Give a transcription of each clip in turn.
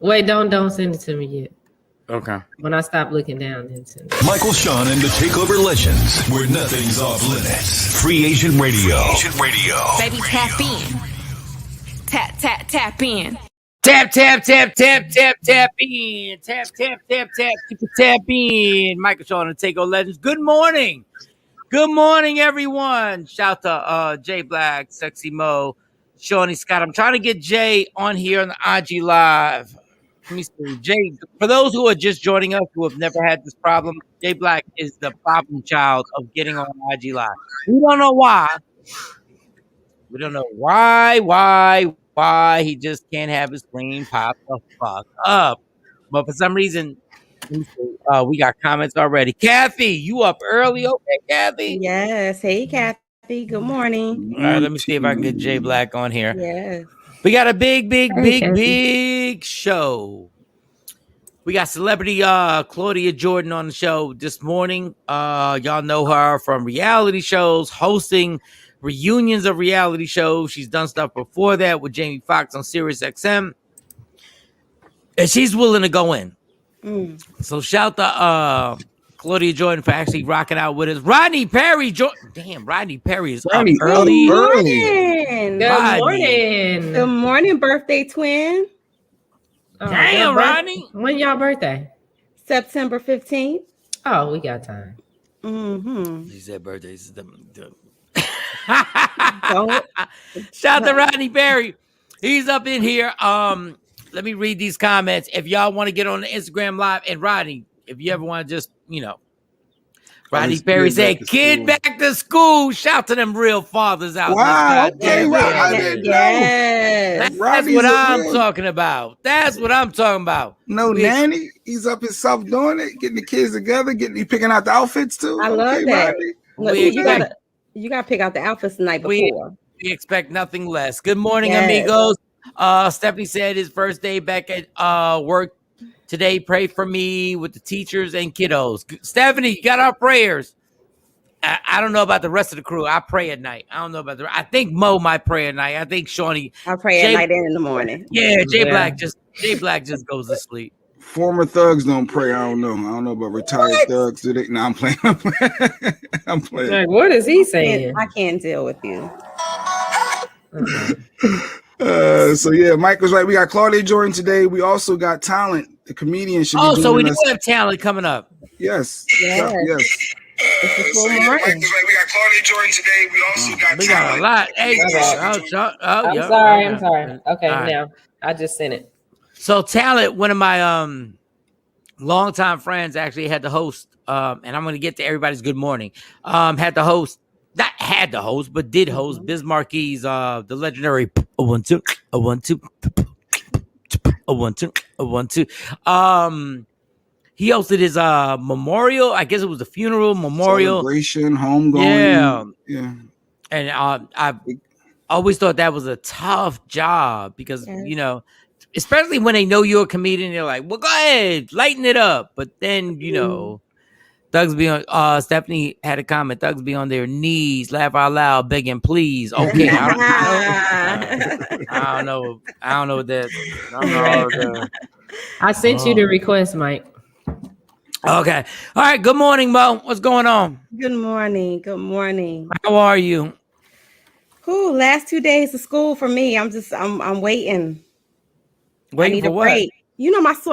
Wait, don't send it to me yet. Okay. When I stop looking down, then send it. Michael, Shawn, and the Takeover Legends, where nothing's off limits. Free Agent Radio. Baby, tap in. Tap in. Tap in. Tap in. Michael, Shawn, and the Takeover Legends. Good morning, everyone. Shout to Jay Black, Sexy Mo, Shawnee Scott. I'm trying to get Jay on here on the IG Live. Let me see. Jay, for those who are just joining us who have never had this problem, Jay Black is the problem child of getting on IG Live. We don't know why. We don't know why he just can't have his screen pop the fuck up. But for some reason, we got comments already. Kathy, you up early? Okay, Kathy. Yes. Hey, Kathy. Good morning. All right, let me see if I can get Jay Black on here. Yes. We got a big show. We got celebrity Claudia Jordan on the show this morning. Y'all know her from reality shows, hosting reunions of reality shows. She's done stuff before that with Jamie Foxx on Sirius XM. And she's willing to go in. So shout to Claudia Jordan for actually rocking out with us. Rodney Perry. Damn, Rodney Perry is up early. Good morning, birthday twin. Damn, Rodney. When y'all birthday? September 15th. Oh, we got time. She said birthdays. Shout out to Rodney Perry. He's up in here. Let me read these comments. If y'all want to get on the Instagram Live, and Rodney, if you ever want to just, Rodney Perry said, "Kid back to school." Shout to them real fathers out there. Wow, okay, yes. That's what I'm talking about. No nanny. He's up himself doing it, getting the kids together, picking out the outfits too. I love that. Look, you gotta pick out the outfits the night before. We expect nothing less. Good morning, amigos. Stephanie said his first day back at work today. Pray for me with the teachers and kiddos. Stephanie, you got our prayers. I don't know about the rest of the crew. I pray at night. I don't know about I think Mo might pray at night. I think Shawnee. I pray at night and in the morning. Yeah, Jay Black just goes to sleep. Former thugs don't pray. I don't know about retired thugs. Do they? No, I'm playing. I'm playing. Like, what is he saying? I can't deal with you. So yeah, Mike was right. We got Claudia Jordan today. We also got Talent, the comedian. So we do have Talent coming up. Yes. It's a full morning. Mike was right. We got Claudia Jordan today. We also got we Talent. got a lot. Hey, I'm sorry. Okay, now I just sent it. So Talent, one of my longtime friends, actually had to host. And I'm going to get to everybody's good morning. Did host Bismarck's the legendary 1 2 1 2 1 2 1 2. He hosted his memorial. I guess it was a funeral memorial celebration, homegoing. Yeah. And I always thought that was a tough job because especially when they know you're a comedian, they're like, "Well, go ahead, lighten it up." But then thugs be on. Stephanie had a comment. Thugs be on their knees, laugh out loud, begging, please. Okay, I don't know what that. I sent you the request, Mike. Okay, all right. Good morning, Mo. What's going on? Good morning. How are you? Last 2 days of school for me. I'm waiting. Waiting I need for a what? break.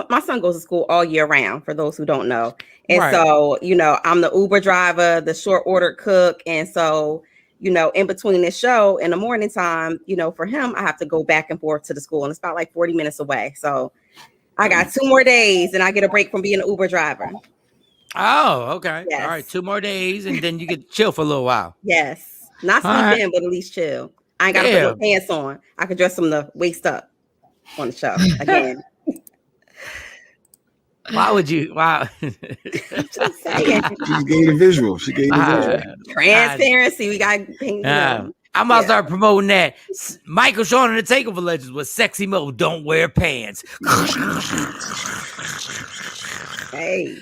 My son goes to school all year round, for those who don't know. And so, I'm the Uber driver, the short order cook. And so, in between the show in the morning time, for him, I have to go back and forth to the school. And it's about like 40 minutes away. So I got 2 more days and I get a break from being an Uber driver. Oh, okay. Yes. All right. 2 more days and then you get to chill for a little while. Not sleep in, but at least chill. I ain't got to put no pants on. I could dress from the waist up on the show again. Why would you? Wow. Just saying. She gave the visual. Transparency. We got. I'm about to start promoting that. Michael, Shawn, and the Takeover Legends with Sexy Mo. Don't wear pants. Hey.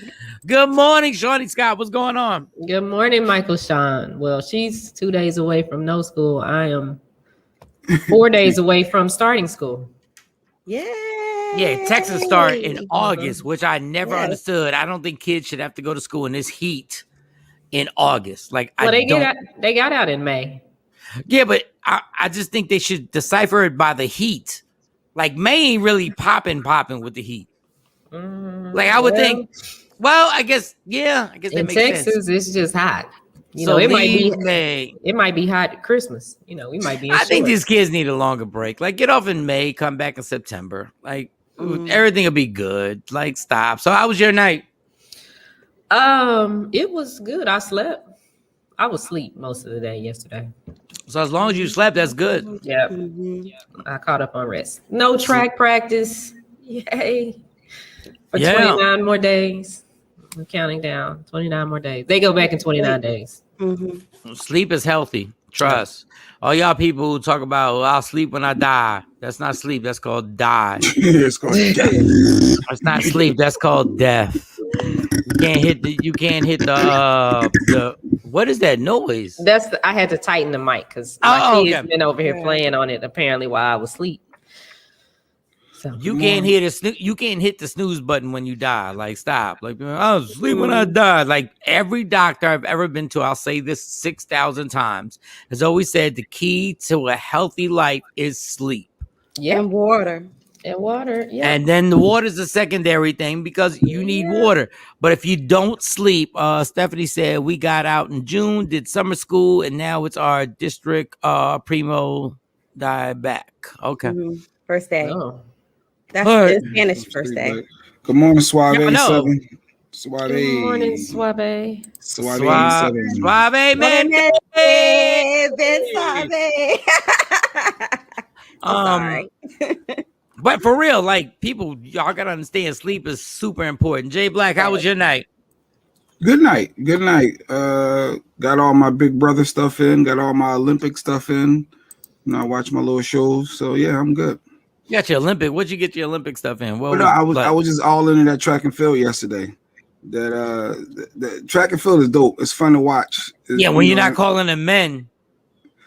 Good morning, Shawnee Scott. What's going on? Good morning, Michael Shawn. Well, she's 2 days away from no school. I am 4 days away from starting school. Yeah, Texas start in August, which I never understood. I don't think kids should have to go to school in this heat in August. Like, they got out in May. Yeah, but I just think they should decipher it by the heat. Like, May ain't really popping with the heat. Like, I would think. Well, I guess that makes sense. In Texas, it's just hot. It might be hot at Christmas. We might be. I think these kids need a longer break. Like, get off in May, come back in September. Like, everything will be good. Like, stop. So, how was your night? It was good. I slept. I was asleep most of the day yesterday. So as long as you slept, that's good. Yeah. I caught up on rest. No track practice. Yay. For 29 more days. I'm counting down. 29 more days. They go back in 29 days. Sleep is healthy. Trust. All y'all people who talk about, I'll sleep when I die. That's not sleep. That's called die. It's called death. That's not sleep. That's called death. You can't hit the what is that noise? I had to tighten the mic because my kid's been over here playing on it apparently while I was asleep. So you can't hit the snooze button when you die. Like, stop. Like, I was asleep when I died. Like, every doctor I've ever been to, I'll say this 6,000 times, has always said the key to a healthy life is sleep. Yeah, and water. Yeah. And then the water is a secondary thing because you need water. But if you don't sleep, Stephanie said we got out in June, did summer school, and now it's our district primo diabetic. Okay. First day. Oh. That's Spanish first day. Good morning, Suave. Yeah, Suave. Good morning, Suave. Suave, man. Sorry. But for real, like, people, y'all gotta understand, sleep is super important. Jay Black, how was your night? Good night. Got all my Big Brother stuff in. Got all my Olympic stuff in. I watch my little shows. So yeah, I'm good. You got your Olympic. What'd you get your Olympic stuff in? Well, I was just all into that track and field yesterday. That track and field is dope. It's fun to watch. When you're not calling them men.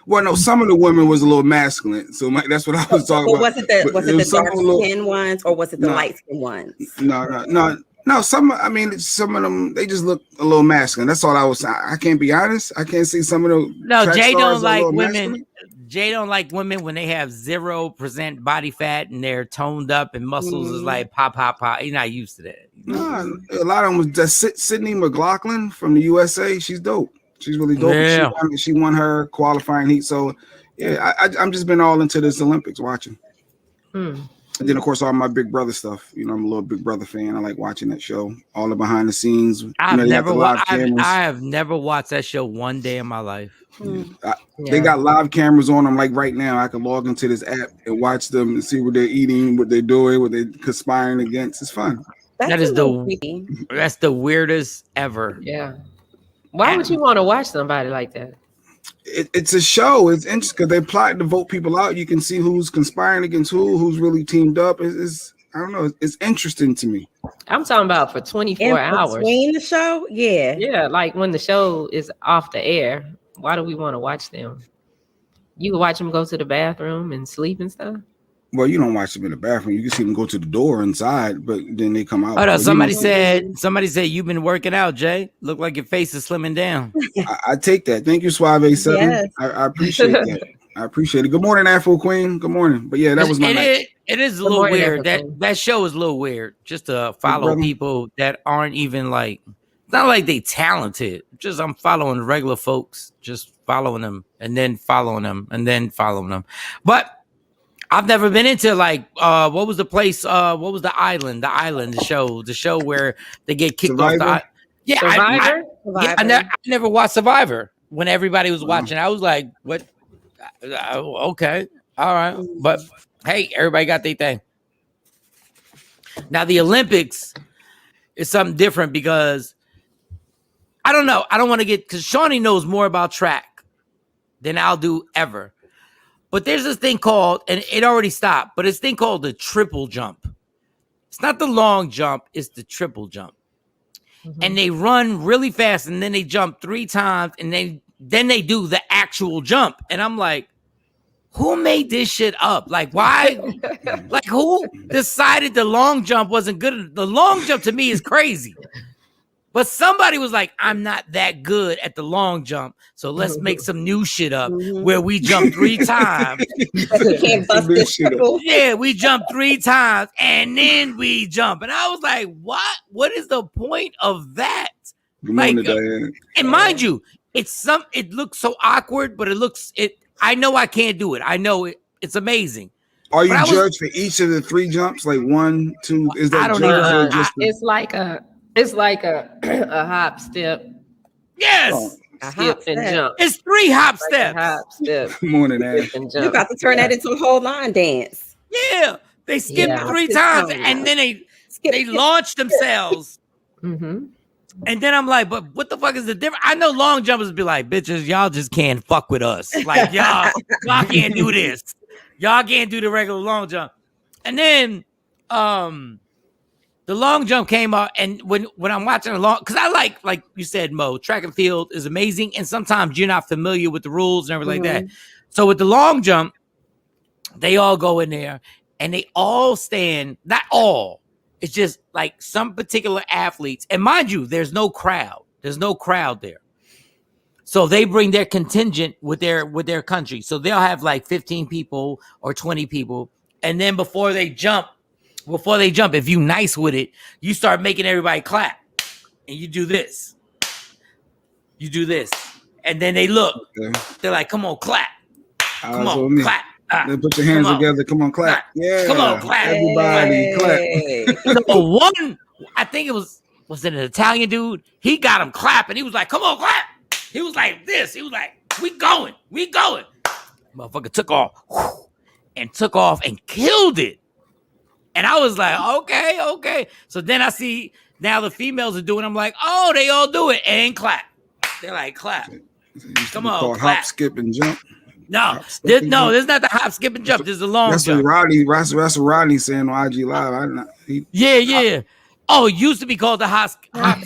Well, no, some of the women was a little masculine, so that's what I was talking about. Was it the dark skin ones or was it the light skin ones? No. Some of them they just look a little masculine. That's all I was saying. I can't be honest. I can't see some of them. No, Jay don't like women. Masculine. Jay don't like women when they have 0% body fat and they're toned up and muscles is like pop. He's not used to that. No, a lot of them was just Sydney McLaughlin from the USA. She's dope. She's really dope. Yeah. She won her qualifying heat. So yeah, I'm just been all into this Olympics watching. And then of course all my Big Brother stuff. I'm a little Big Brother fan. I like watching that show. All the behind the scenes. I have never watched that show one day in my life. They got live cameras on them. Like right now, I can log into this app and watch them and see what they're eating, what they're doing, what they're conspiring against. It's fun. That's the weirdest ever. Yeah. Why would you want to watch somebody like that? It's a show. It's interesting because they plot to vote people out. You can see who's conspiring against who's really teamed up. It's I don't know. It's interesting to me. I'm talking about for 24 hours. Between the show? Yeah. Yeah, like when the show is off the air. Why do we want to watch them? You can watch them go to the bathroom and sleep and stuff. Well, you don't watch them in the bathroom. You can see them go to the door inside, but then they come out. Hold on, somebody said you've been working out, Jay. Look like your face is slimming down. I take that. Thank you, Suave 7. Yes. I appreciate that. I appreciate it. Good morning, Afro Queen. Good morning. But yeah, that was my night. It is a little weird. That show is a little weird. Just to follow people that aren't even like. It's not like they talented. Just I'm following regular folks, just following them and then following them and then following them. But I've never been into like what was the place? What was the island? The show where they get kicked off the island. Yeah, Survivor? I never watched Survivor when everybody was watching. I was like, what? Okay, all right. But hey, everybody got their thing. Now the Olympics is something different because I don't know. I don't want to get because Shawnee knows more about track than I'll do ever. But there's this thing called, and it already stopped, but it's a thing called the triple jump. It's not the long jump, it's the triple jump. Mm-hmm. And they run really fast, and then they jump 3 times, and then they do the actual jump. And I'm like, who made this shit up? Like, why? Like, who decided the long jump wasn't good? The long jump to me is crazy. But somebody was like, I'm not that good at the long jump, so let's make some new shit up where we jump 3 times. Yeah, we jump 3 times and then we jump. And I was like, what? What is the point of that? Like, and mind you, it looks so awkward, but I know I can't do it. I know it's amazing. Are you judged for each of the 3 jumps? Like 1, 2? Is that judged? It's like a hop, step. Yes. A skip and jump. It's 3 hop steps. A hop, step. Morning, Ash. You about to turn that into a whole line dance. Yeah. They skipped 3 times and then they launched themselves. Mm-hmm. And then I'm like, but what the fuck is the difference? I know long jumpers be like, bitches, y'all just can't fuck with us. Like, y'all can't do this. Y'all can't do the regular long jump. And then the long jump came out, and when I'm watching the long, because I like you said, Mo, track and field is amazing, and sometimes you're not familiar with the rules and everything like that. So with the long jump, they all go in there, and they all stand, not all, it's just like some particular athletes, and mind you, there's no crowd there. So they bring their contingent with their country. So they'll have like 15 people or 20 people, and then before they jump, if you nice with it, you start making everybody clap, and you do this, and then they look. Okay. They're like, "Come on, clap! Come on, clap! Then put your hands together. Come on, clap! Yeah, come on, clap! Everybody, clap!" So one, I think it was it an Italian dude? He got him clapping. He was like, "Come on, clap!" He was like this. He was like, "We going!" Motherfucker took off and killed it. And I was like, okay. So then I see now the females are doing. I'm like, oh, they all do it and clap. They're like, clap. Come on, clap. Hop, skip, and jump. No, there's not the hop, skip, and jump. There's the long jump. That's what Rodney's saying on IG Live. Yeah. Oh, it used to be called the hop, skip, and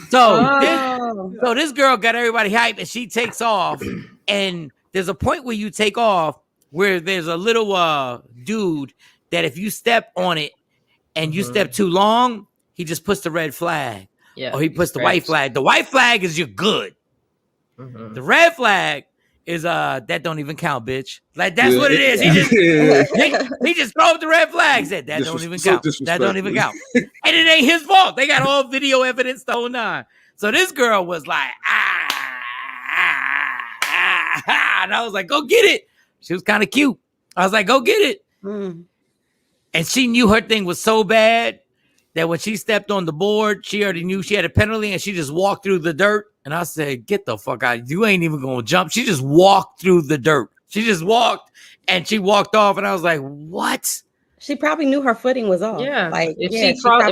jump. So this girl got everybody hyped, and she takes off. And there's a point where you take off where there's a little dude that if you step on it and you step too long, he just puts the red flag. Yeah. Or he puts the white flag. The white flag is you're good. Mm-hmm. The red flag is that don't even count, bitch. Like that's what it is. He just throw up the red flag. Said that don't even count. That don't even count. And it ain't his fault. They got all video evidence, the whole 9. So this girl was like, and I was like, go get it. She was kind of cute. I was like, go get it. And she knew her thing was so bad that when she stepped on the board, she already knew she had a penalty, and she just walked through the dirt. And I said, get the fuck out. You ain't even going to jump. She just walked through the dirt. She just walked, and she walked off. And I was like, what? She probably knew her footing was off. Yeah. Like, if you cross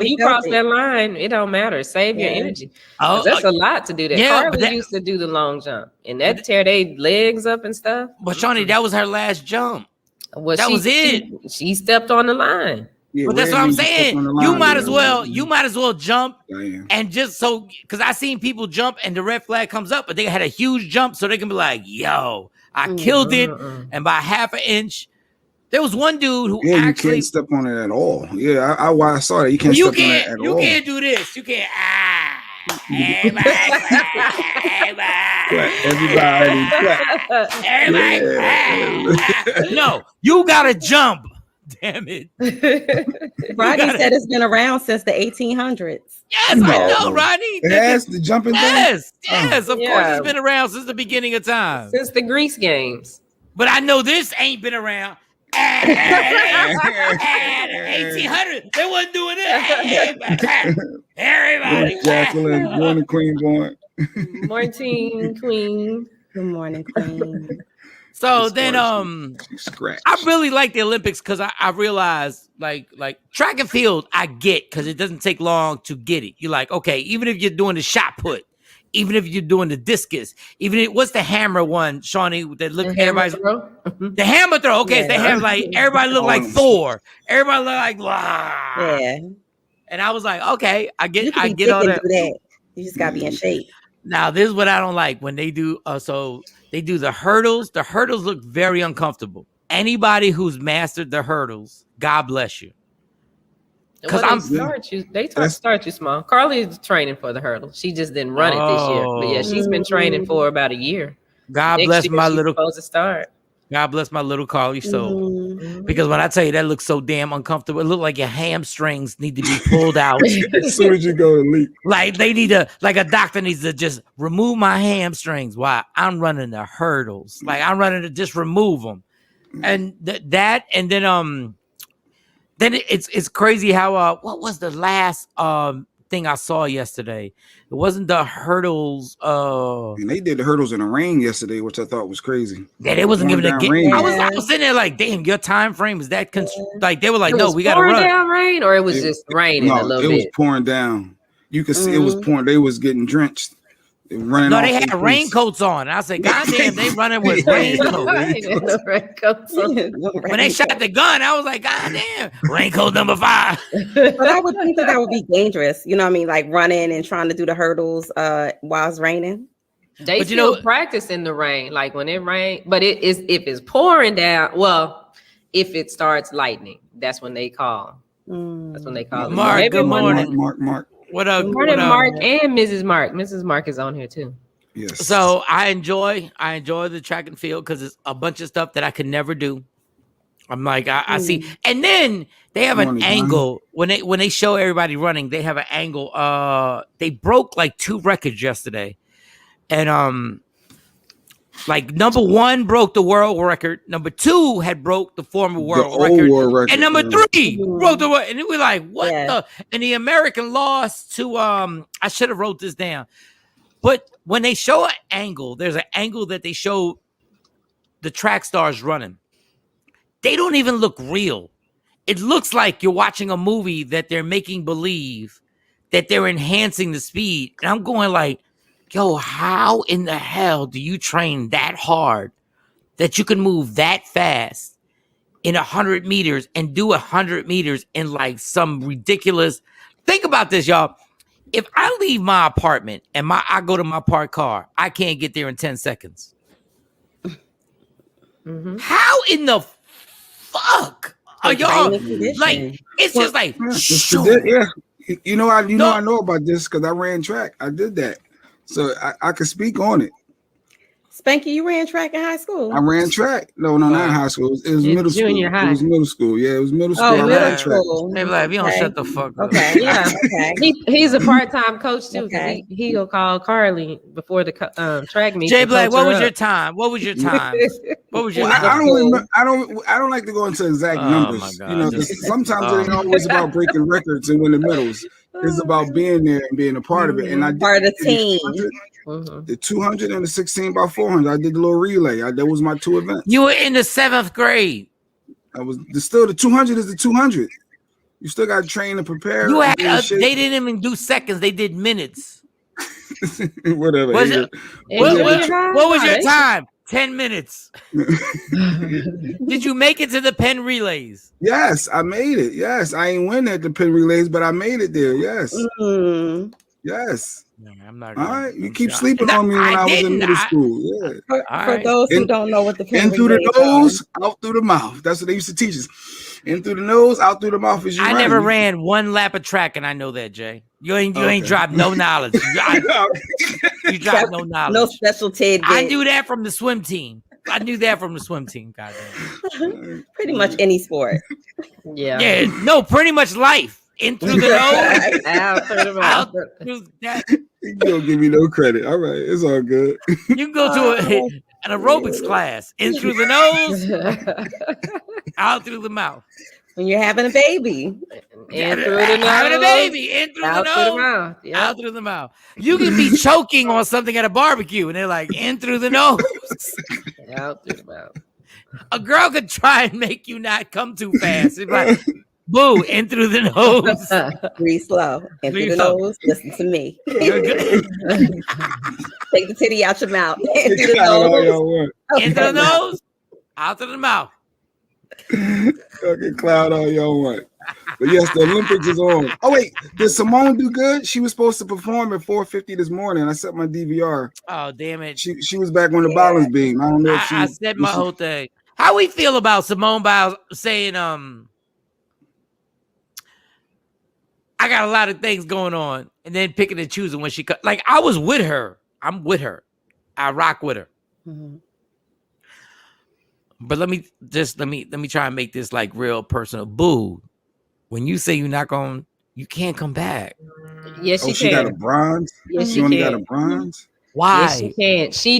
that line, it don't matter. Save your energy. That's a lot to do that. Yeah, Carly used to do the long jump, and that tear their legs up and stuff. But Shawnee, that was her last jump. Well, that was it. She stepped on the line. Yeah, but that's what I'm saying. You might as well jump and just so, because I seen people jump and the red flag comes up, but they had a huge jump, so they can be like, "Yo, I killed it," and by half an inch. There was one dude who you can't step on it at all. Yeah, I saw that. You can't step on it at all. You can't do this. You can't. Everybody. No, you gotta jump. Damn it. Rodney said it's been around since the 1800s. Yes, I know, Rodney. Yes, the jumping thing. Yes, of course, it's been around since the beginning of time. Since the Greece games. But I know this ain't been around. 1800, they wasn't doing that. Everybody. Jacqueline, morning, Queen born. Morning, Queen. Good morning, Queen. So then, I really like the Olympics because I realized like track and field, I get because it doesn't take long to get it. You're like, okay, even if you're doing the shot put, even if you're doing the discus, what's the hammer one, Shawnee? That look everybody's the hammer throw. Okay, it's the hammer. Like everybody look like Thor. Everybody look like yeah. And I was like, okay, I get all that. You just gotta be in shape. Now, this is what I don't like when they do. So they do the hurdles. The hurdles look very uncomfortable. Anybody who's mastered the hurdles, God bless you. Because they start you small. Carly's training for the hurdle. She just didn't run it this year, but yeah, she's been training for about a year. God Next bless year, my she's little. supposed to start. God bless my little Carly soul. Because when I tell you that looks so damn uncomfortable, it looks like your hamstrings need to be pulled out. As soon as you go to leap. Like they need to, like a doctor needs to just remove my hamstrings while I'm running the hurdles. Like I'm running to just remove them. And that, and then it's crazy how what was the last thing I saw yesterday? It wasn't the hurdles. And they did the hurdles in the rain yesterday, which I thought was crazy. Yeah, they wasn't giving a game. Rain. I was sitting there like, damn, your time frame is that like they were like, no, we gotta pouring run. Down rain, or it was just raining a little bit. It was pouring down. You could see it was pouring. They was getting drenched. Running. No, they had raincoats on. I said, God damn, they running with raincoats. When they shot the gun, I was like, God damn, raincoat number 5. But I would think that would be dangerous. You know what I mean? Like running and trying to do the hurdles while it's raining. They still practice in the rain, like when it rains. But it is if it's pouring down. Well, if it starts lightning, that's when they call. That's when they call. Mark, good morning. Mark. What up? Morning, Mark and Mrs. Mark. Mrs. Mark is on here too. Yes. So I enjoy the track and field because it's a bunch of stuff that I could never do. I'm like, I see. And then they have an angle when they show everybody running, they have an angle. They broke like 2 records yesterday. And like number 1 broke the world record. Number 2 had broke the former world record. And number 3 broke the world. And we're like, what the? And the American lost to I should have wrote this down. But when they show an angle, there's an angle that they show the track stars running. They don't even look real. It looks like you're watching a movie that they're making believe that they're enhancing the speed. And I'm going like, yo, how in the hell do you train that hard that you can move that fast in 100 meters and do 100 meters in like some ridiculous... Think about this, y'all. If I leave my apartment and I go to my parked car, I can't get there in 10 seconds. How in the fuck are y'all like? It's just like, yeah. You know, I know about this because I ran track. I did that, so I could speak on it. Spanky, you ran track in high school? I ran track. No, not in high school. It was middle school. Junior high. It was middle school. Yeah, it was middle school. Oh, middle school. They be like, you don't shut the fuck up. Okay, yeah. Okay. He's a part-time coach too. Okay. He'll call Carly before the track meet. Jay Black, what was your time? What was your time? What was your time? I don't like to go into exact numbers. My God. You know, sometimes it ain't always about breaking records and winning medals. It's about being there and being a part of it. And I did part of the team. The 200 and the 16 by 400. I did the little relay. That was my 2 events. You were in the 7th grade. I was still the 200 is the 200. You still got to train and prepare. You had they didn't even do seconds. They did minutes. Whatever. What was your time? 10 minutes. Did you make it to the pen relays? Yes, I made it. Yes, I ain't win at the pen relays, but I made it there. Yes. Yes. No, I'm not. All right, you keep sleeping on me when I was in middle school. Yeah. For those who don't know what the in through the nose, out through the mouth. That's what they used to teach us. In through the nose, out through the mouth. Is you I never ran 1 lap of track, and I know that, Jay. You ain't dropped no knowledge. You dropped no knowledge. No special tidbit. I knew that from the swim team. Goddamn. Pretty much any sport. Yeah. Yeah. No, pretty much life. In through the nose, out through the mouth. You don't give me no credit. All right, it's all good. You can go to an aerobics class. In through the nose, out through the mouth. When you're having a baby. In through the nose. Having a baby. In through the nose. Through the mouth. Yep. Out through the mouth. You can be choking on something at a barbecue, and they're like, in through the nose. Out through the mouth. A girl could try and make you not come too fast. It's like, boo, in through the nose. Breathe slow. In through the nose. Listen to me. Take the titty out your mouth. In through the nose. In through the nose. Out through the mouth. Fucking cloud all y'all want. But yes, the Olympics is on. Oh wait, did Simone do good? She was supposed to perform at 4:50 this morning. I set my DVR. Oh, damn it. She was back on the balance beam. I don't know if I said my whole thing. How we feel about Simone Biles saying, I got a lot of things going on, and then picking and choosing when she like I was with her. I'm with her. I rock with her. Mm-hmm. But let me try and make this like real personal. Boo. When you say you're not going, you can't come back. Yes, she got a bronze. Yes, she only got a bronze. Why? Yes, she can. She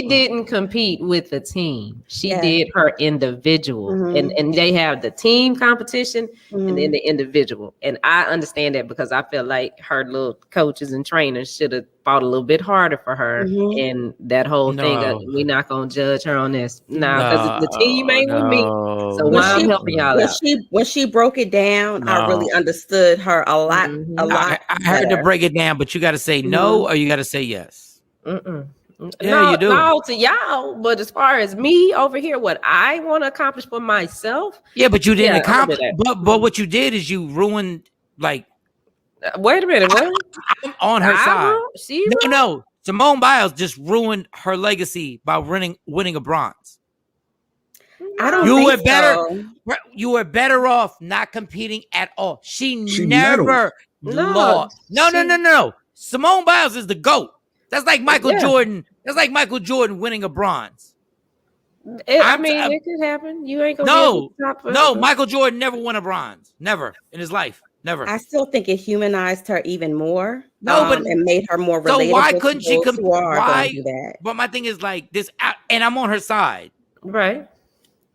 didn't compete with the team. She did her individual. Mm-hmm. And they have the team competition Mm-hmm. and then the individual. And I understand that because I feel like her little coaches and trainers should have fought a little bit harder for her. Mm-hmm. And that whole thing of, we're not gonna judge her on this. Because the team ain't with me. So why I'm helping y'all out. When she broke it down, I really understood her a lot. Mm-hmm. A lot. I heard to break it down, but you got to say no or you got to say yes. Mm-mm. Yeah, you do. No to y'all, but as far as me over here, what I want to accomplish for myself. Yeah, but you didn't accomplish. But what you did is you ruined. Like, wait a minute, what? I'm on her side. No. Simone Biles just ruined her legacy by winning a bronze. I don't. You were better. So. You were better off not competing at all. She never lost. No. Simone Biles is the GOAT. That's like Michael Jordan. That's like Michael Jordan winning a bronze. It could happen. You ain't gonna No, Michael Jordan never won a bronze. Never in his life. Never. I still think it humanized her even more. But and made her more relatable. So why couldn't she compete? Why? But my thing is like this, and I'm on her side, right?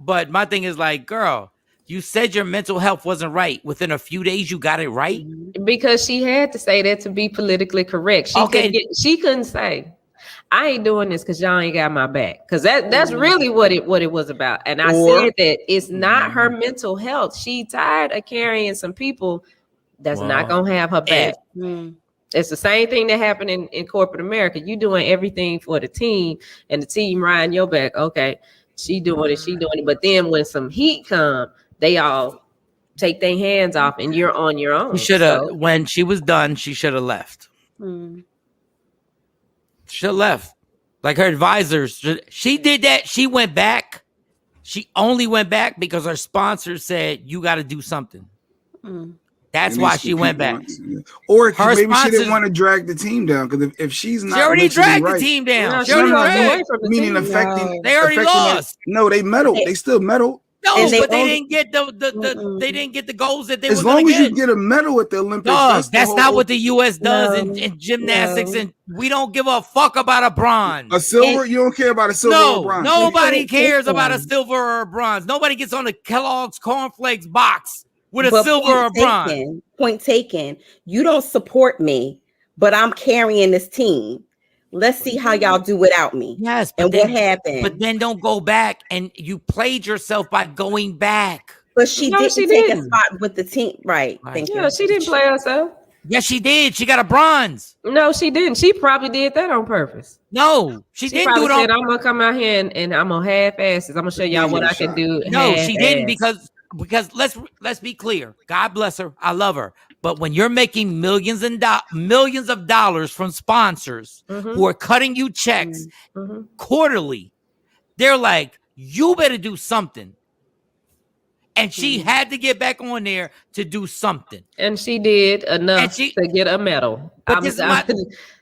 But my thing is like, girl, you said your mental health wasn't right. Within a few days, you got it right. Because she had to say that to be politically correct. She couldn't say, I ain't doing this because y'all ain't got my back. Because that's really what it was about. And I said that it's not her mental health. She tired of carrying some people that's not going to have her back. It's the same thing that happened in corporate America. You doing everything for the team and the team riding your back. Okay, she doing it. But then when some heat come, they all take their hands off and you're on your own. When she was done, she should have left. She left. Like her advisors, she did that. She went back. She only went back because her sponsor said, you got to do something. That's why she went back. Or maybe she didn't want to drag the team down because if she's not, she already dragged the team down. She already dragged from the team. Affecting. They already lost. No, they medaled. They still medaled. No, but they didn't get they didn't get the goals that they were going to get. As long as you get a medal at the Olympics, that's not what the U.S. does in gymnastics, and we don't give a fuck about a bronze. A silver? You don't care about a silver or bronze? Nobody cares about a silver or a bronze. Nobody gets on the Kellogg's cornflakes box with a silver or a bronze. Point taken. You don't support me, but I'm carrying this team. Let's see how y'all do without me. Yes. And what happened? But then don't go back, and you played yourself by going back. But she didn't take a spot with the team. Right. Thank you. She didn't play herself. Yes, she did. She got a bronze. No, she didn't. She probably did that on purpose. No, she didn't do it on purpose. I'm going to come out here and I'm going to half-ass this. I'm going to show y'all what I can do. No, she didn't because let's be clear. God bless her. I love her. But when you're making millions of dollars from sponsors who are cutting you checks quarterly, they're like, you better do something. And she had to get back on there to do something. And she did enough to get a medal.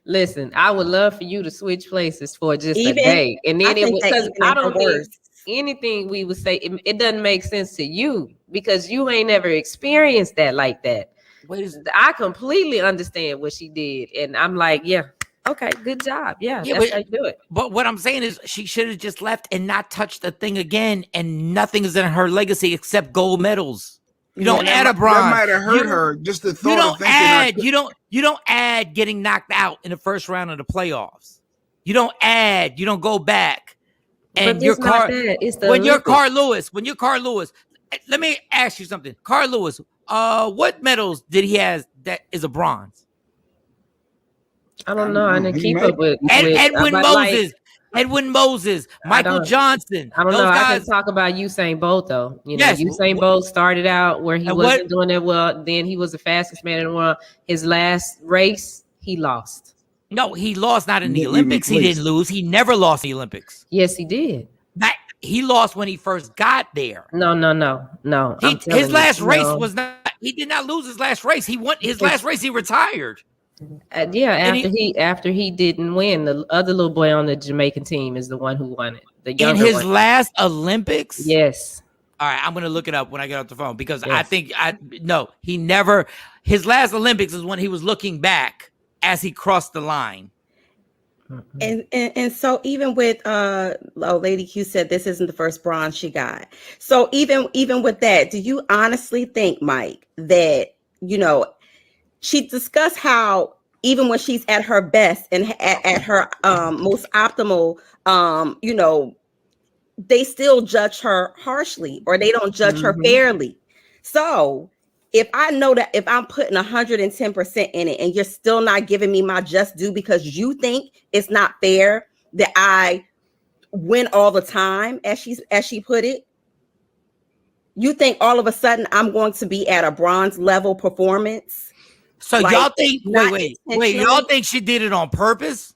Listen, I would love for you to switch places for just a day. And then I don't think anything we would say, it doesn't make sense to you because you ain't never experienced that like that. I completely understand what she did. And I'm like, yeah, okay, good job. Yeah, that's how you do it. But what I'm saying is she should have just left and not touched the thing again. And nothing is in her legacy except gold medals. You don't add a bronze. That might have hurt her. Just the thought you don't add getting knocked out in the first round of the playoffs. You don't add. You don't go back. And your car. When you're Carl Lewis. Let me ask you something. Carl Lewis. What medals did he have that is a bronze? I don't know. I didn't keep up with Edwin Moses. Edwin Moses, Michael Johnson. I don't those know. Guys, I can talk about Usain Bolt though. Yes. Usain Bolt started out where he wasn't doing it well. Then he was the fastest man in the world. His last race, he lost. No, he lost not in the Olympics. He didn't lose. He never lost the Olympics. Yes, he did. He lost when he first got there. No. His last race was not. He did not lose his last race. He won his last race. He retired. After he didn't win, the other little boy on the Jamaican team is the one who won it. The younger in his last Olympics. Yes. All right, I'm gonna look it up when I get off the phone because I think he never. His last Olympics is when he was looking back as he crossed the line. And so even with Lady Q said this isn't the first bronze she got. So even with that, do you honestly think, Mike, that she discussed how even when she's at her best and at her most optimal, they still judge her harshly or they don't judge her fairly. So if I know that if I'm putting 110% in it and you're still not giving me my just due because you think it's not fair that I win all the time, as she put it, you think all of a sudden I'm going to be at a bronze level performance? So y'all think wait, y'all think she did it on purpose?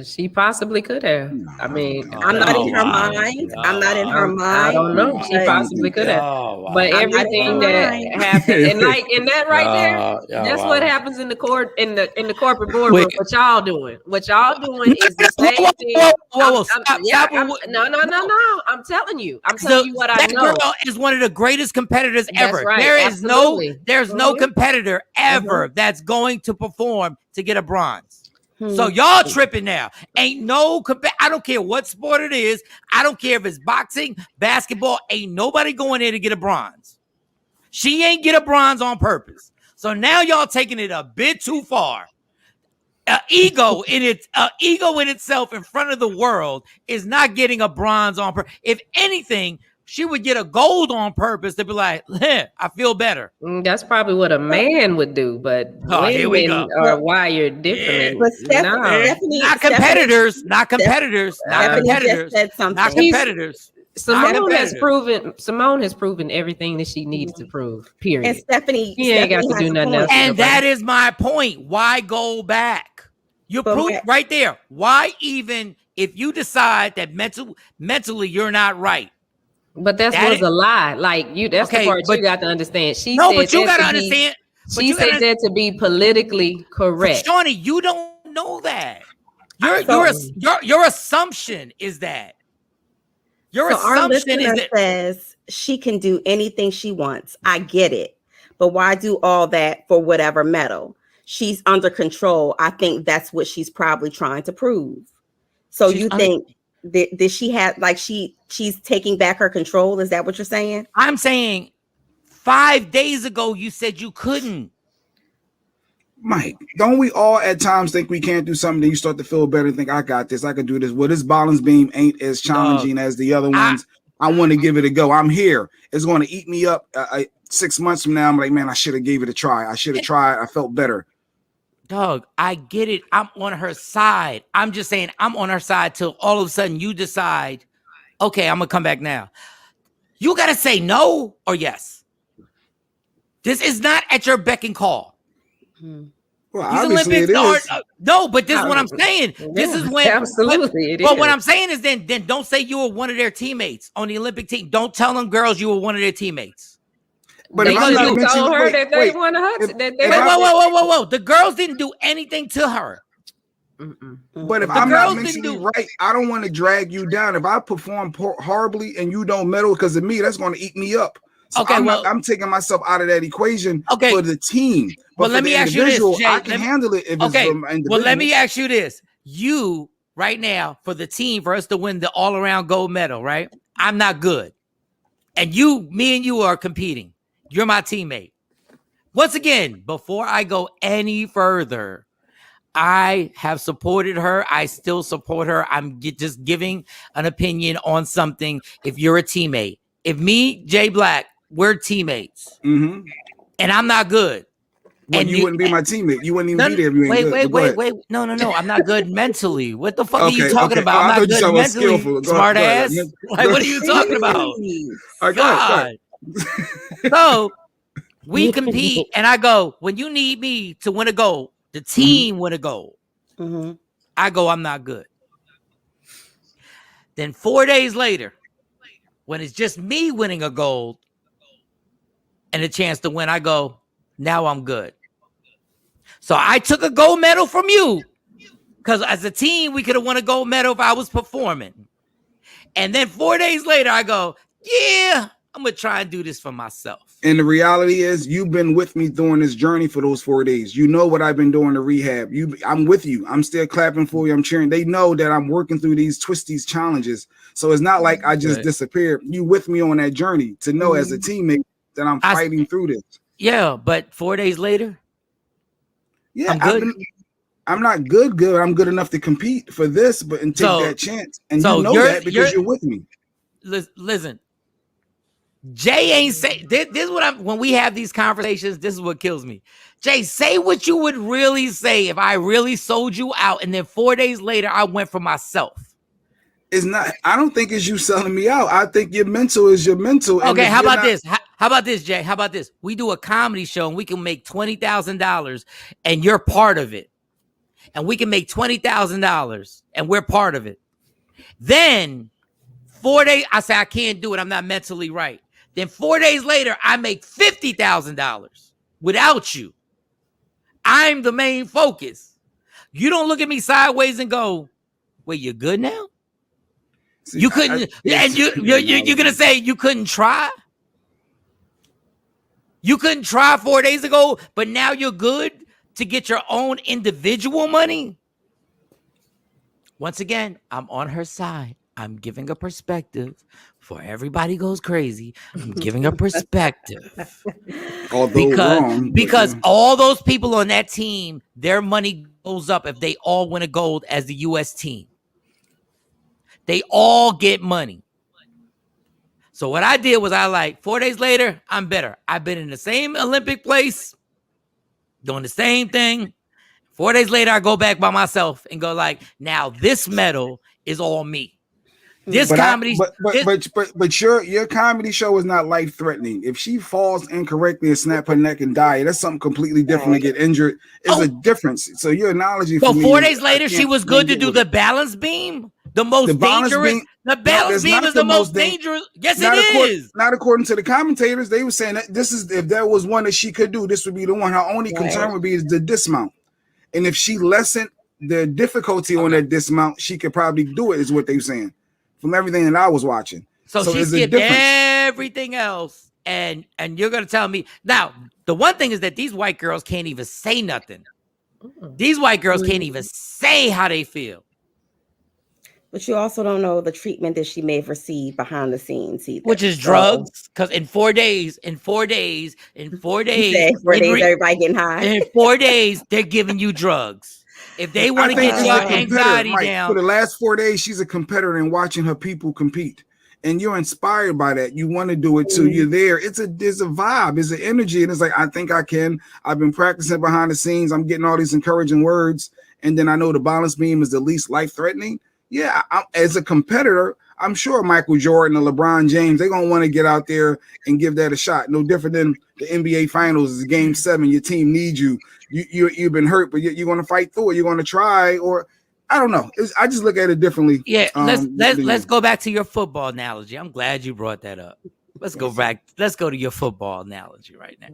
She possibly could have. I mean, I'm not in her mind. I'm not in her mind. I don't know. She possibly could have. But everything that happened, and like in that right there, that's what happens in the court in the corporate boardroom. What y'all doing is the same thing. No. I'm telling you. I'm telling you what I know. That girl is one of the greatest competitors ever. Right. There's no competitor ever that's going to perform to get a bronze. So y'all tripping now. Ain't no I don't care what sport it is. I don't care if it's boxing, basketball. Ain't nobody going there to get a bronze. She ain't get a bronze on purpose. So now y'all taking it a bit too far. Ego in itself in front of the world is not getting a bronze on purpose. If anything, she would get a gold on purpose to be like, I feel better. That's probably what a man would do, but women are wired differently. But Stephanie, not competitors. Simone has proven everything that she needed to prove. Period. And Stephanie ain't got to do nothing else. And that is my point. Why go back? You're proof right there. Why even if you decide that mentally you're not right? But that was a lie. Like that's the part you got to understand. She said that to be politically correct. But Shawnee, you don't know that. Your assumption is that. Your assumption is that says she can do anything she wants. I get it. But why do all that for whatever medal? She's under control. I think that's what she's probably trying to prove. So you think did she have she's taking back her control? Is that what you're saying? I'm saying 5 days ago you said you couldn't. Mike, don't we all at times think we can't do something? Then you start to feel better and think, I got this, I can do this. Well, this balance beam ain't as challenging as the other ones. I want to give it a go. I'm here. It's going to eat me up 6 months from now. I'm like, man, I should have gave it a try. I should have tried. I felt better. Doug, I get it. I'm on her side. I'm just saying I'm on her side till all of a sudden you decide, okay, I'm going to come back now. You got to say no or yes. This is not at your beck and call. Well, obviously it is. No, but this is what I'm saying. This is when absolutely. But what I'm saying is then don't say you were one of their teammates on the Olympic team. Don't tell them girls you were one of their teammates. But if I'm not told her that they want to hurt. Whoa! The girls didn't do anything to her. But if I'm not mentally right, I don't want to drag you down. If I perform horribly and you don't medal because of me, that's going to eat me up. So I'm taking myself out of that equation for the team. But let me ask you this, Jay, I can handle it if it's from individual. Well, let me ask you this. You, right now, for the team, for us to win the all-around gold medal, right? I'm not good. And me and you are competing. You're my teammate. Once again, before I go any further, I have supported her. I still support her. I'm just giving an opinion on something. If you're a teammate, if me, Jay Black, we're teammates, and I'm not good, Well, you wouldn't be my teammate. You wouldn't even be there if you ain't good. Wait. No. I'm not good mentally. What the fuck are you talking about? I I'm not good mentally. Skillful. Smart ass. Like, what are you talking about? All right, go ahead. So we compete, and I go, when you need me to win a goal, the team win a goal. Mm-hmm. I go, I'm not good. Then 4 days later, when it's just me winning a gold and a chance to win, I go, now I'm good. So I took a gold medal from you because as a team, we could have won a gold medal if I was performing. And then 4 days later, I go, yeah, I'm going to try and do this for myself. And the reality is, you've been with me during this journey for those 4 days. You know what I've been doing to rehab. I'm with you. I'm still clapping for you. I'm cheering. They know that I'm working through these twisties challenges. So it's not like I just disappeared. You with me on that journey to know as a teammate that I'm fighting through this. Yeah, but 4 days later, yeah, I'm good. I'm not good. I'm good enough to compete for this, but and take that chance. And you know that because you're with me. Listen, Jay ain't say this is what when we have these conversations, this is what kills me. Jay, say what you would really say if I really sold you out, and then 4 days later I went for myself. It's not. I don't think it's you selling me out. I think your mental is your mental. Okay, how about this? How about this, Jay? How about this? We do a comedy show and we can make $20,000 and you're part of it. And we can make $20,000 and we're part of it. Then 4 days, I say I can't do it. I'm not mentally right. Then 4 days later, I make $50,000 without you. I'm the main focus. You don't look at me sideways and go, wait, you're good now? See, you couldn't, and you're gonna say you couldn't try? You couldn't try 4 days ago, but now you're good to get your own individual money? Once again, I'm on her side. I'm giving a perspective. Before everybody goes crazy, I'm giving a perspective. Because all those people on that team, their money goes up if they all win a gold as the U.S. team. They all get money. So what I did was 4 days later, I'm better. I've been in the same Olympic place, doing the same thing. 4 days later, I go back by myself and go now this medal is all me. This comedy, but your comedy show is not life threatening. If she falls incorrectly and snap her neck and die, that's something completely different. To get injured is a difference. So your analogy. So 4 days later, she was good to do the balance beam. The most dangerous. The balance beam is the most dangerous. Yes, it is. Not according to the commentators. They were saying that this is if there was one that she could do, this would be the one. Her only concern would be is the dismount, and if she lessened the difficulty on that dismount, she could probably do it. Is what they were saying. From everything that I was watching. So she skipped everything else. And you're going to tell me. Now, the one thing is that these white girls can't even say nothing. These white girls can't even say how they feel. But you also don't know the treatment that she may have received behind the scenes either. Which is drugs. Because in 4 days, everybody getting high. In 4 days, they're giving you drugs. If they want to get your anxiety down. For the last 4 days, she's a competitor and watching her people compete. And you're inspired by that. You want to do it too. You're there. There's a vibe. It's an energy. And it's I think I can. I've been practicing behind the scenes. I'm getting all these encouraging words. And then I know the balance beam is the least life-threatening. Yeah, as a competitor, I'm sure Michael Jordan or LeBron James, they're going to want to get out there and give that a shot. No different than the NBA Finals. It's Game 7. Your team needs you. You've been hurt, but you're going to fight through it. You're going to try, or I don't know. I just look at it differently. Yeah, let's go back to your football analogy. I'm glad you brought that up. Let's go back. Let's go to your football analogy right now.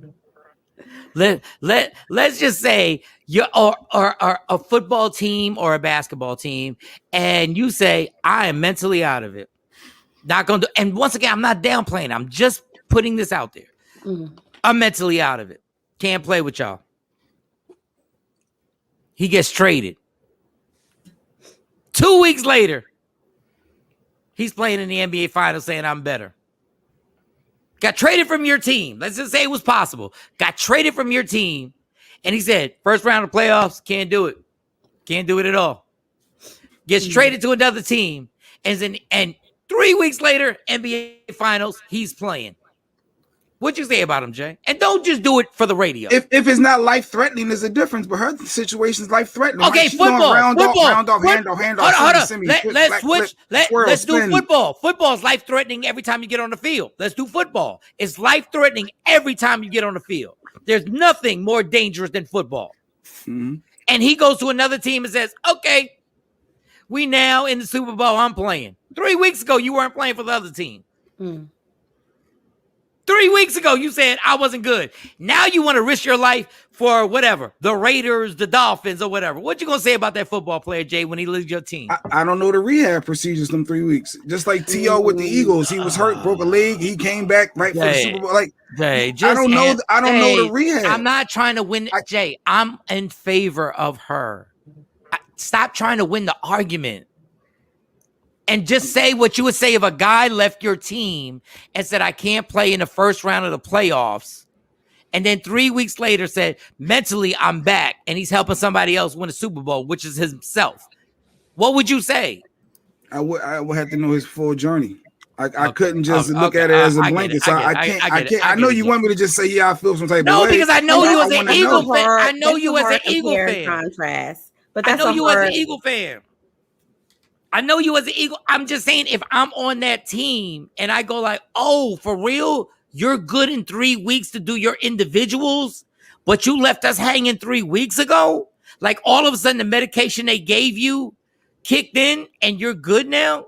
Let's just say you're a football team or a basketball team, and you say, I am mentally out of it. Not going to. And once again, I'm not downplaying. I'm just putting this out there. I'm mentally out of it. Can't play with y'all. He gets traded. 2 weeks later, he's playing in the NBA Finals saying, I'm better. Got traded from your team. Let's just say it was possible. Got traded from your team. And he said, first round of playoffs, can't do it. Can't do it at all. Gets traded to another team. And 3 weeks later, NBA Finals, he's playing. What'd you say about him, Jay? And don't just do it for the radio. If it's not life threatening, there's a difference. But her situation is life threatening. Okay, right? football. Round off, hand off. Hold on. Let's switch. Let's do football. Football is life threatening every time you get on the field. Let's do football. It's life threatening every time you get on the field. There's nothing more dangerous than football. Mm-hmm. And he goes to another team and says, "Okay, we now in the Super Bowl. I'm playing. 3 weeks ago, you weren't playing for the other team." 3 weeks ago, you said I wasn't good. Now you want to risk your life for whatever, the Raiders, the Dolphins, or whatever. What you going to say about that football player, Jay, when he leaves your team? I don't know the rehab procedures them 3 weeks. Just like T.O. with the Eagles. He was hurt, broke a leg. He came back right for the Super Bowl. Like, Jay, I don't know the rehab. I'm not trying to win. Jay, I'm in favor of her. Stop trying to win the argument. And just say what you would say if a guy left your team and said, I can't play in the first round of the playoffs. And then 3 weeks later said, mentally, I'm back. And he's helping somebody else win a Super Bowl, which is himself. What would you say? I would have to know his full journey. I couldn't just look at it as a blanket. So I can't. I know you want me to just say, yeah, I feel some type of way. No, because I know you as an Eagle fan. I know you as an Eagle fan. Contrast. But that's I know you as an Eagle fan. I know you as an Eagle. I'm just saying, if I'm on that team and I go like, oh, for real, you're good in 3 weeks to do your individuals, but you left us hanging 3 weeks ago? Like all of a sudden the medication they gave you kicked in and you're good now?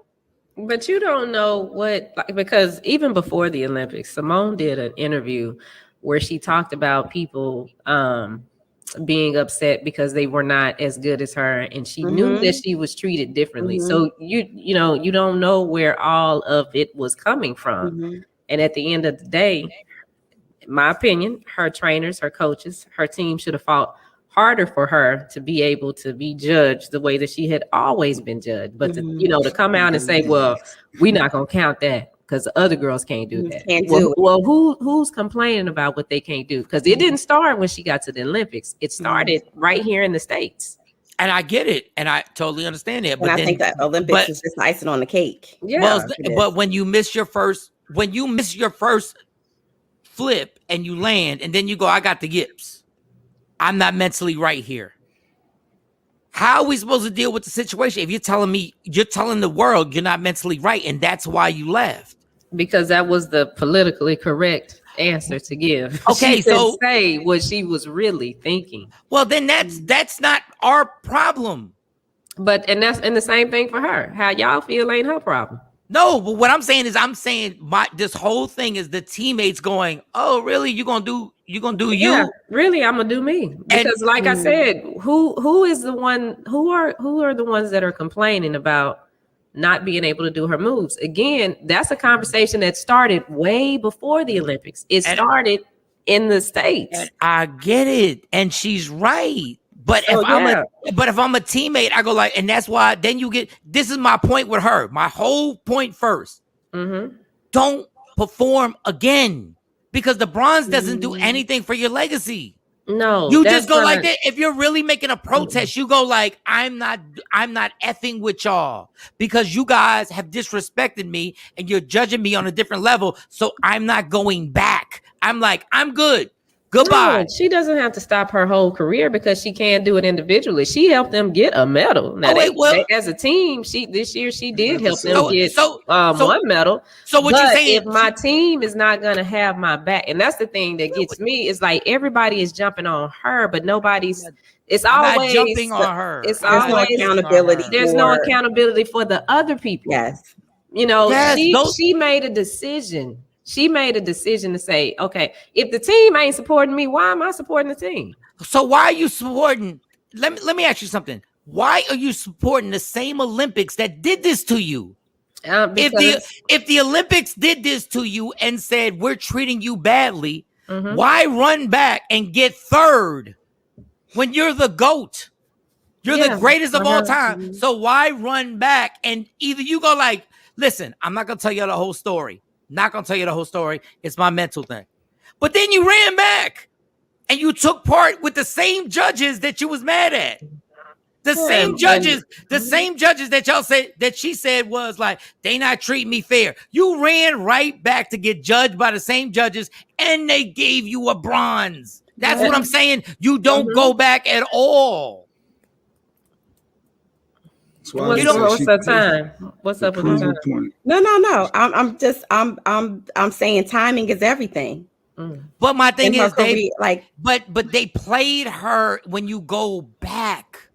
But you don't know what, because even before the Olympics, Simone did an interview where she talked about people being upset because they were not as good as her, and she knew that she was treated differently. So you know, you don't know where all of it was coming from. And at the end of the day, in my opinion, her trainers, her coaches, her team should have fought harder for her to be able to be judged the way that she had always been judged. But to, you know, to come out and say, well, we're not gonna count that because the other girls can't do that. Well, who's complaining about what they can't do? Because it didn't start when she got to the Olympics. It started right here in the States. And I get it, and I totally understand it. But I think that Olympics is just icing on the cake. Yeah, well, but when you miss your first flip and you land, and then you go, I got the yips. I'm not mentally right here. How are we supposed to deal with the situation if you're telling me, you're telling the world you're not mentally right, and that's why you left? Because that was the politically correct answer to give. Okay, she so say what she was really thinking. Well, then that's not our problem. But and the same thing for her. How y'all feel ain't her problem. No, but what I'm saying is, this whole thing is the teammates going, oh, really? You gonna do you? Really, I'm gonna do me. Because like I said, who is the one? Who are the ones that are complaining about not being able to do her moves? Again, that's a conversation that started way before the Olympics. It started in the States. I get it, and she's right. But if I'm a teammate, I go like, and that's why then you get, this is my point with her. My whole point first. Don't perform again, because the bronze doesn't do anything for your legacy. No, you just go like that. If you're really making a protest, you go like, I'm not effing with y'all because you guys have disrespected me and you're judging me on a different level. So I'm not going back. I'm like, I'm good. Goodbye. No, she doesn't have to stop her whole career because she can't do it individually. She helped them get a medal. Now, as a team, this year she did help them get one medal. So what you're saying? If my team is not going to have my back, and that's the thing that gets me, is like everybody is jumping on her, but nobody's. It's always jumping on her. It's always accountability. There's no accountability for the other people. Yes, you know, she made a decision. She made a decision to say, okay, if the team ain't supporting me, why am I supporting the team? So why are you supporting? Let me ask you something. Why are you supporting the same Olympics that did this to you? If the Olympics did this to you and said, we're treating you badly, why run back and get third when you're the GOAT? You're the greatest of all time. So why run back? And either you go like, listen, I'm not going to tell you the whole story. Not gonna tell you the whole story. It's my mental thing. But then you ran back and you took part with the same judges that you was mad at. The same judges that y'all said that she said was like, they not treating me fair. You ran right back to get judged by the same judges, and they gave you a bronze. That's what I'm saying. You don't go back at all. What's the time? What's up with the time? No. I'm saying timing is everything. But my thing is, but they played her when you go back.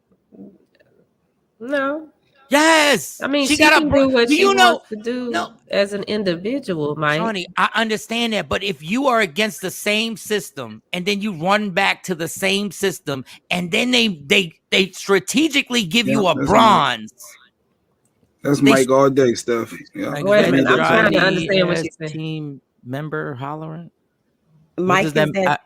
No. Yes. I mean, she can do what she wants to do as an individual, Mike. Shawnee, I understand that, but if you are against the same system and then you run back to the same system and then they strategically give you a bronze. That's Mike all day stuff. Yeah. Wait a minute, I'm trying to understand what she said. Team member hollering. Mike is that.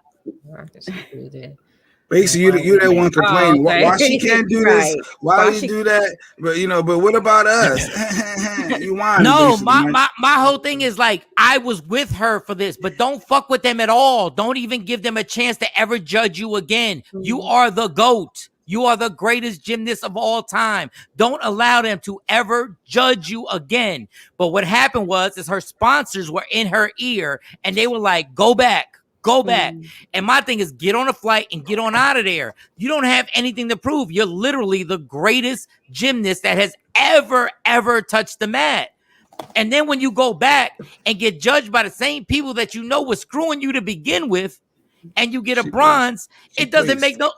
Basically, you that one complaining. Why she can't do this? Why you do that? But what about us? You whine. No, my whole thing is like, I was with her for this, but don't fuck with them at all. Don't even give them a chance to ever judge you again. You are the GOAT. You are the greatest gymnast of all time. Don't allow them to ever judge you again. But what happened is her sponsors were in her ear and they were like, go back. Go back. And my thing is, get on a flight and get on out of there. You don't have anything to prove. You're literally the greatest gymnast that has ever touched the mat. And then when you go back and get judged by the same people that you know were screwing you to begin with, and you get a bronze, it doesn't make no...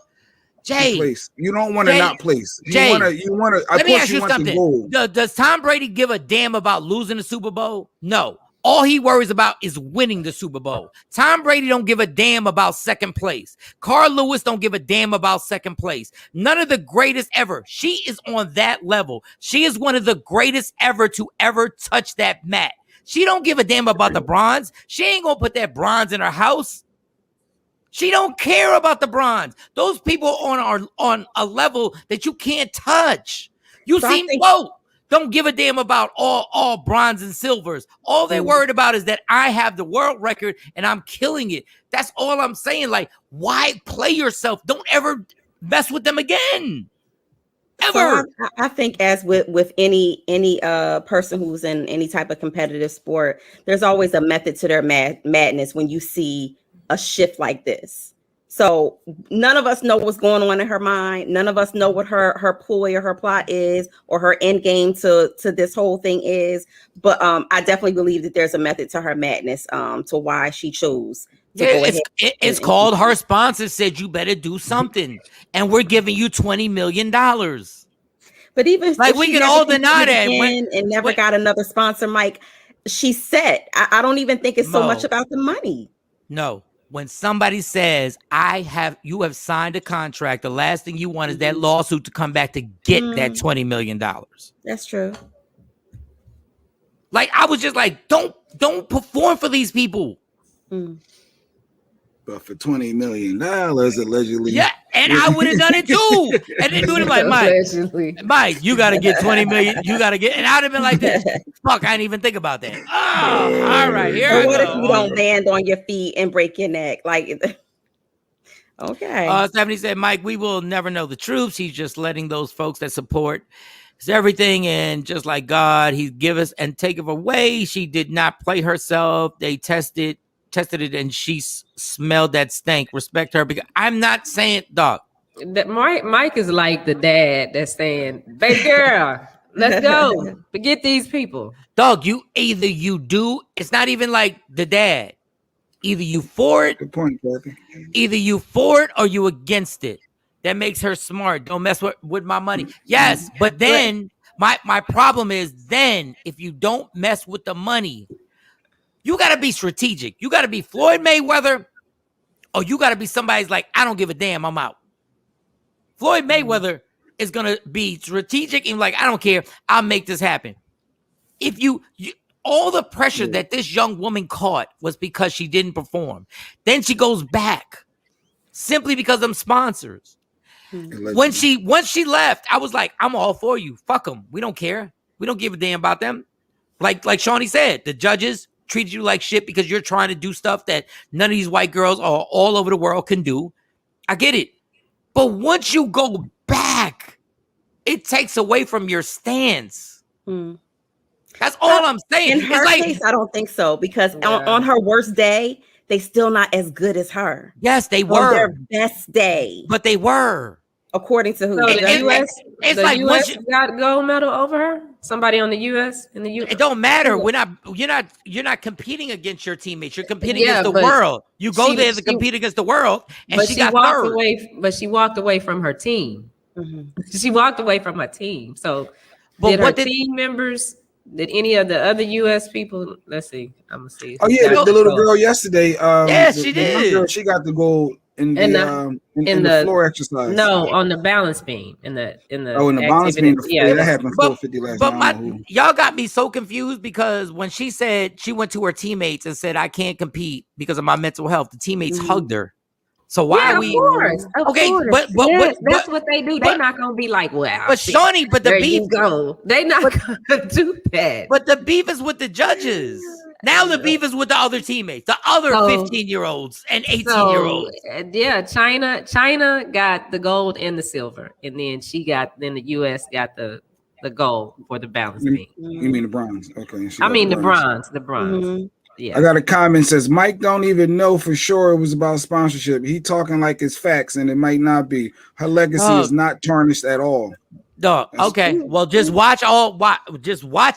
Jay, you don't want to not place. You want to. Let me ask you something. Does Tom Brady give a damn about losing the Super Bowl? No. All he worries about is winning the Super Bowl. Tom Brady don't give a damn about second place. Carl Lewis don't give a damn about second place. None of the greatest ever. She is on that level. She is one of the greatest ever to ever touch that mat. She don't give a damn about the bronze. She ain't gonna put that bronze in her house. She don't care about the bronze. Those people are on a level that you can't touch. Don't give a damn about all bronze and silvers. All they're worried about is that I have the world record and I'm killing it. That's all I'm saying. Like, why play yourself? Don't ever mess with them again. Ever. So I think as with any person who's in any type of competitive sport, there's always a method to their madness when you see a shift like this. So none of us know what's going on in her mind. None of us know what her ploy or her plot is or her end game to this whole thing is. But I definitely believe that there's a method to her madness to why she chose to go ahead. It's called her sponsor said you better do something. And we're giving you $20 million. But even like we can all deny that and never got another sponsor, Mike, she's set. I don't even think it's so much about the money. No. When somebody says, you have signed a contract, the last thing you want is that lawsuit to come back to get that $20 million. That's true. Like, I was just like, don't perform for these people. But for $20 million, allegedly. Yeah, and I would have done it too. And then do it like, Mike, you got to get $20 million. You got to get, and I'd have been like this. Fuck, I didn't even think about that. Oh, all right, here I go. What if you don't land on your feet and break your neck? Like, okay. Stephanie said, Mike, we will never know the truth. He's just letting those folks that support everything, and just like God, he give us and take it away. She did not play herself. They tested it and she smelled that stank. Respect her, because I'm not saying, dog. That Mike is like the dad that's saying, baby girl, let's go. Forget these people. Dog, you do. It's not even like the dad. Either you for it. Good point, Kathy. Either you for it or you against it. That makes her smart. Don't mess with my money. Yes, but then my problem is then if you don't mess with the money, you got to be strategic. You got to be Floyd Mayweather, or you got to be somebody's like, I don't give a damn, I'm out. Floyd Mayweather is going to be strategic and like, I don't care, I'll make this happen. If you all the pressure that this young woman caught was because she didn't perform. Then she goes back simply because of them sponsors. Once she left, I was like, I'm all for you. Fuck them. We don't care. We don't give a damn about them. Like Shawnee said, the judges treated you like shit because you're trying to do stuff that none of these white girls all over the world can do. I get it. But once you go back it takes away from your stance. Mm. That's all I'm saying. In her case, I don't think so, because on her worst day, they still not as good as her. Yes, they were. On their best day. But they were. According to who? So the U.S. It's the like U.S. got gold medal over her. Somebody on the U.S. in the U.S. It don't matter. You're not competing against your teammates. You're competing against the world. You go there to compete against the world, and she got walked third. away. But she walked away from her team. Mm-hmm. She walked away from her team. So, did her team members? Did any of the other U.S. people? Let's see. I'm gonna see. Oh yeah, the little girl yesterday. She did. Girl, she got the gold in the floor exercise. No, on the balance beam. In the balance beam. Yeah, that happened 450 last night. But y'all got me so confused, because when she said she went to her teammates and said, "I can't compete because of my mental health," the teammates hugged her. So why are we? Of course. But that's what they do. They're not gonna be like, well, but Shawnee, but the beef go. They not gonna do that. But the beef is with the judges. Now the beef is with the other teammates, the other 15-year-olds and 18-year-olds. Yeah, China got the gold and the silver, and then the U.S. got the gold for the balance beam. You mean the bronze? Okay. I mean the bronze. The bronze. Mm-hmm. Yeah. I got a comment says Mike don't even know for sure it was about sponsorship. He talking like it's facts, and it might not be. Her legacy is not tarnished at all. Dog. Okay. Well, just watch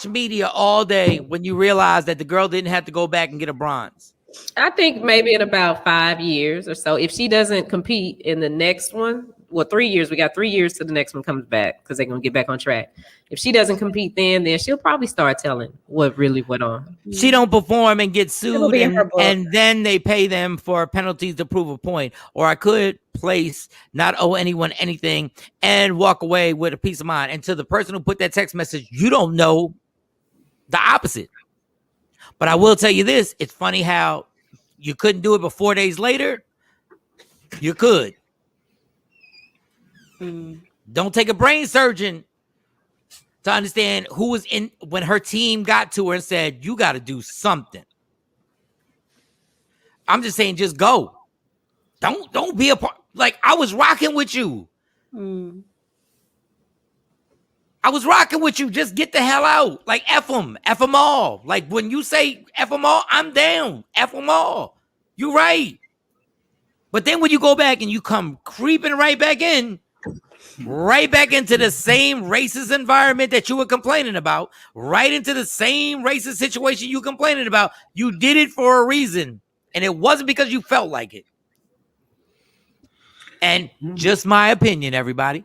media all day when you realize that the girl didn't have to go back and get a bronze. I think maybe in about 5 years or so, if she doesn't compete in the next one, 3 years, we got 3 years till the next one comes back, because they're gonna get back on track. If she doesn't compete then she'll probably start telling what really went on. She don't perform and get sued, and then they pay them for penalties to prove a point. Or I could place, not owe anyone anything, and walk away with a peace of mind. And to the person who put that text message, you don't know the opposite. But I will tell you this, it's funny how you couldn't do it, but 4 days later, you could. Don't take a brain surgeon to understand who was in when her team got to her and said, you got to do something. I'm just saying, just go. Don't be a part. Like, I was rocking with you. I was rocking with you. Just get the hell out. Like, F them all. Like, when you say F them all, I'm down. F them all. You're right. But then when you go back and you come creeping right back into the same racist environment that you were complaining about, right into the same racist situation you complaining about, you did it for a reason. And it wasn't because you felt like it. And just my opinion, everybody.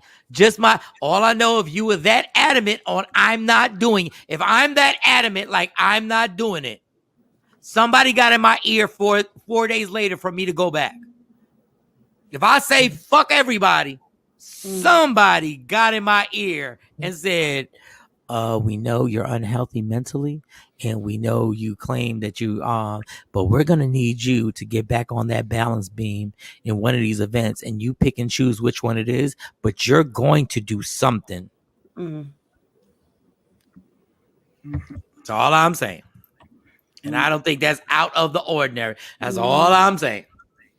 All I know, if you were that adamant on I'm not doing it, if I'm that adamant, like I'm not doing it, somebody got in my ear 4 days later for me to go back. If I say fuck everybody, somebody got in my ear and said, we know you're unhealthy mentally, and we know you claim that you are, but we're going to need you to get back on that balance beam in one of these events, and you pick and choose which one it is, but you're going to do something. That's all I'm saying. And I don't think that's out of the ordinary. That's all I'm saying.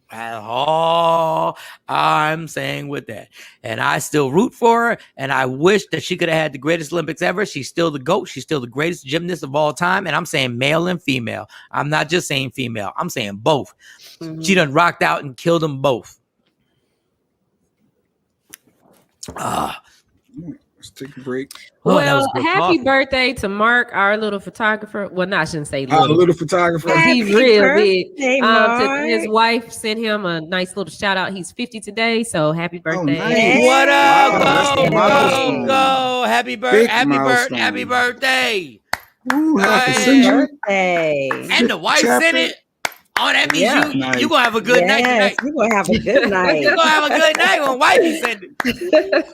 That's all I'm saying with that. And I still root for her, and I wish that she could have had the greatest Olympics ever. She's still the GOAT. She's still the greatest gymnast of all time. And I'm saying male and female. I'm not just saying female. I'm saying both. She done rocked out and killed them both. Let's take a break. Well, happy birthday to Mark, our little photographer. Well, no, I shouldn't say little. Little photographer. He's real big. His wife sent him a nice little shout out. He's 50 today, so happy birthday. Nice. What up? Go. Happy birthday. Ooh, happy birthday. And the wife sent it. Oh, that means you gonna have a good night tonight. You're gonna have a good night. You're gonna have a good night when wifey sent it.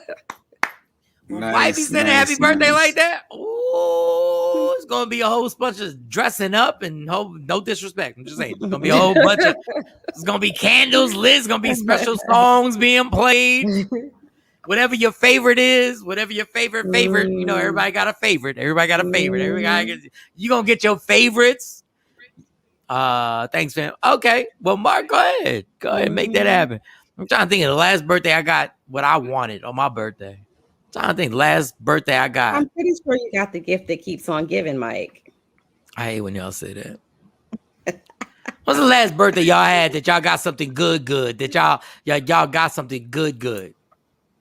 Wifey sent a happy birthday like that. Ooh, it's gonna be a whole bunch of dressing up and no disrespect. I'm just saying, it's gonna be a whole bunch of. It's gonna be candles lit. It's gonna be special songs being played. Whatever your favorite is, whatever your favorite. You know, everybody got a favorite. You gonna get your favorites. Thanks, fam. Okay, well, Mark, go ahead, make that happen. I'm trying to think of the last birthday I got what I wanted on my birthday. I think last birthday I got. I'm pretty sure you got the gift that keeps on giving, Mike. I hate when y'all say that. What's the last birthday y'all had that y'all got something good? That y'all got something good?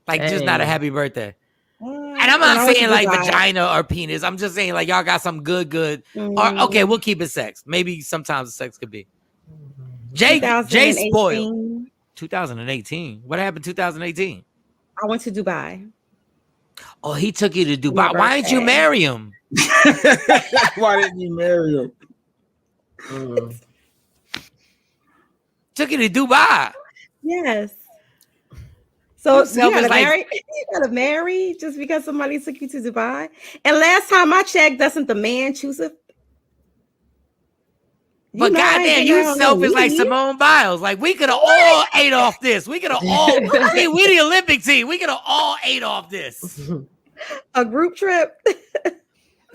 Like just not a happy birthday. And I'm not saying like vagina or penis. I'm just saying like y'all got something good. Or okay, we'll keep it sex. Maybe sometimes the sex could be. Jay spoiled. 2018. What happened 2018? I went to Dubai. Oh, he took you to Dubai. Why didn't you marry him? Why didn't you marry him? Took you to Dubai. Yes. So you gotta marry just because somebody took you to Dubai. And last time I checked, doesn't the man choose it? But goddamn, you selfish like Simone Biles. Like we could have all ate off this. We could have all. We the Olympic team. We could have all ate off this. A group trip.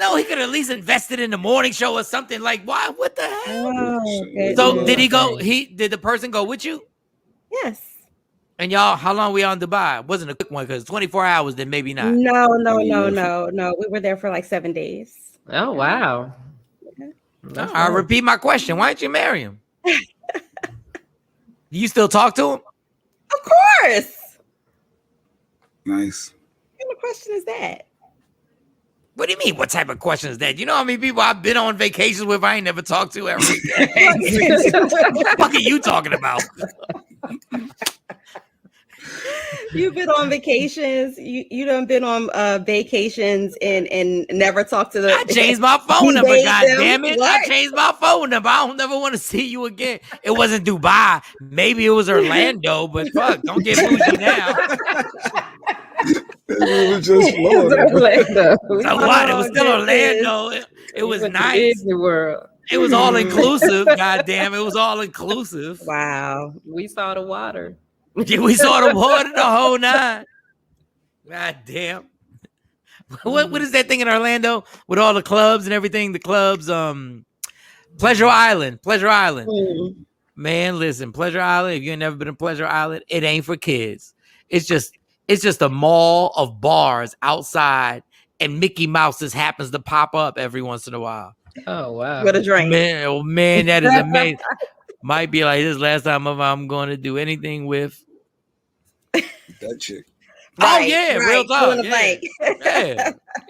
No, he could have at least invested in the morning show or something. Like why? What the hell? Oh, okay. So did he go? Did the person go with you? Yes. And y'all, how long were y'all in Dubai? It wasn't a quick one because 24 hours. Then maybe not. No. We were there for like 7 days. Oh wow. I repeat my question. Why didn't you marry him? You still talk to him? Of course. Nice. What kind of question is that? What do you mean? What type of question is that? You know how many people I've been on vacations with I ain't never talked to every day? What the fuck are you talking about? You've been on vacations. You done been on vacations and never talked to the. I changed my phone number. God damn it! I changed my phone number. I don't never want to see you again. It wasn't Dubai. Maybe it was Orlando. But fuck, don't get bougie now. It was just Florida. So what? It was still Orlando. It was nice. Disney World. It was all inclusive. God damn, it was all inclusive. Wow. We saw the water. Yeah, we saw the water the whole night. God damn. What is that thing in Orlando with all the clubs and everything? The clubs, Pleasure Island. Man, listen, Pleasure Island. If you ain't never been to Pleasure Island, it ain't for kids. It's just a mall of bars outside, and Mickey Mouse just happens to pop up every once in a while. Oh wow. What a drink. Man, that is amazing. Might be like this last time I'm going to do anything with that chick. Right, real talk. Yeah.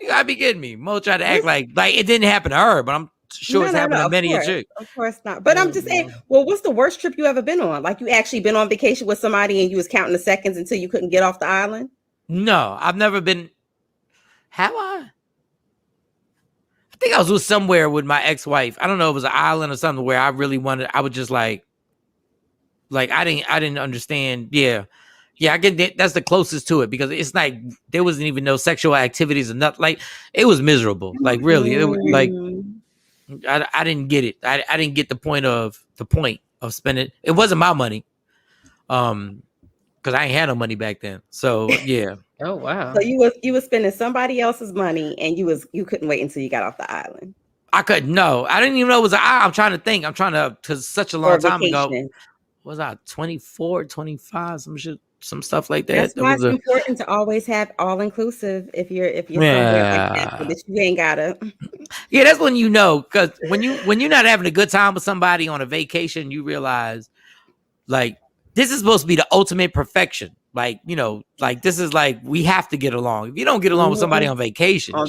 You gotta be kidding me. Mo tried to act like it didn't happen to her, but I'm sure it's happened to many a chick. Of course not. But I'm just saying, well, what's the worst trip you ever been on? Like you actually been on vacation with somebody and you was counting the seconds until you couldn't get off the island? No, I've never been. Have I? I think I was with somewhere with my ex-wife. I don't know if it was an island or something where I really wanted. I would just like I didn't understand. Yeah, I get that. That's the closest to it because it's like there wasn't even no sexual activities or nothing. Like it was miserable. Like really, it was like I didn't get it. I didn't get the point of spending. It wasn't my money, because I ain't had no money back then. So yeah. Oh wow. So you was spending somebody else's money and you couldn't wait until you got off the island. I couldn't. No, I didn't even know it was an island. I'm trying to think. Because such a long time ago. Was I 24, 25, some stuff like that? That's why it's important to always have all inclusive if you're somewhere like that, so that you ain't gotta. Yeah, that's when you know, because when you're not having a good time with somebody on a vacation, you realize like this is supposed to be the ultimate perfection. Like, you know, like this is like we have to get along. If you don't get along with somebody on vacation, God.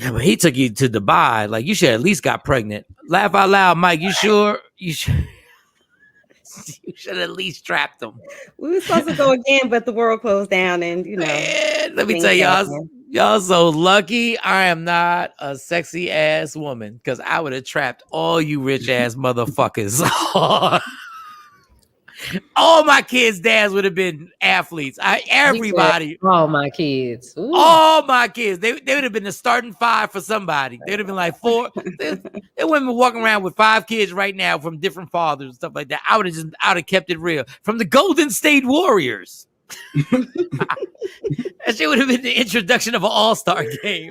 Yeah, but he took you to Dubai. Like you should at least got pregnant. Laugh out loud, Mike. You sure? You should. You should at least trapped them. We were supposed to go again, but the world closed down, and you know. Man, let me tell y'all so lucky. I am not a sexy ass woman because I would have trapped all you rich ass motherfuckers. All my kids' dads would have been athletes. Everybody. All my kids. Ooh. All my kids. They would have been the starting five for somebody. They would have been like four. They wouldn't be walking around with 5 kids right now from different fathers and stuff like that. I would have kept it real. From the Golden State Warriors. That shit would have been the introduction of an all-star game.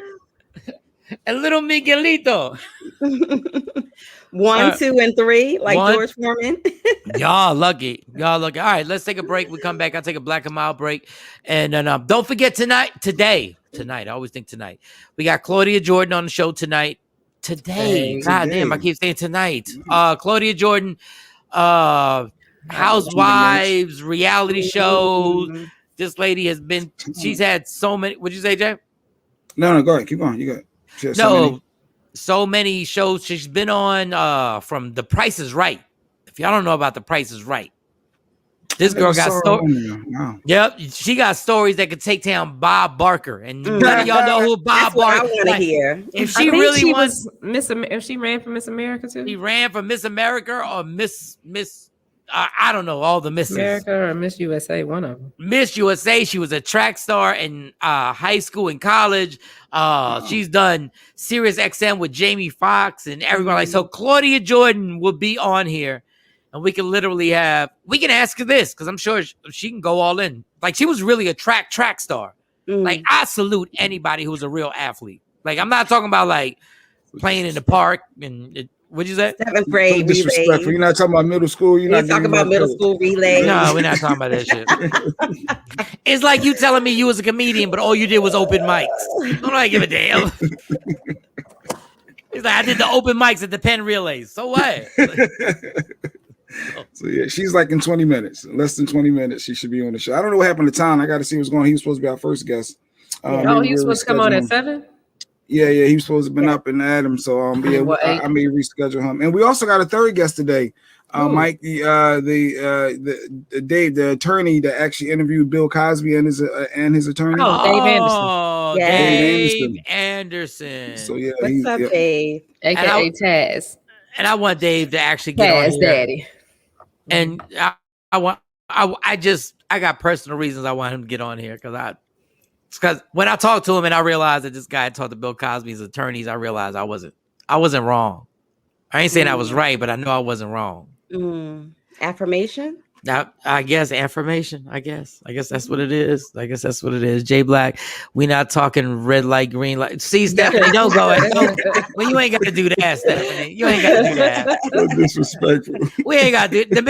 And little Miguelito. 1, 2, and 3, like George Foreman. Y'all lucky. All right, let's take a break. We come back. I'll take a black and mild break. And then don't forget today. I always think tonight. We got Claudia Jordan on the show tonight. Today. God damn, I keep saying tonight. Claudia Jordan, housewives, reality shows. This lady she's had so many. What'd you say, Jay? No, go ahead. Keep going. You got so many shows she's been on, from The Price is Right. If y'all don't know about The Price is Right, this girl got stories. Wow. Yep, she got stories that could take down Bob Barker, and none of y'all know who Bob Barker. I want to hear. If she really was if she ran for Miss America too, she ran for Miss America or Miss. I don't know all the misses. America or Miss USA, one of them. Miss USA. She was a track star in high school and college. She's done Sirius XM with Jamie Foxx and everyone. Like, so Claudia Jordan will be on here, and we can ask her this, because I'm sure she can go all in. Like, she was really a track star. Like, I salute anybody who's a real athlete. Like, I'm not talking about like playing in the park and. What'd you say? 7th grade disrespectful. You're not talking about middle school. You're not talking about middle school relay. No, we're not talking about that shit. It's like you telling me you was a comedian, but all you did was open mics. I don't give a damn. It's like, I did the open mics at the Penn Relays. So what? So yeah, she's like in 20 minutes, less than 20 minutes. She should be on the show. I don't know what happened to Tom. I got to see what's going on. He was supposed to be our first guest. He was supposed to come on at 7. Yeah, he was supposed to have been up and at him. So I may reschedule him. And we also got a third guest today. Mike, the Dave, the attorney that actually interviewed Bill Cosby and his attorney. Oh, Dave Anderson. Dave Anderson. So yeah, what's up, Dave? AKA Taz. And I want Dave to actually get on here. Daddy. And I got personal reasons I want him to get on here, because when I talked to him and I realized that this guy had talked to Bill Cosby's attorneys, I realized I wasn't wrong. I ain't saying I was right, but I know I wasn't wrong. Affirmation? I guess affirmation. I guess that's what it is. Jay Black, we not talking red light, green light. See, Stephanie, don't go. Well, you ain't got to do that, Stephanie. You ain't got to do that. So disrespectful. We ain't got to do it. The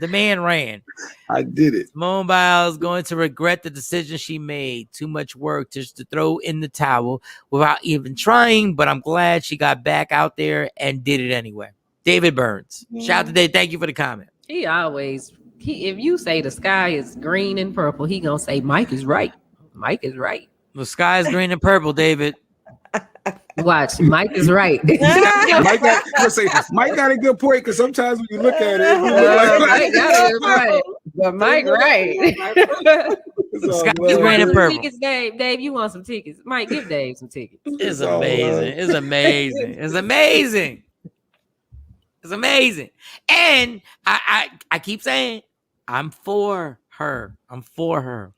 man ran. I did it. Simone Biles going to regret the decision she made. Too much work just to throw in the towel without even trying, but I'm glad she got back out there and did it anyway. David Burns. Shout out to Dave. Thank you for the comment. If you say the sky is green and purple, he gonna say Mike is right. Mike is right. The sky is green and purple, David. Watch, Mike is right. Mike got a good point, because sometimes when you look at it, Mike got it right. But Mike right. The sky is green and purple. Tickets, Dave, you want some tickets? Mike, give Dave some tickets. It's amazing. It's amazing. And I keep saying, I'm for her.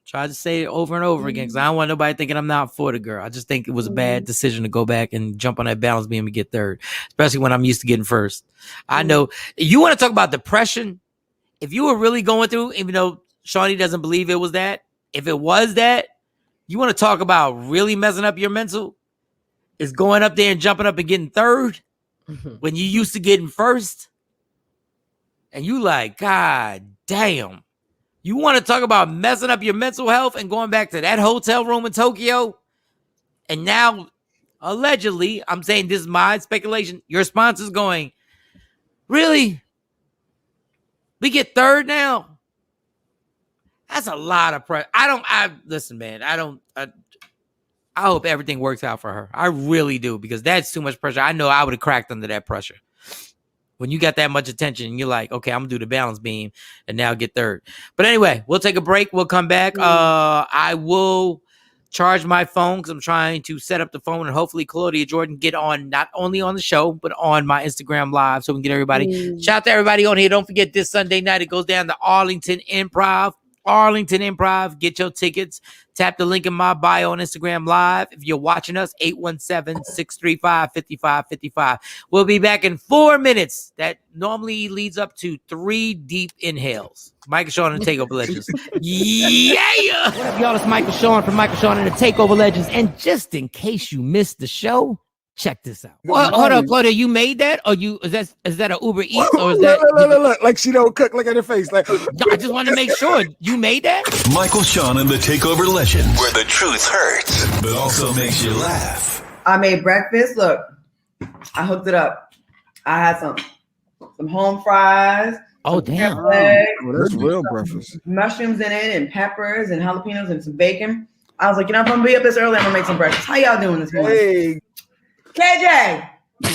Try to say it over and over again, because I don't want nobody thinking I'm not for the girl. I just think it was a bad decision to go back and jump on that balance beam and get third, especially when I'm used to getting first. I know you want to talk about depression. If you were really going through, even though Shawnee doesn't believe it was that, if it was that, you want to talk about really messing up your mental, is going up there and jumping up and getting third when you used to getting first. And you like, God damn. You want to talk about messing up your mental health and going back to that hotel room in Tokyo? And now, allegedly, I'm saying this is my speculation, your sponsor's going, really? We get third now? That's a lot of pressure. Listen, man, I hope everything works out for her. I really do, because that's too much pressure. I know I would have cracked under that pressure. When you got that much attention and you're like, okay, I'm going to do the balance beam and now get third. But anyway, we'll take a break. We'll come back. I will charge my phone because I'm trying to set up the phone, and hopefully Claudia Jordan get on, not only on the show, but on my Instagram Live, so we can get everybody. Shout out to everybody on here. Don't forget, this Sunday night, it goes down to Arlington Improv. Get your tickets. Tap the link in my bio on Instagram Live. If you're watching us, 817-635-5555. We'll be back in 4 minutes. That normally leads up to 3 deep inhales. Michael Shawn and the Takeover Legends. Yeah! What up, y'all? It's Michael Shawn from Michael Shawn and the Takeover Legends. And just in case you missed the show, Check this out. Hold on, Claudia. You made that, or is that an Uber Eats, or is that look, like she don't cook? Look at her face. Like I just want to make sure you made that. Michael, Shawn, and the Takeover Legends, where the truth hurts, but also makes you laugh. I made breakfast. Look, I hooked it up. I had some home fries. Oh damn! that's real breakfast. Mushrooms in it, and peppers, and jalapenos, and some bacon. I was like, if I'm gonna be up this early, I'm gonna make some breakfast. How y'all doing this morning? Hey. KJ! They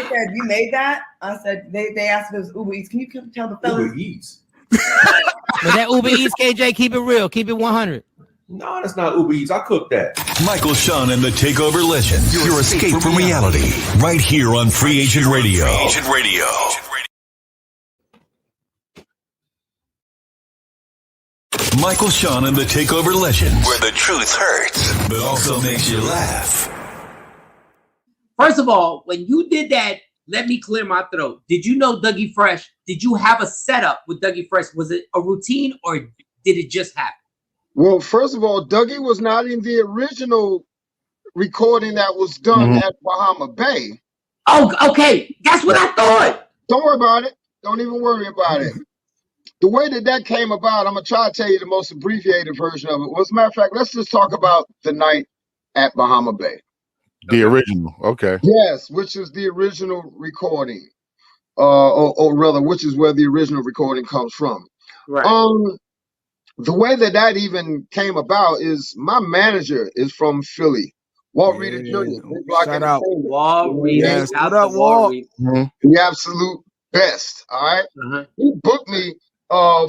said, you made that? I said, they asked if it was Uber Eats. Can you tell the fellas? Uber Eats. Was that Uber Eats, KJ? Keep it real. Keep it 100. No, that's not Uber Eats. I cooked that. Michael, Shawn, and the Takeover Legends. Your escape from reality. Right here on Free Agent Radio. Free Agent Radio. Michael, Shawn, and the Takeover Legends, where the truth hurts, but also makes you laugh. First of all, when you did that, let me clear my throat. Did you know Dougie Fresh? Did you have a setup with Dougie Fresh? Was it a routine or did it just happen? Well, first of all, Dougie was not in the original recording that was done at Bahama Bay. Oh, okay. That's what I thought. Don't worry about it. Don't even worry about it. The way that came about, I'm going to try to tell you the most abbreviated version of it. Well, as a matter of fact, let's just talk about the night at Bahama Bay. The original, okay. Yes, which is the original recording, or rather, which is where the original recording comes from. Right. The way that even came about is my manager is from Philly, Walt Reeder Jr. Shout out. Walt Reeder. Yes, what up, Walt? The absolute best, all right? He booked me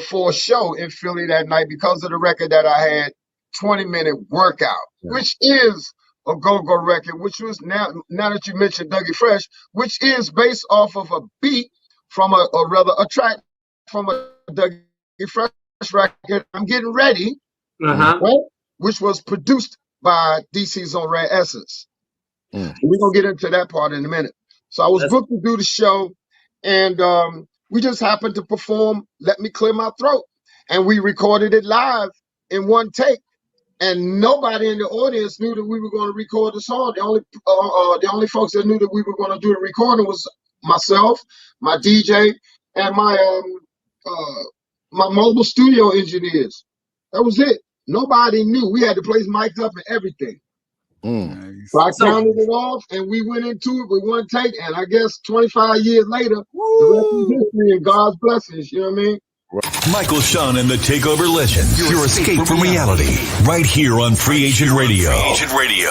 for a show in Philly that night because of the record that I had, 20-minute workout, which is a go-go record, which was now that you mentioned Dougie Fresh, which is based off of a beat from a track from a Dougie Fresh record, I'm Getting Ready, right? Which was produced by DC's own Red Essence. We're going to get into that part in a minute. So I was booked to do the show, and we just happened to perform Let Me Clear My Throat. And we recorded it live in one take. And nobody in the audience knew that we were going to record the song. The only folks that knew that we were going to do the recording was myself, my DJ, and my mobile studio engineers. That was it. Nobody knew. We had the place mic'd up and everything. Nice. So I counted it off, and we went into it with one take. And I guess 25 years later, the rest is history and God's blessings. You know what I mean? Michael, Shawn, and the Takeover Legends. Your escape from reality. Right here on Free Agent Radio. Free Agent Radio.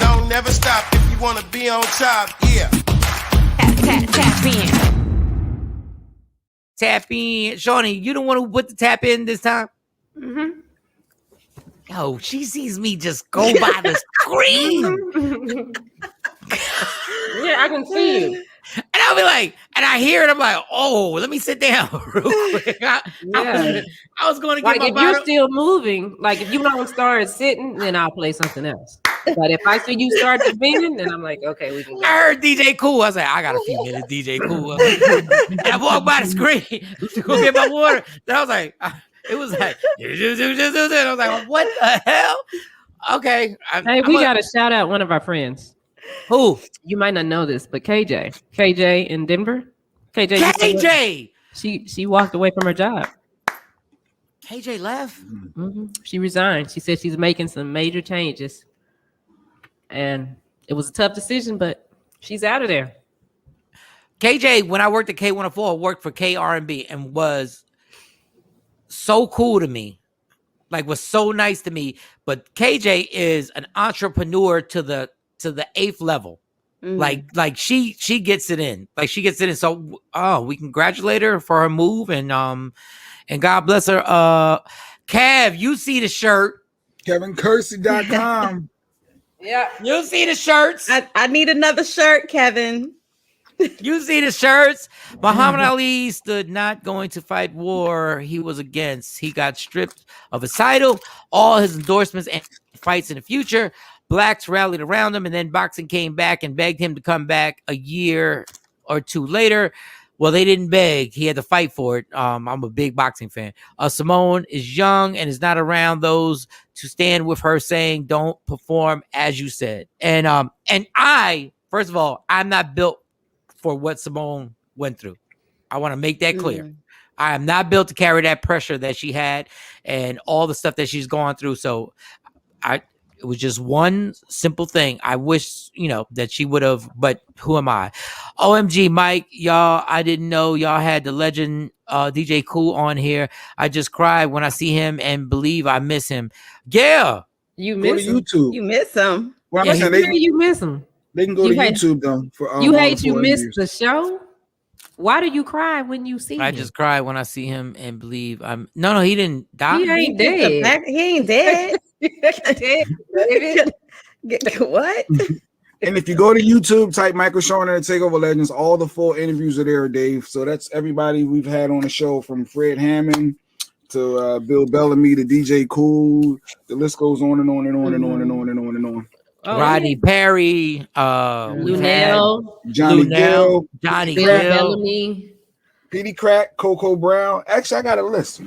Don't never stop if you want to be on top. Yeah. Tap in. Tap in. Shawnee, you don't want to put the tap in this time? Yo, she sees me just go by the screen. Yeah, I can see you. And I'll be like, and I hear it, I'm like, oh, let me sit down real quick. I was going to get like my if bottle. you're still moving, like if you don't start sitting, then I'll play something else. But if I see you start to bend, then I'm like, okay, we can go. I heard DJ Cool. I was like, I got a few minutes, DJ Cool. And I walked by the screen to go get my water. Then I was like, it was like, I was like, what the hell? Okay. Hey, we got to shout out one of our friends. Who? You might not know this, but KJ in Denver. KJ. She walked away from her job. KJ left. She resigned. She said she's making some major changes, and it was a tough decision, but she's out of there. KJ, when I worked at K104, worked for KRB and was so cool to me, like was so nice to me. But KJ is an entrepreneur to the 8th level. Like she gets it in. Like she gets it in. So we congratulate her for her move, and God bless her. Kev, you see the shirt. KevinKersey.com. Yeah. You see the shirts. I need another shirt, Kevin. You see the shirts. Muhammad Ali stood not going to fight war he was against. He got stripped of his title, all his endorsements and fights in the future. Blacks rallied around him, and then boxing came back and begged him to come back a year or two later. Well, they didn't beg. He had to fight for it. I'm a big boxing fan. Simone is young and is not around those to stand with her saying, don't perform as you said. And I, first of all, I'm not built for what Simone went through. I want to make that clear. I am not built to carry that pressure that she had and all the stuff that she's gone through. So it was just one simple thing. I wish, that she would have, but who am I? OMG, Mike, y'all, I didn't know y'all had the legend DJ Cool on here. I just cried when I see him and believe I miss him. Yeah. You miss him. YouTube. You miss him. Well, you miss him. They can go to YouTube though. For you hate you missed the show? Why do you cry when you see him? I just cry when I see him and believe I'm. No, he didn't die. He ain't dead. He ain't dead. What? And if you go to YouTube, type Michael Shawn and the Takeover Legends, all the full interviews are there, Dave. So that's everybody we've had on the show, from Fred Hammond to Bill Bellamy to DJ Cool. The list goes on and on and on and on and on and on and on. Rodney Perry, Lunell, Johnny Gill, Bellamy, Petey Crack, Coco Brown. Actually, I got a list.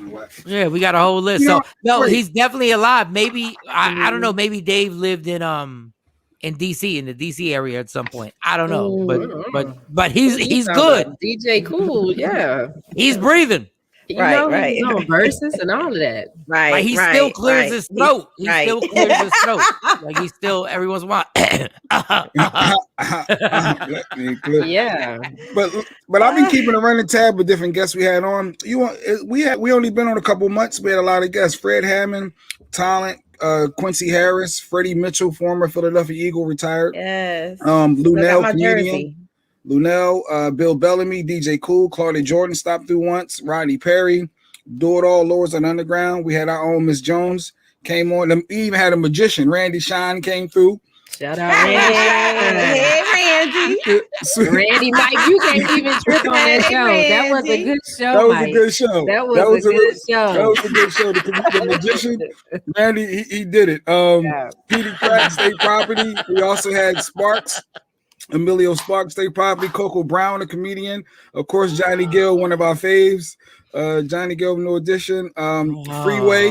Yeah, we got a whole list. So no, he's definitely alive. Maybe I don't know. Maybe Dave lived in DC, in the DC area at some point. I don't know, but he's good. DJ Cool, yeah, he's breathing. Right. He's on verses and all of that. Right. Like he still clears his throat. He still clears his throat. Like he's still every once in a while. Yeah. But I've been keeping a running tab with different guests we had on. We only been on a couple months. We had a lot of guests. Fred Hammond, Talent, Quincy Harris, Freddie Mitchell, former Philadelphia Eagle, retired. Yes. Lunell, comedian. Lunell, Bill Bellamy, DJ Cool, Claudia Jordan stopped through once, Rodney Perry, Do It All, Lords and Underground. We had our own Miss Jones came on. We even had a magician, Randy Shawn, came through. Shout out Randy. Hey, Randy. Randy, Mike, you can't even trip on that show. Randy. That was a good show. That was Mike. a good show. That was a good show. That was a good show. The magician, Randy, he did it. Petey Crack, State Property. We also had Sparks. Emilio Sparks, State Property, Coco Brown, a comedian, of course, Johnny Gill, one of our faves, Johnny Gill, No Edition, Freeway,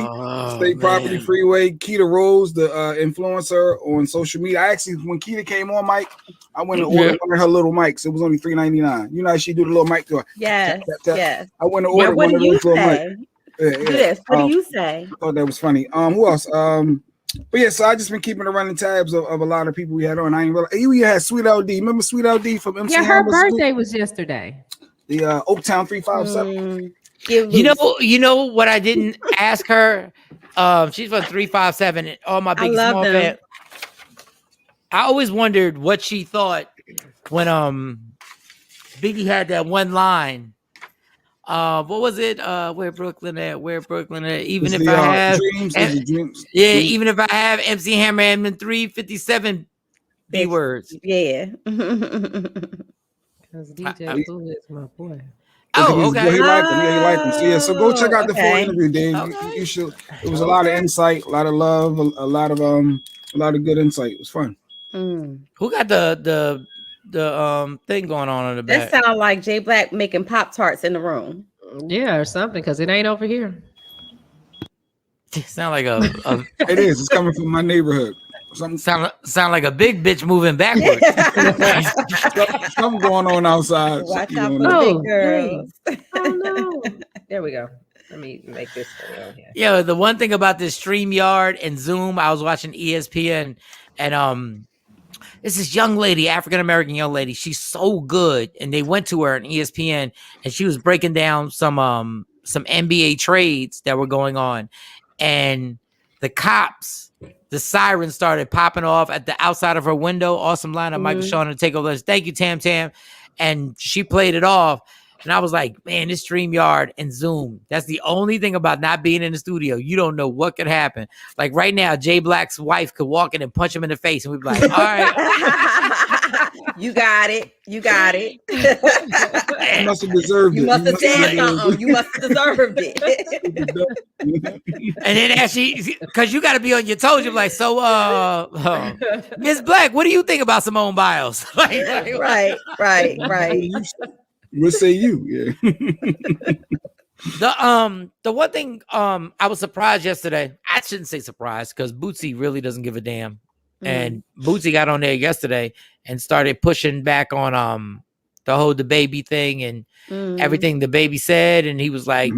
State Property, Freeway, Keita Rose, the influencer on social media. I actually, when Keita came on, Mike, I went and ordered one of her little mics. It was only $3.99. You know how she do the little mic to her. Yes, yes. I went and ordered one of those little mics. Yes. What do you say? I thought that was funny. Who else? But yeah, so I just been keeping running tabs of a lot of people we had on. I ain't realize you had Sweet LD. Remember Sweet LD from MC? Yeah, her birthday was yesterday. The Oaktown 357. You know what I didn't ask her? She's from 357 and all my big small fan. I always wondered what she thought when Biggie had that one line. What was it? Where Brooklyn at? Even if I have dreams. Yeah, even if I have MC Hammer and 357 B words. Yeah. Because DJ Cool is my boy. Oh, okay. He liked him. Yeah, he liked him. So yeah, so go check out the full interview, Dave. You should. It was a lot of insight, a lot of love, a lot of good insight. It was fun. Who got the thing going on in the back? That sounds like Jay Black making Pop-Tarts in the room. Yeah, or something, because it ain't over here. It sound like a it is. It's coming from my neighborhood. Something sound like a big bitch moving backwards. Something going on outside. Watch out for the big girls. Oh no. There we go. Let me make this thing on here. Yeah, the one thing about this StreamYard and Zoom, I was watching ESPN and it's this young lady, African-American young lady. She's so good. And they went to her on ESPN and she was breaking down some NBA trades that were going on. And the cops, the sirens started popping off at the outside of her window. Awesome lineup, Michael Shawn and Takeover. Thank you, Tam Tam. And she played it off. And I was like, man, this StreamYard and Zoom, that's the only thing about not being in the studio. You don't know what could happen. Like right now, Jay Black's wife could walk in and punch him in the face. And we'd be like, all right. You got it. You must have deserved it. You must have said something. You must have deserved it. And then as because you got to be on your toes. You're like, so, Miss Black, what do you think about Simone Biles? Right. We'll say you. Yeah. The one thing I was surprised yesterday. I shouldn't say surprised because Bootsy really doesn't give a damn. And Bootsy got on there yesterday and started pushing back on the whole the baby thing and everything the baby said, and he was like,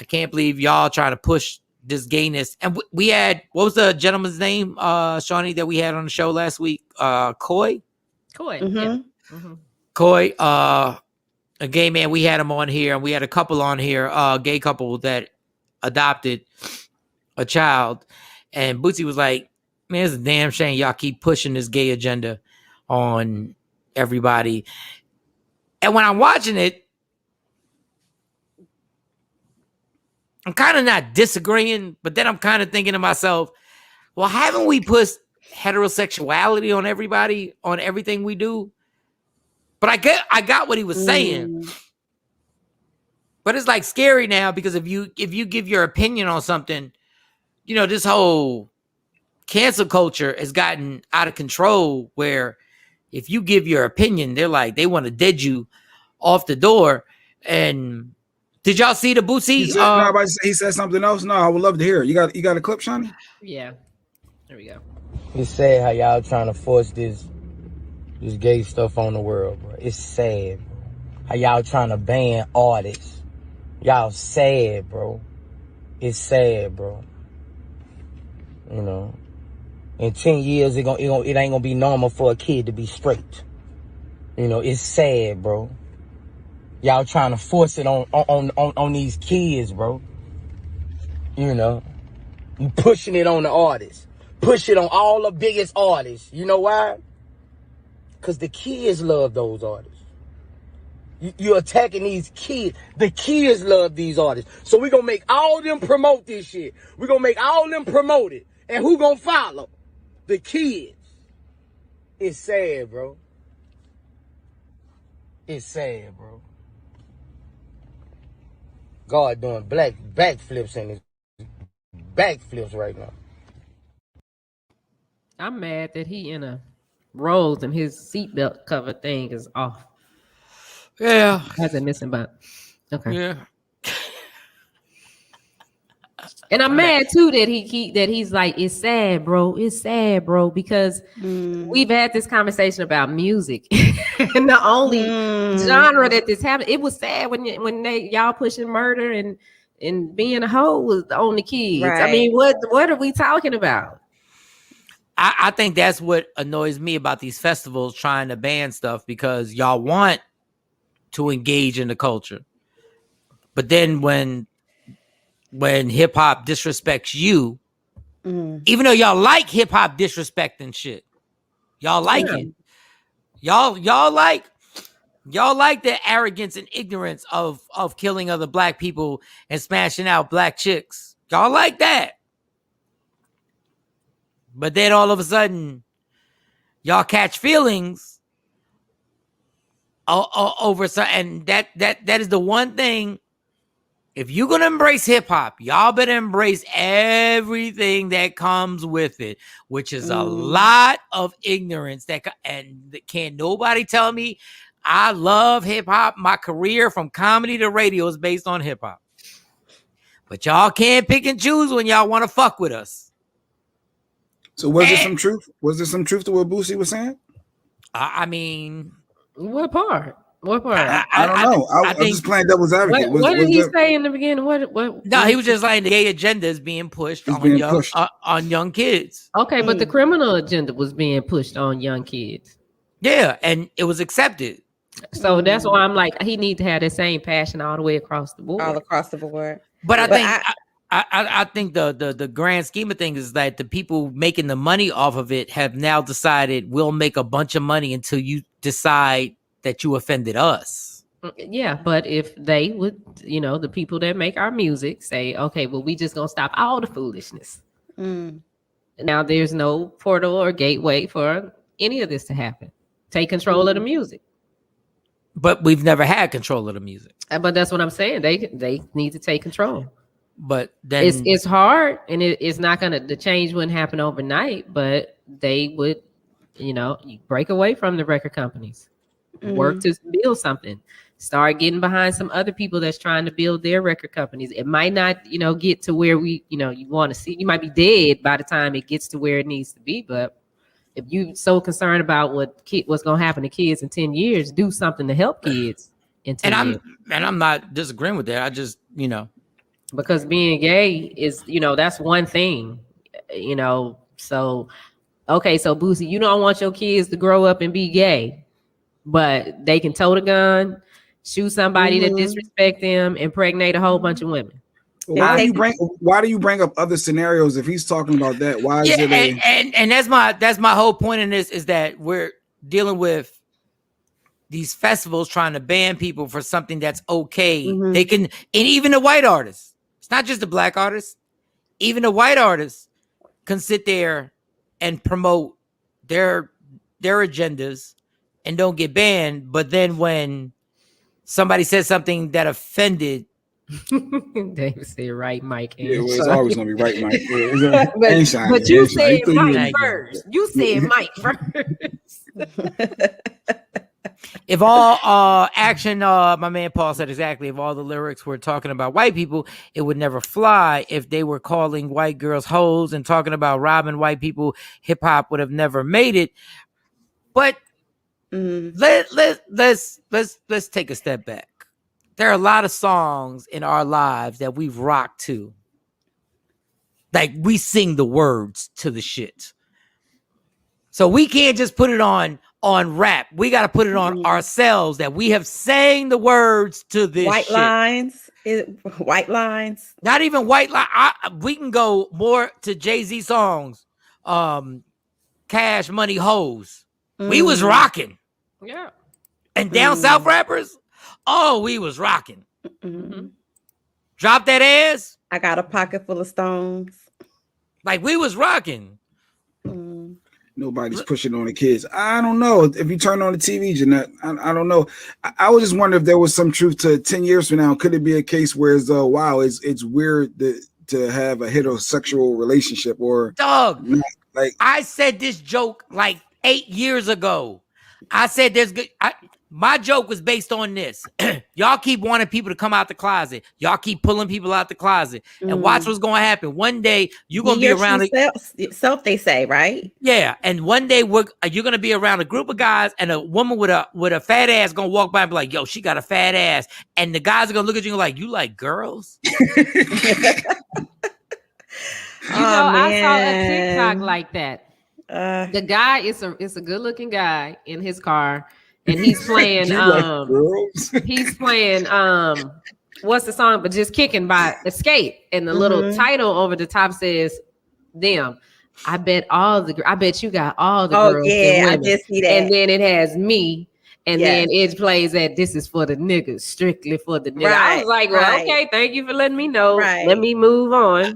I can't believe y'all trying to push this gayness. And we had, what was the gentleman's name, Shawnee, that we had on the show last week? Coy, yeah. Coy, a gay man. We had him on here, and we had a couple on here, gay couple that adopted a child. And Bootsy was like, man, it's a damn shame y'all keep pushing this gay agenda on everybody. And when I'm watching it, I'm kind of not disagreeing, but then I'm kind of thinking to myself, well, haven't we put heterosexuality on everybody, on everything we do? But I got what he was saying. But it's like scary now because if you give your opinion on something, you know, this whole cancel culture has gotten out of control where if you give your opinion, they're like, they want to dead you off the door. And did y'all see the Bootsy? He said something else. No, I would love to hear it. You got a clip, Shawnee? Yeah. There we go. It's sad how y'all trying to force this gay stuff on the world, bro. It's sad, bro. How y'all trying to ban artists. Y'all sad, bro. It's sad, bro. You know, in 10 years, it ain't gonna be normal for a kid to be straight. You know, it's sad, bro. Y'all trying to force it on these kids, bro. You know, you pushing it on the artists. Push it on all the biggest artists. You know why? Because the kids love those artists. You're attacking these kids. The kids love these artists. So we're going to make all them promote this shit. We're going to make all them promote it. And who going to follow? The kids. It's sad, bro. It's sad, bro. God doing backflips in his backflips right now. I'm mad that he in a Rose and his seatbelt cover thing is off. Yeah. Has a missing button. Okay. Yeah. And I'm mad too that he's like, it's sad, bro. It's sad, bro, because we've had this conversation about music. And the only genre that this happened, it was sad when y'all pushing murder and being a hoe was on the kids. Right. I mean, what are we talking about? I think that's what annoys me about these festivals trying to ban stuff, because y'all want to engage in the culture. But then when hip hop disrespects you, even though y'all like hip hop disrespecting shit, y'all like it. Y'all like the arrogance and ignorance of killing other black people and smashing out black chicks. Y'all like that. But then all of a sudden, y'all catch feelings over something. And that is the one thing. If you're gonna embrace hip hop, y'all better embrace everything that comes with it, which is a lot of ignorance. And can't nobody tell me I love hip hop. My career from comedy to radio is based on hip hop. But y'all can't pick and choose when y'all want to fuck with us. So was there some truth? Was there some truth to what Boosie was saying? I mean, what part? What part? I don't know. I'm just playing devil's advocate. What did he say in the beginning? What? No, he was just like the gay agenda is being pushed on young kids. Okay, but the criminal agenda was being pushed on young kids. Yeah, and it was accepted. So that's why I'm like, he needs to have the same passion all the way across the board. All across the board. But I think the grand scheme of things is that the people making the money off of it have now decided we'll make a bunch of money until you decide that you offended us. Yeah, but if they would, the people that make our music say, okay, well, we just gonna stop all the foolishness. Now there's no portal or gateway for any of this to happen. Take control of the music. But we've never had control of the music. But that's what I'm saying. They need to take control. But then it's hard, and it's not the change wouldn't happen overnight, but they would, break away from the record companies, work to build something. start getting behind some other people that's trying to build their record companies. It might not, get to where you want to see. You might be dead by the time it gets to where it needs to be. But if you so concerned about what's going to happen to kids in 10 years, do something to help kids in 10 years. And I'm not disagreeing with that. I just, because being gay is, that's one thing, so, okay. So Boosie, you don't want your kids to grow up and be gay, but they can tote a gun, shoot somebody that disrespect them, impregnate a whole bunch of women. Why do you bring up other scenarios if he's talking about that? Why is it and that's my whole point in this, is that we're dealing with these festivals trying to ban people for something that's okay. They can, and even the white artists, it's not just the black artists, even the white artists can sit there and promote their agendas and don't get banned. But then when somebody says something that offended, David said right, Mike. Yeah, well, it's always gonna be right, Mike. but you said Mike first. You said Mike first. If all action, my man Paul said exactly, if all the lyrics were talking about white people, it would never fly. If they were calling white girls hoes and talking about robbing white people, hip hop would have never made it. But let's take a step back. There are a lot of songs in our lives that we've rocked to. Like, we sing the words to the shit. So we can't just put it on rap. We got to put it on ourselves, that we have sang the words to this white shit. White lines. Not even white line. We can go more to Jay-Z songs. Cash Money Hoes. We was rocking. Yeah. And down south rappers, we was rocking. Drop that ass. I got a pocket full of stones. Like, we was rocking. Nobody's pushing on the kids. I don't know if you turn on the TV, Jeanette. I don't know. I was just wondering if there was some truth to 10 years from now. Could it be a case where it's weird to have a heterosexual relationship or dog? Not, like, I said this joke like 8 years ago. I said there's good. My joke was based on this. Y'all keep wanting people to come out the closet. Y'all keep pulling people out the closet. And watch what's going to happen. One day, you're going to be around self, they say, right? Yeah. And one day, you're going to be around a group of guys, and a woman with a fat ass going to walk by and be like, yo, she got a fat ass. And the guys are going to look at you like, you like girls? I saw a TikTok like that. The guy is a good looking guy in his car. And he's playing he's playing what's the song, but just kicking by Escape, and the little title over the top says, "Them, I bet you got all the girls." Yeah, I just see that. And then it has me, and then it plays that this is for the niggas, strictly for the niggas. I was like, well, okay, thank you for letting me know. Let me move on.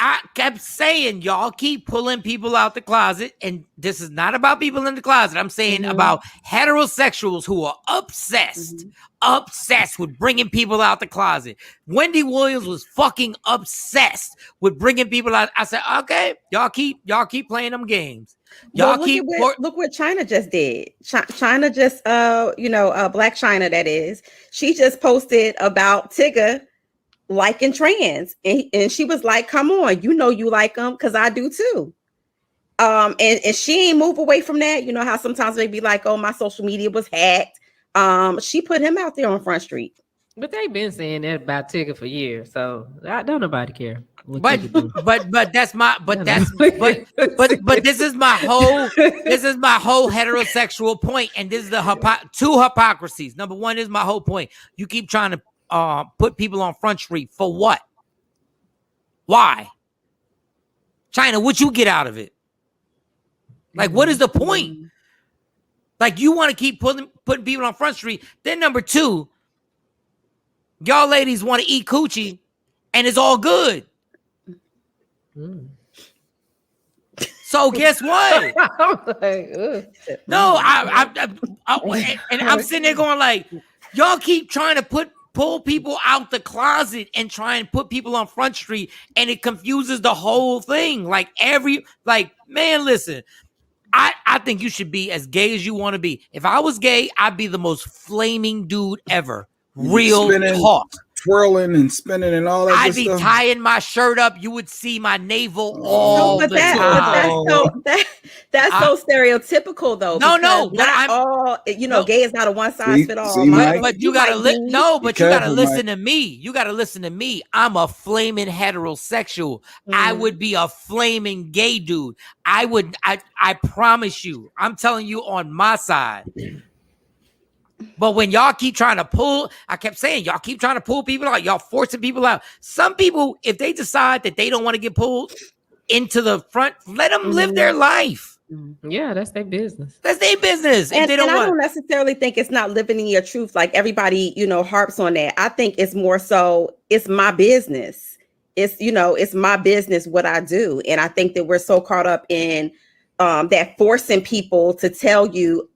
I kept saying, y'all keep pulling people out the closet, and this is not about people in the closet. I'm saying about heterosexuals who are obsessed with bringing people out the closet. Wendy Williams was fucking obsessed with bringing people out. I said, okay, y'all keep playing them games. Y'all look what China just did. China just, Black China, that is. She just posted about Tigger liking trans, and she was like, come on, you like them because I do too. And she ain't move away from that. You know how sometimes they be like, oh, my social media was hacked. She put him out there on Front Street. But they've been saying that about Tigger for years, so don't nobody care. But this is my whole heterosexual point, and this is the two hypocrisies. Number one is my whole point. You keep trying to put people on Front Street for what? Why? China, what you get out of it? Like, what is the point? Like, you want to keep putting people on Front Street. Then number two, y'all ladies want to eat coochie, and it's all good. So guess what? No, I'm sitting there going like, y'all keep trying to pull people out the closet and try and put people on Front Street, and it confuses the whole thing. Man, listen, I think you should be as gay as you want to be. If I was gay, I'd be the most flaming dude ever. Real talk. Twirling and spinning and all that. I'd be tying my shirt up. You would see my navel all the time. That's so stereotypical, though. No, but I'm all gay is not a one size fit all. But you gotta listen to me. You gotta listen to me. I'm a flaming heterosexual. I would be a flaming gay dude. I promise you. I'm telling you on my side. But when y'all keep trying to pull, I kept saying, y'all keep trying to pull people out. Y'all forcing people out. Some people, if they decide that they don't want to get pulled into the front, let them live their life. Yeah, that's their business. That's their business. And I don't necessarily think it's not living in your truth. Like everybody, harps on that. I think it's more so it's my business. It's my business what I do. And I think that we're so caught up in that forcing people to tell you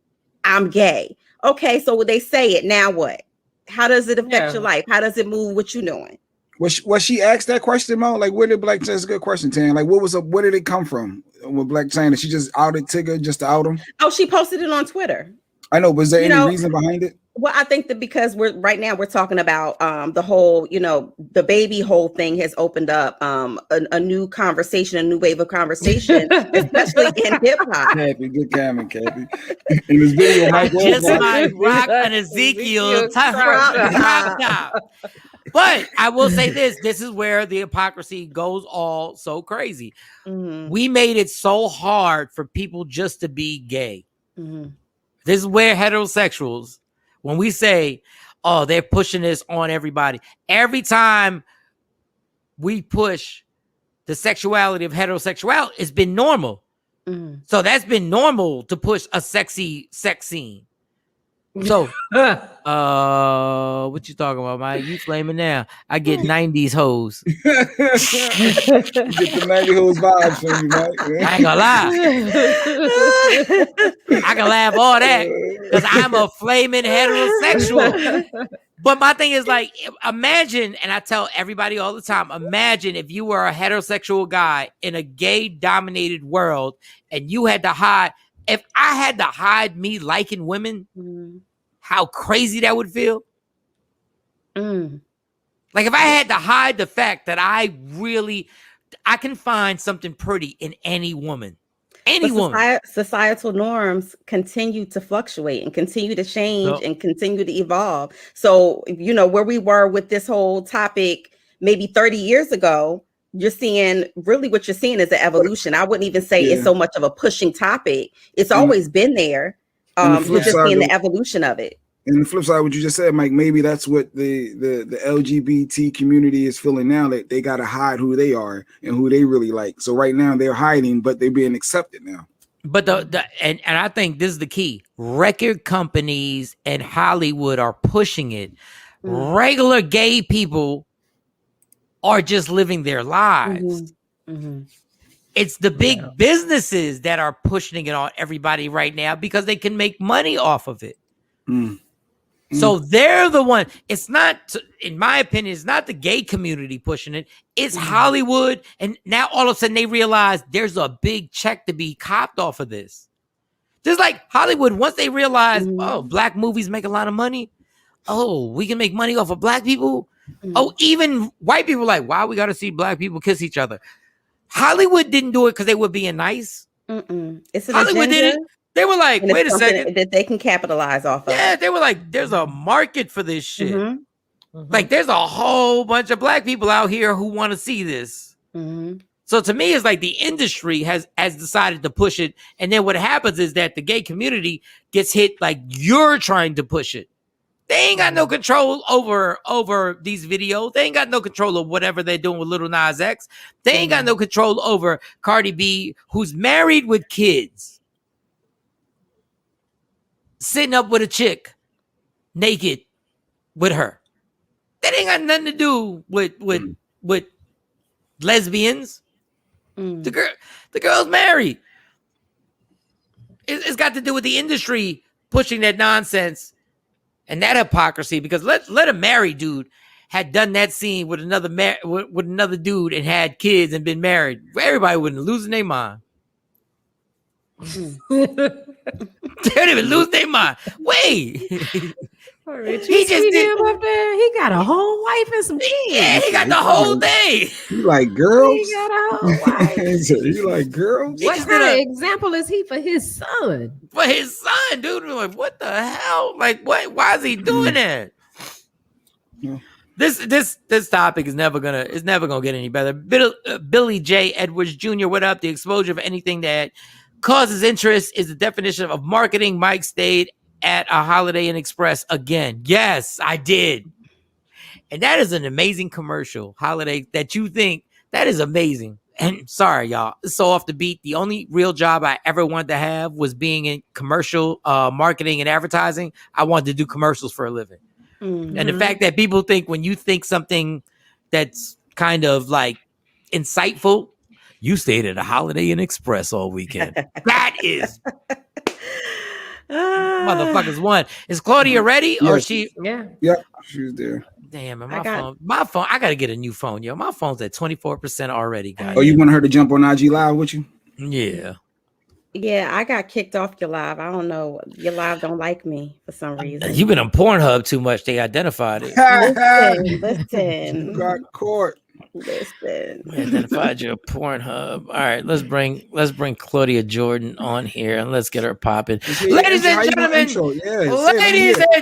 I'm gay. Okay, so they say it, now what? How does it affect your life? How does it move what you doing? Was she asked that question, Mo? Like, where did Black? That's a good question, Tan. Like, where did it come from? With Black saying that she just outed Tigger just to out him? Oh, she posted it on Twitter. I know, but is there any reason behind it? Well, I think that because we're talking about the whole, the baby whole thing has opened up a new conversation, a new wave of conversation, especially in hip hop. Cappy, good comment, Cappy. In this video, I just might rock an Ezekiel crop top. But I will say this is where the hypocrisy goes all so crazy. Mm-hmm. We made it so hard for people just to be gay. Mm-hmm. This is where heterosexuals, when we say, oh, they're pushing this on everybody. Every time we push the sexuality of heterosexuality, it's been normal. Mm-hmm. So that's been normal to push a sexy sex scene. So, what you talking about, Mike? You flaming now. I get 90s hoes. You get the 90s hoes vibes from you, Mike. I ain't gonna lie. I can laugh all that because I'm a flaming heterosexual. But my thing is like, imagine, and I tell everybody all the time, imagine if you were a heterosexual guy in a gay-dominated world and you had to hide. If I had to hide me liking women, how crazy that would feel. Like if I had to hide the fact that I can find something pretty in any woman. Societal norms continue to fluctuate and continue to change and continue to evolve. So, where we were with this whole topic maybe 30 years ago, what you're seeing is an evolution. I wouldn't even say it's so much of a pushing topic. It's always been there. You're just seeing the evolution of it. And the flip side, what you just said, Mike, maybe that's what the LGBT community is feeling now, that they got to hide who they are and who they really like. So right now they're hiding, but they're being accepted now. But and I think this is the key. Record companies and Hollywood are pushing it. Regular gay people are just living their lives. It's the big businesses that are pushing it on everybody right now because they can make money off of it. So they're the one. It's not, in my opinion, it's not the gay community pushing it. It's Hollywood. And now all of a sudden they realize there's a big check to be copped off of this. Just like Hollywood, once they realize, oh, black movies make a lot of money. Oh, we can make money off of black people. Oh, even white people like, why we got to see black people kiss each other? Hollywood didn't do it because they were being nice. It's Hollywood did it. They were like, wait a second. That they can capitalize off of. Yeah, they were like, there's a market for this shit. Like, there's a whole bunch of black people out here who want to see this. So to me, it's like the industry has decided to push it. And then what happens is that the gay community gets hit like you're trying to push it. They ain't got no control over these videos. They ain't got no control of whatever they're doing with Lil Nas X. They ain't got no control over Cardi B, who's married with kids, sitting up with a chick naked with her. That ain't got nothing to do with lesbians. The girl's married. It's got to do with the industry pushing that nonsense and that hypocrisy, because let a married dude had done that scene with another dude and had kids and been married, everybody wouldn't losing their mind. They don't even lose their mind. Wait. He just did him up there. He got a whole wife and some kids. Yeah, he got the whole thing. You like girls? He got a whole wife. You like girls? What kind of example is he for his son? For his son, dude. Like, what the hell? Like, what? Why is he doing that? Yeah. This topic is never gonna get any better. Billy J. Edwards Jr. What up? The exposure of anything that causes interest is the definition of marketing. Mike stayed at a Holiday Inn Express again. Yes, I did. And that is an amazing commercial, Holiday, that you think that is amazing. And sorry, y'all, it's so off the beat. The only real job I ever wanted to have was being in commercial marketing and advertising. I wanted to do commercials for a living. Mm-hmm. And the fact that people think when you think something that's kind of like insightful, you stayed at a Holiday Inn Express all weekend. That is motherfuckers won. Is Claudia ready? Yes. Or she? Yeah. Yep. She's there. Damn, and my phone. I gotta get a new phone, yo. My phone's at 24% already, guys. Oh, you want her to jump on IG Live with you? Yeah. Yeah, I got kicked off your live. I don't know. Your live don't like me for some reason. You've been on Pornhub too much. They identified it. Listen. You got caught. Listen. We identified you a Pornhub. All right, let's bring Claudia Jordan on here and let's get her popping. Ladies and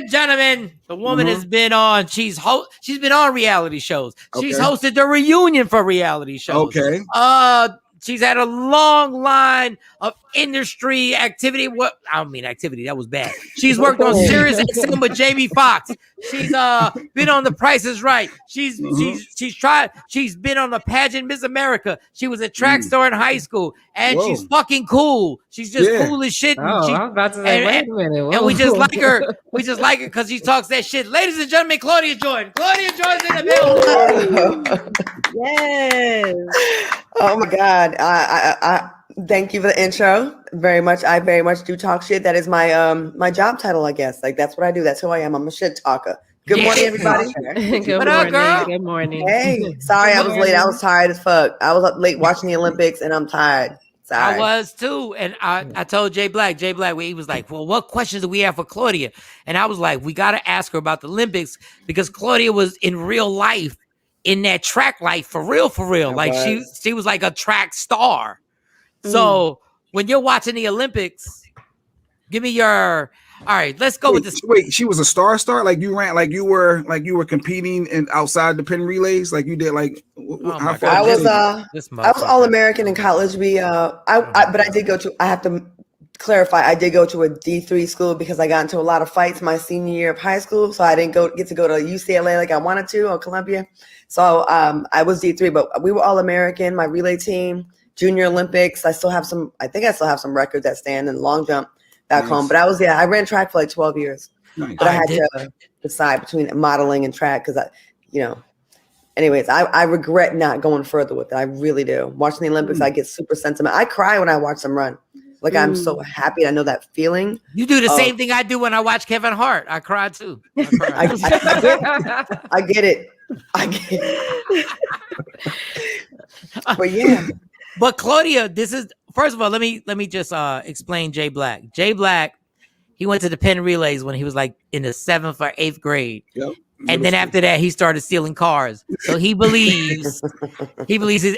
gentlemen, the woman has been on. She's been on reality shows. Okay. She's hosted the reunion for reality shows. Okay. She's had a long line of industry activity. What I don't mean activity, that was bad. She's worked on Sirius XM with Jamie Foxx. She's been on The Price is Right. She's been on the pageant Miss America. She was a track star in high school, and she's fucking cool. She's just cool as shit. I was about to say, wait a minute. And we just like her. We just like her because she talks that shit. Ladies and gentlemen, Claudia Jordan. Claudia Jordan's in the building. Yes. Oh my God. I thank you for the intro. Very much. I very much do talk shit. That is my my job title, I guess. Like that's what I do. That's who I am. I'm a shit talker. Good morning, everybody. Good morning, girl. Good morning. Hey, sorry I was late. I was tired as fuck. I was up late watching the Olympics and I'm tired. Sorry. I was too. And I told Jay Black, he was like, well, what questions do we have for Claudia? And I was like, we got to ask her about the Olympics because Claudia was in real life, in that track life, for real. Like she was like a track star. So when you're watching the Olympics, give me your. All right, let's go with this. Wait, she was a star? Like you ran, like you were competing in outside the pin relays, like you did. Like how far? I was All American in college. But I did go to. I have to clarify. I did go to a D3 school because I got into a lot of fights my senior year of high school, so I didn't get to go to UCLA like I wanted to or Columbia. So I was D3, but we were All American. My relay team, Junior Olympics. I think I still have some records that stand in long jump back home. But I ran track for like 12 years. Nice. But I had to decide between modeling and track because anyways, I regret not going further with it. I really do. Watching the Olympics, I get super sentimental. I cry when I watch them run. Like I'm so happy. I know that feeling. You do the same thing I do when I watch Kevin Hart. I cry too. I get it. But yeah. But Claudia, this is first of all. Let me just explain Jay Black. Jay Black, he went to the Penn Relays when he was like in the 7th or 8th grade. Yep. And then after that, he started stealing cars. So he believes,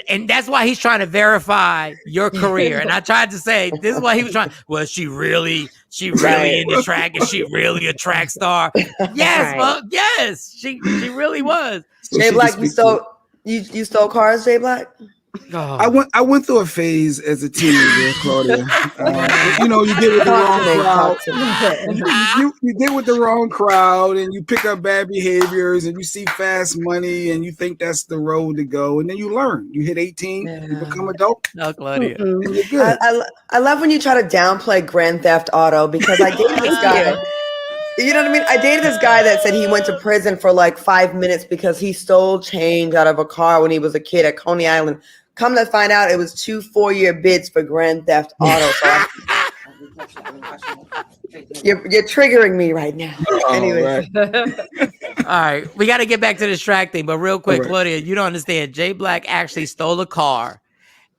and that's why he's trying to verify your career. And I tried to say, this is why he was trying. Was she really in the track? Is she really a track star? Yes, well, yes, she really was. Jay Black, you stole cars, Jay Black? Oh. I went through a phase as a teenager, Claudia. You get with the wrong crowd. You get with the wrong crowd, and you pick up bad behaviors, and you see fast money, and you think that's the road to go, and then you learn. You hit 18, you become adult. No, Claudia. I love when you try to downplay Grand Theft Auto because I dated this guy. You know what I mean? I dated this guy that said he went to prison for like 5 minutes because he stole change out of a car when he was a kid at Coney Island. Come to find out, it was 2 4-year bids for Grand Theft Auto. You're triggering me right now. Anyway. All right. We got to get back to this track thing, but real quick, Claudia, you don't understand. Jay Black actually stole a car.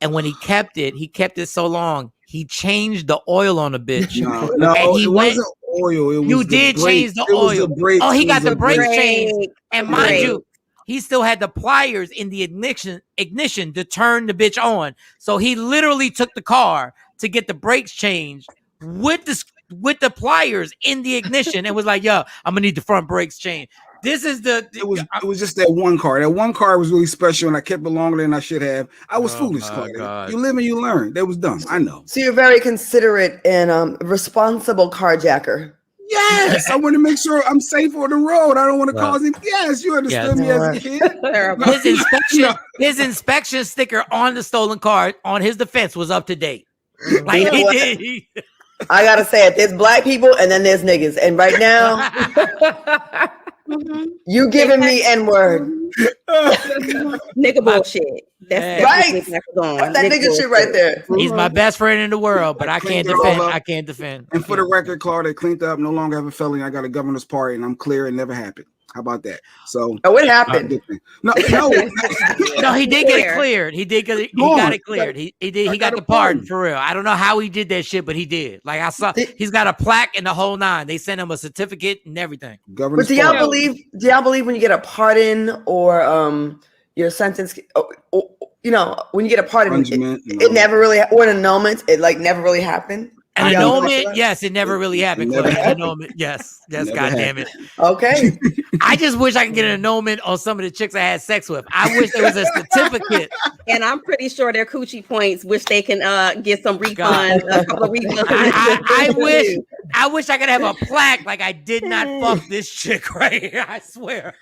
And when he kept it so long, he changed the oil on the bitch. No, and it wasn't oil. It was you the did brake. change the It was oil. the brakes. Oh, he It got was the the brakes brake. changed. And mind you, he still had the pliers in the ignition to turn the bitch on. So he literally took the car to get the brakes changed with the pliers in the ignition and was like, yo, I'm gonna need the front brakes changed. This is it was just that one car. That one car was really special, and I kept it longer than I should have. I was foolish, Claudia. You live and you learn. That was dumb. I know. So you're very considerate and responsible carjacker. Yes, I want to make sure I'm safe on the road. I don't want to cause him. Yes, you understood me as a kid. His inspection sticker on the stolen car, on his defense, was up to date. Like he did. I gotta say it. There's black people and then there's niggas, and right now, you giving me N-word. Nigga bullshit. That's right. That nigga shit right there. He's my best friend in the world, but I can't defend. I can't defend. And for the record, Claudia, cleaned up. No longer have a felony. I got a governor's party, and I'm clear. It never happened. How about that? So, what happened? No, he did get it cleared. He got it cleared. He did. He got the pardon for real. I don't know how he did that shit, but he did. Like I saw, he's got a plaque and the whole nine. They sent him a certificate and everything. But do y'all believe when you get a pardon or your sentence? When you get a pardon, it never really, or an annulment, it like never really happened. An annulment, yes, it never really happened. Annulment, yes, God damn it. Okay. I just wish I could get an annulment on some of the chicks I had sex with. I wish there was a certificate. And I'm pretty sure their coochie points wish they can get some refunds, a couple of refunds. I wish I could have a plaque like I did not fuck this chick right here. I swear.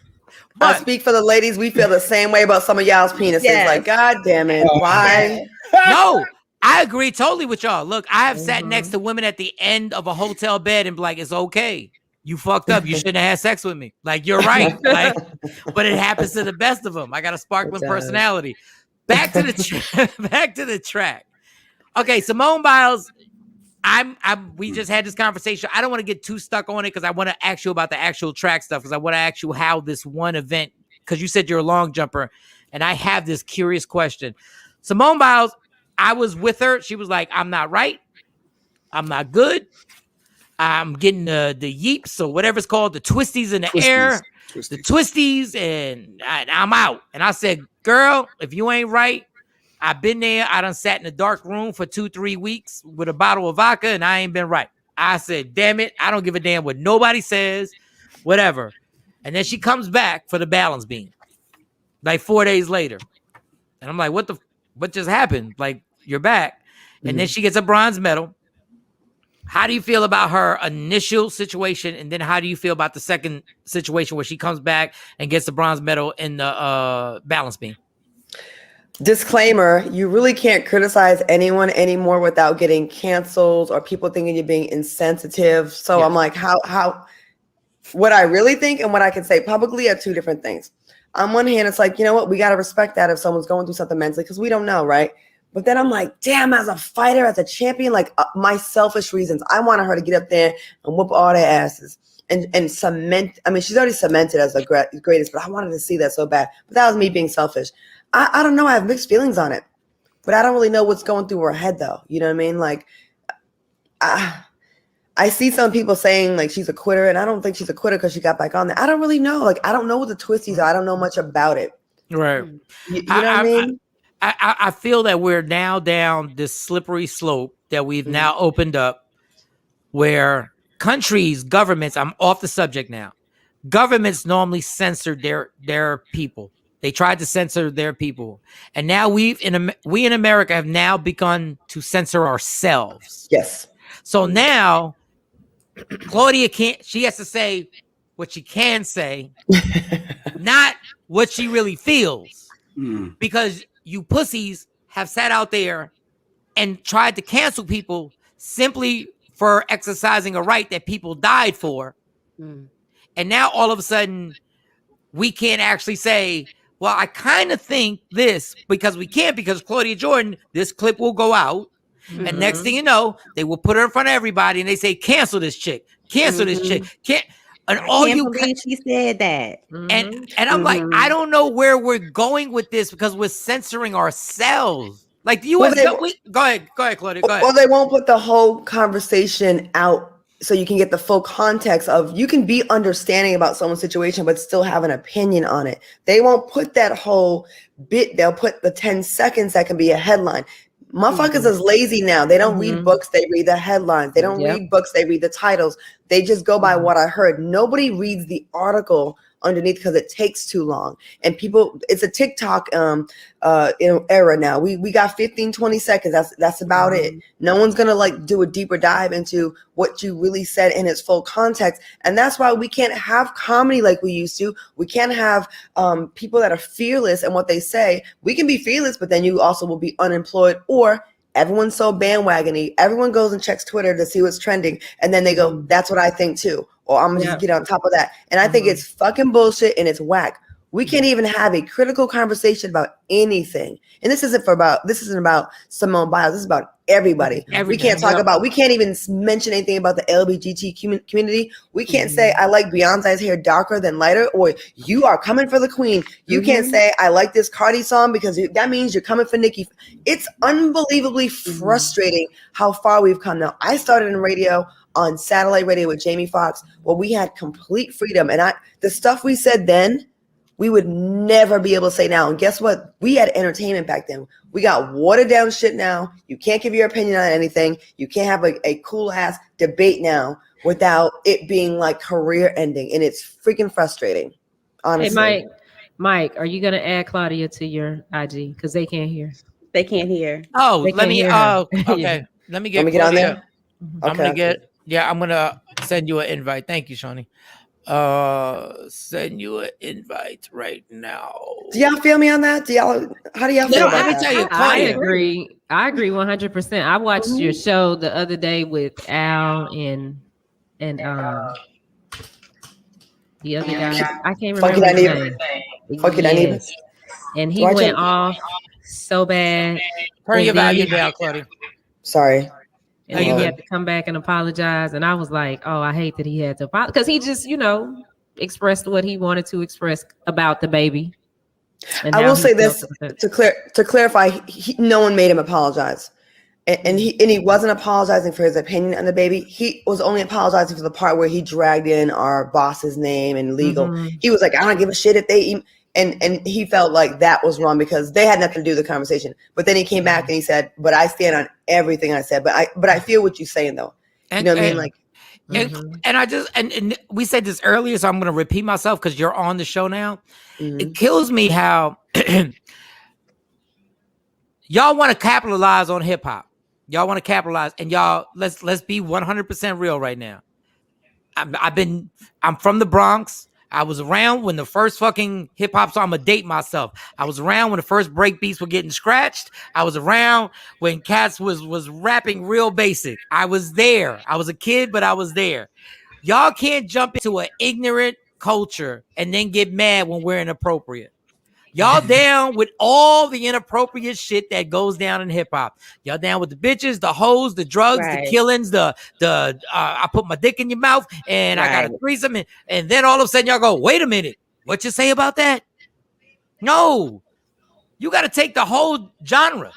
But I speak for the ladies. We feel the same way about some of y'all's penises. Yes. Like, God damn it, why? No. I agree totally with y'all. Look, I have sat next to women at the end of a hotel bed and be like, it's okay. You fucked up. You shouldn't have had sex with me. Like, you're right. Like, but it happens to the best of them. I got a sparkling personality. Back to the track. Okay, Simone Biles. We just had this conversation. I don't want to get too stuck on it because I want to ask you about the actual track stuff because I want to ask you how this one event, because you said you're a long jumper, and I have this curious question. Simone Biles, I was with her. She was like, I'm not right. I'm not good. I'm getting the yeeps or whatever it's called, the twisties in the air, the twisties, and I'm out. And I said, girl, if you ain't right, I've been there. I done sat in a dark room for 2-3 weeks with a bottle of vodka, and I ain't been right. I said, damn it, I don't give a damn what nobody says, whatever. And then she comes back for the balance beam, like 4 days later. And I'm like, what just happened? Like, you're back. And then she gets a bronze medal. How do you feel about her initial situation? And then how do you feel about the second situation where she comes back and gets the bronze medal in the balance beam? Disclaimer, you really can't criticize anyone anymore without getting canceled or people thinking you're being insensitive. So I'm like, how what I really think and what I can say publicly are two different things. On one hand, it's like, you know what? We got to respect that if someone's going through something mentally because we don't know, right? But then I'm like, damn, as a fighter, as a champion, like my selfish reasons, I wanted her to get up there and whoop all their asses and cement. I mean, she's already cemented as the greatest, but I wanted to see that so bad. But that was me being selfish. I don't know. I have mixed feelings on it, but I don't really know what's going through her head, though. You know what I mean? Like, I see some people saying like she's a quitter, and I don't think she's a quitter because she got back on there. I don't really know. Like, I don't know what the twisties are. I don't know much about it. Right. You know what I mean? I feel that we're now down this slippery slope that we've now opened up where countries, governments, I'm off the subject now. Governments normally censor their people. They tried to censor their people. And now we in America have now begun to censor ourselves. Yes. So now Claudia she has to say what she can say, not what she really feels. Because you pussies have sat out there and tried to cancel people simply for exercising a right that people died for. And now all of a sudden we can't actually say, well, I kind of think this because we can't, because Claudia Jordan, this clip will go out. And next thing you know, they will put her in front of everybody and they say, cancel this chick, cancel this chick. And all you believe she said that. And I'm like, I don't know where we're going with this because we're censoring ourselves. Like the U.S. Go ahead, Claudia. Go ahead. Well, they won't put the whole conversation out so you can get the full context of. You can be understanding about someone's situation, but still have an opinion on it. They won't put that whole bit. They'll put the 10 seconds that can be a headline. Motherfuckers is lazy now. They don't read books. They read the headlines. They don't read books. They read the titles. They just go by what I heard. Nobody reads the article underneath because it takes too long. And people, it's a TikTok era now. We got 15, 20 seconds. That's about it. No one's gonna like do a deeper dive into what you really said in its full context. And that's why we can't have comedy like we used to. We can't have people that are fearless in what they say. We can be fearless, but then you also will be unemployed, or everyone's so bandwagony. Everyone goes and checks Twitter to see what's trending. And then they go, that's what I think too. Or I'm gonna just get on top of that. And I think it's fucking bullshit and it's whack. We can't even have a critical conversation about anything. And this isn't about Simone Biles. This is about everybody. We can't talk about, we can't even mention anything about the LGBT community. We can't say, I like Beyonce's hair darker than lighter, or you are coming for the queen. You can't say, I like this Cardi song because that means you're coming for Nicki. It's unbelievably frustrating how far we've come now. I started in radio, on satellite radio with Jamie Foxx, where we had complete freedom. And the stuff we said then, we would never be able to say now. And guess what? We had entertainment back then. We got watered down shit now. You can't give your opinion on anything. You can't have a cool ass debate now without it being like career ending. And it's freaking frustrating, honestly. Hey, Mike, are you going to add Claudia to your IG? Because they can't hear. They can't hear. Oh, let me, okay. Let me get on there. I'm going to get, I'm going to send you an invite. Thank you, Shawnee. Send you an invite right now. Do y'all feel me on that? How do y'all feel about that? Tell you, I agree 100%. I watched your show the other day with Al and the other guy. I can't remember his name. Yes. And he went off so bad. Turn your volume down, Claudia. Sorry. And he had to come back and apologize. And I was like, oh, I hate that he had to apologize. Because he just, expressed what he wanted to express about the baby. I will say this to clarify, no one made him apologize. And he wasn't apologizing for his opinion on the baby. He was only apologizing for the part where he dragged in our boss's name and legal. He was like, I don't give a shit if they and he felt like that was wrong because they had nothing to do with the conversation. But then he came back and he said, but I stand on everything I said. But I feel what you're saying though. You know what I mean? Like, and I just and we said this earlier, so I'm going to repeat myself because you're on the show now. It kills me how y'all want to capitalize on hip hop. Y'all want to capitalize, and y'all let's be 100% real right now. I'm from the Bronx. I was around when the first fucking hip hop song, I'm gonna date myself. I was around when the first break beats were getting scratched. I was around when cats was rapping real basic. I was there. I was a kid, but I was there. Y'all can't jump into an ignorant culture and then get mad when we're inappropriate. Y'all down with all the inappropriate shit that goes down in hip hop. Y'all down with the bitches, the hoes, the drugs, the killings, the I put my dick in your mouth and I got a threesome. And then all of a sudden y'all go, wait a minute. What you say about that? No, you got to take the whole genre.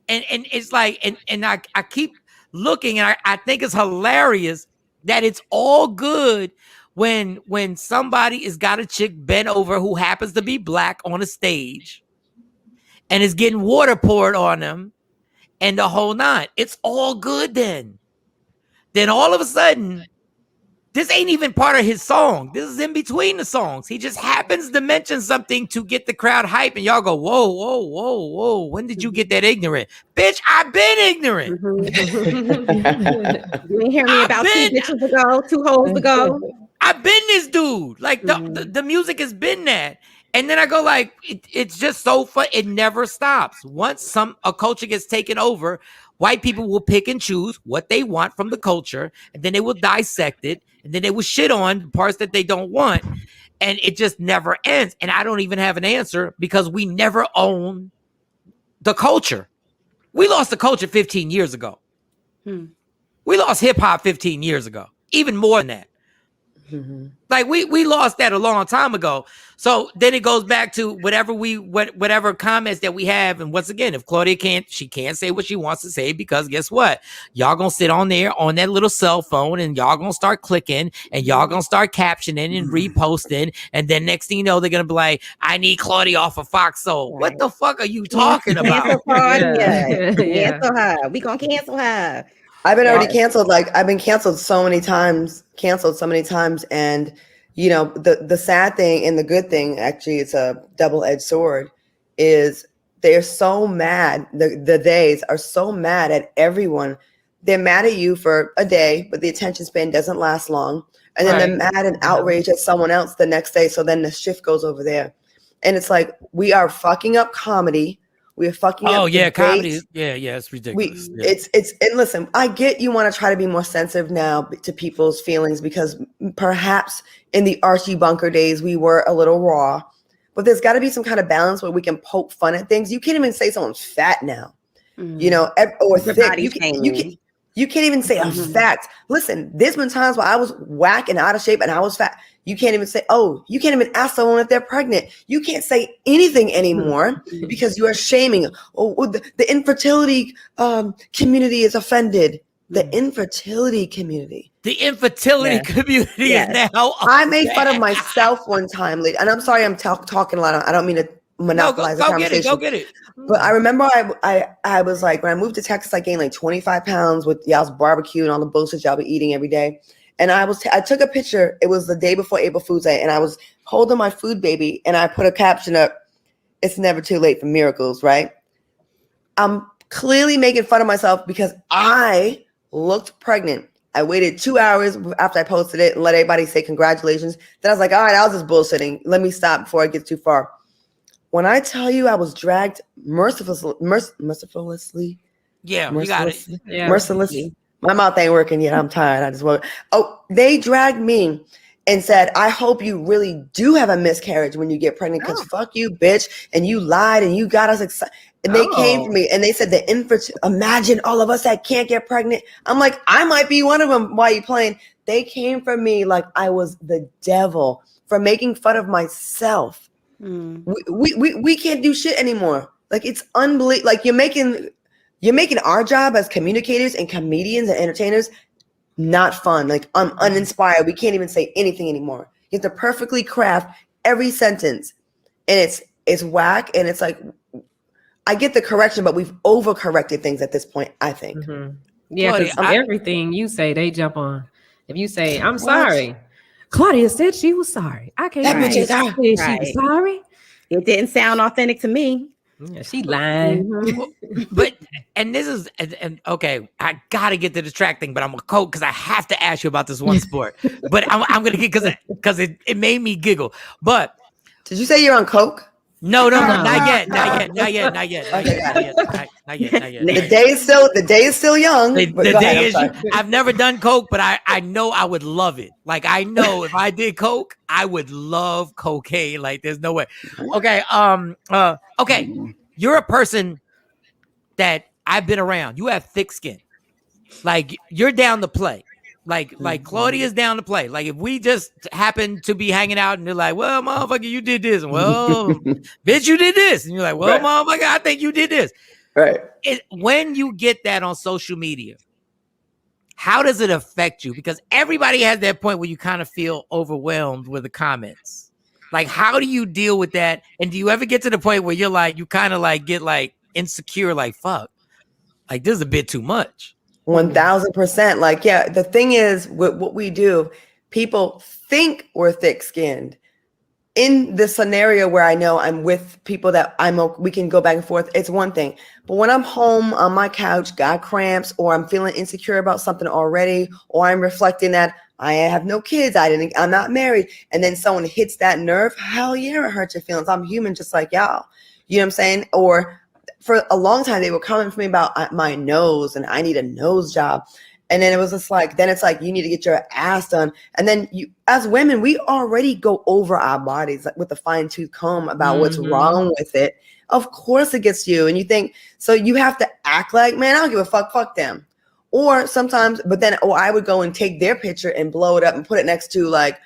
And it's like, and I keep looking and I think it's hilarious that it's all good when somebody has got a chick bent over who happens to be black on a stage and is getting water poured on them and the whole nine. It's all good then. Then all of a sudden, this ain't even part of his song. This is in between the songs. He just happens to mention something to get the crowd hype and y'all go, whoa, whoa, whoa, whoa. When did you get that ignorant? Bitch, I've been ignorant. You didn't hear me about 2 bitches ago, 2 hoes ago. I've been this dude. Like the music has been that. And then I go like, it's just so fun. It never stops. Once a culture gets taken over, white people will pick and choose what they want from the culture. And then they will dissect it. And then they will shit on the parts that they don't want. And it just never ends. And I don't even have an answer because we never own the culture. We lost the culture 15 years ago. We lost hip hop 15 years ago. Even more than that. Like we lost that a long time ago. So then it goes back to whatever comments that we have. And once again, if Claudia can't say what she wants to say, because guess what? Y'all gonna sit on there on that little cell phone and y'all gonna start clicking and y'all gonna start captioning and reposting. And then next thing you know, they're gonna be like, I need Claudia off of Fox Soul. Right. What the fuck are you talking about? Cancel her. We gonna cancel her. I've been already canceled. Like I've been canceled so many times, and you know the sad thing and the good thing, actually, it's a double-edged sword. Is they're so mad. The days are so mad at everyone. They're mad at you for a day, but the attention span doesn't last long, and then they're mad and outraged at someone else the next day. So then the shift goes over there, and it's like we are fucking up comedy. We're fucking up debates. Comedy. Yeah, it's ridiculous. It's and listen, I get you want to try to be more sensitive now to people's feelings because perhaps in the Archie Bunker days we were a little raw, but there's got to be some kind of balance where we can poke fun at things. You can't even say someone's fat now, you know, or thick. You can't even say a fact. Listen, there's been times where I was whack and out of shape and I was fat. You can't even say, you can't even ask someone if they're pregnant. You can't say anything anymore because you are shaming. The infertility community is offended. The infertility community. The infertility community is now upset. I made fun of myself one time, and I'm sorry I'm talking a lot. I don't mean to monopolize the conversation. Go get it. But I remember I was like, when I moved to Texas, I gained like 25 pounds with y'all's barbecue and all the bullshit y'all be eating every day. And I took a picture. It was the day before April Fool's Day, and I was holding my food baby, and I put a caption up, "It's never too late for miracles," right? I'm clearly making fun of myself because I looked pregnant. I waited 2 hours after I posted it and let everybody say congratulations. Then I was like, all right, I was just bullshitting. Let me stop before I get too far. When I tell you I was dragged mercilessly. Yeah, you got it. Yeah. Mercilessly. My mouth ain't working yet. I'm tired. I just woke. They dragged me and said, I hope you really do have a miscarriage when you get pregnant because fuck you, bitch. And you lied and you got us excited. And they came for me and they said imagine all of us that can't get pregnant. I'm like, I might be one of them. Why are you playing? They came for me like I was the devil for making fun of myself. We can't do shit anymore. Like it's unbelievable. Like you're making our job as communicators and comedians and entertainers not fun. Like I'm uninspired. We can't even say anything anymore. You have to perfectly craft every sentence, and it's whack. And it's like I get the correction, but we've overcorrected things at this point. I think. Yeah, because everything you say, they jump on. If you say, "I'm sorry," Claudia said she was sorry. I can't. That bitch is sorry. She was sorry. It didn't sound authentic to me. Yeah, she lying. But this is okay. I gotta get to the track thing, but I'm gonna coach because I have to ask you about this one sport. But I'm gonna get because it made me giggle. But did you say you're on coke? No, not yet. The day is still young. I've never done coke, but I know I would love it. Like I know if I did coke, I would love cocaine. Like there's no way. Okay. Okay. You're a person that I've been around. You have thick skin. Like you're down to play. Like Claudia's down to play. Like if we just happen to be hanging out and they're like, well, motherfucker, you did this. Well, bitch, you did this. And you're like, well, motherfucker, I think you did this. Right. When you get that on social media, how does it affect you? Because everybody has that point where you kind of feel overwhelmed with the comments. Like, how do you deal with that? And do you ever get to the point where you're like, you kind of like get like insecure, like, fuck, like this is a bit too much? 1000%. Like, yeah, the thing is with what we do, people think we're thick-skinned. In the scenario where I know I'm with people that we can go back and forth, it's one thing. But when I'm home on my couch, got cramps, or I'm feeling insecure about something already, or I'm reflecting that I have no kids, I'm not married, and then someone hits that nerve, hell yeah, it hurts your feelings. I'm human just like y'all. You know what I'm saying? Or for a long time, they were coming for me about my nose and I need a nose job. And then it was just like, it's like, you need to get your ass done. And then as women, we already go over our bodies like with a fine tooth comb about what's wrong with it. Of course it gets you. And you think, so you have to act like, man, I don't give a fuck them. Or sometimes, or I would go and take their picture and blow it up and put it next to like,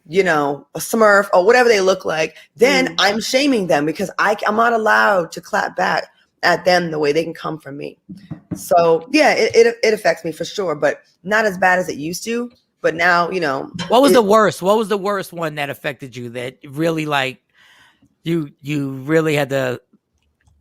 you know, a Smurf or whatever they look like. Then I'm shaming them because I'm not allowed to clap back at them the way they can come from me. So yeah, it affects me for sure, but not as bad as it used to. But now, you know. What was the worst? What was the worst one that affected you that really like you really had to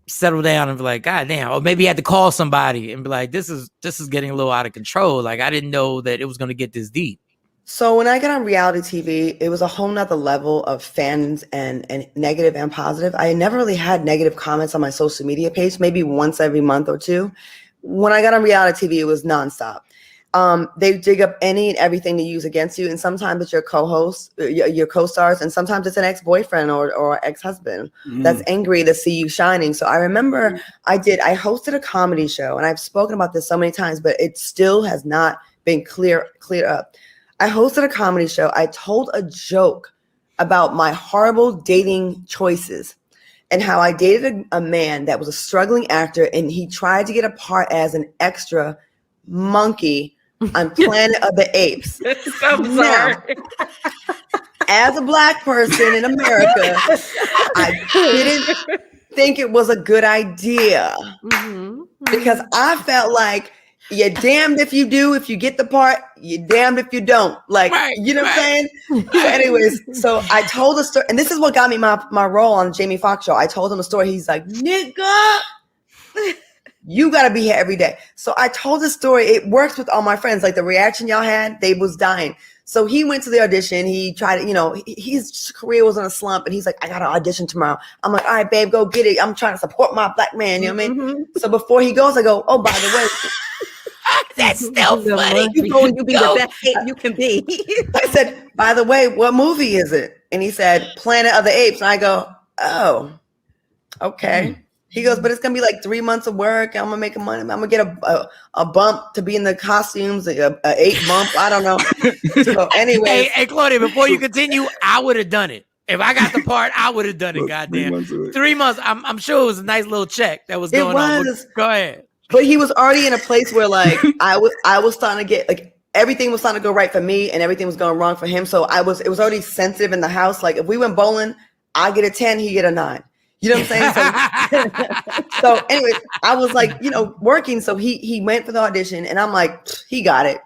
settle down and be like, God damn, or maybe you had to call somebody and be like, this is getting a little out of control. Like, I didn't know that it was going to get this deep. So when I got on reality TV, it was a whole nother level of fans and negative and positive. I never really had negative comments on my social media page, maybe once every month or two. When I got on reality TV, it was nonstop. They dig up any and everything to use against you. And sometimes it's your co-host, your co-stars, and sometimes it's an ex-boyfriend or ex-husband that's angry to see you shining. So I remember I hosted a comedy show, and I've spoken about this so many times, but it still has not been cleared up. I hosted a comedy show. I told a joke about my horrible dating choices and how I dated a man that was a struggling actor, and he tried to get a part as an extra monkey on Planet of the Apes. I'm sorry. Now, as a Black person in America, I didn't think it was a good idea because I felt like you're damned if you do, if you get the part, you're damned if you don't. Like, you know what I'm saying? So anyways, so I told a story, and this is what got me my role on Jamie Foxx show. I told him a story. He's like, nigga, you got to be here every day. So I told the story. It works with all my friends. Like the reaction y'all had, they was dying. So he went to the audition. He tried to, you know, his career was in a slump, and he's like, I got to audition tomorrow. I'm like, all right, babe, go get it. I'm trying to support my Black man. You know what I mean? So before he goes, I go, oh, by the way, that's still funny. You go and you be the best ape you can be. I said, by the way, what movie is it? And he said, Planet of the Apes. And I go, oh, okay. He goes, but it's gonna be like 3 months of work. I'm gonna make money. I'm gonna get a bump to be in the costumes, a 8 bump. I don't know. So anyway, hey, Claudia, before you continue, I would have done it. If I got the part, I would have done it. Goddamn, 3 months. I'm sure it was a nice little check that was going on. Go ahead. But he was already in a place where like I was starting to get like everything was starting to go right for me and everything was going wrong for him. So it was already sensitive in the house. Like if we went bowling, I get a 10, he get a 9. You know what I'm saying? So anyways, I was like, you know, working. So he went for the audition, and I'm like, he got it.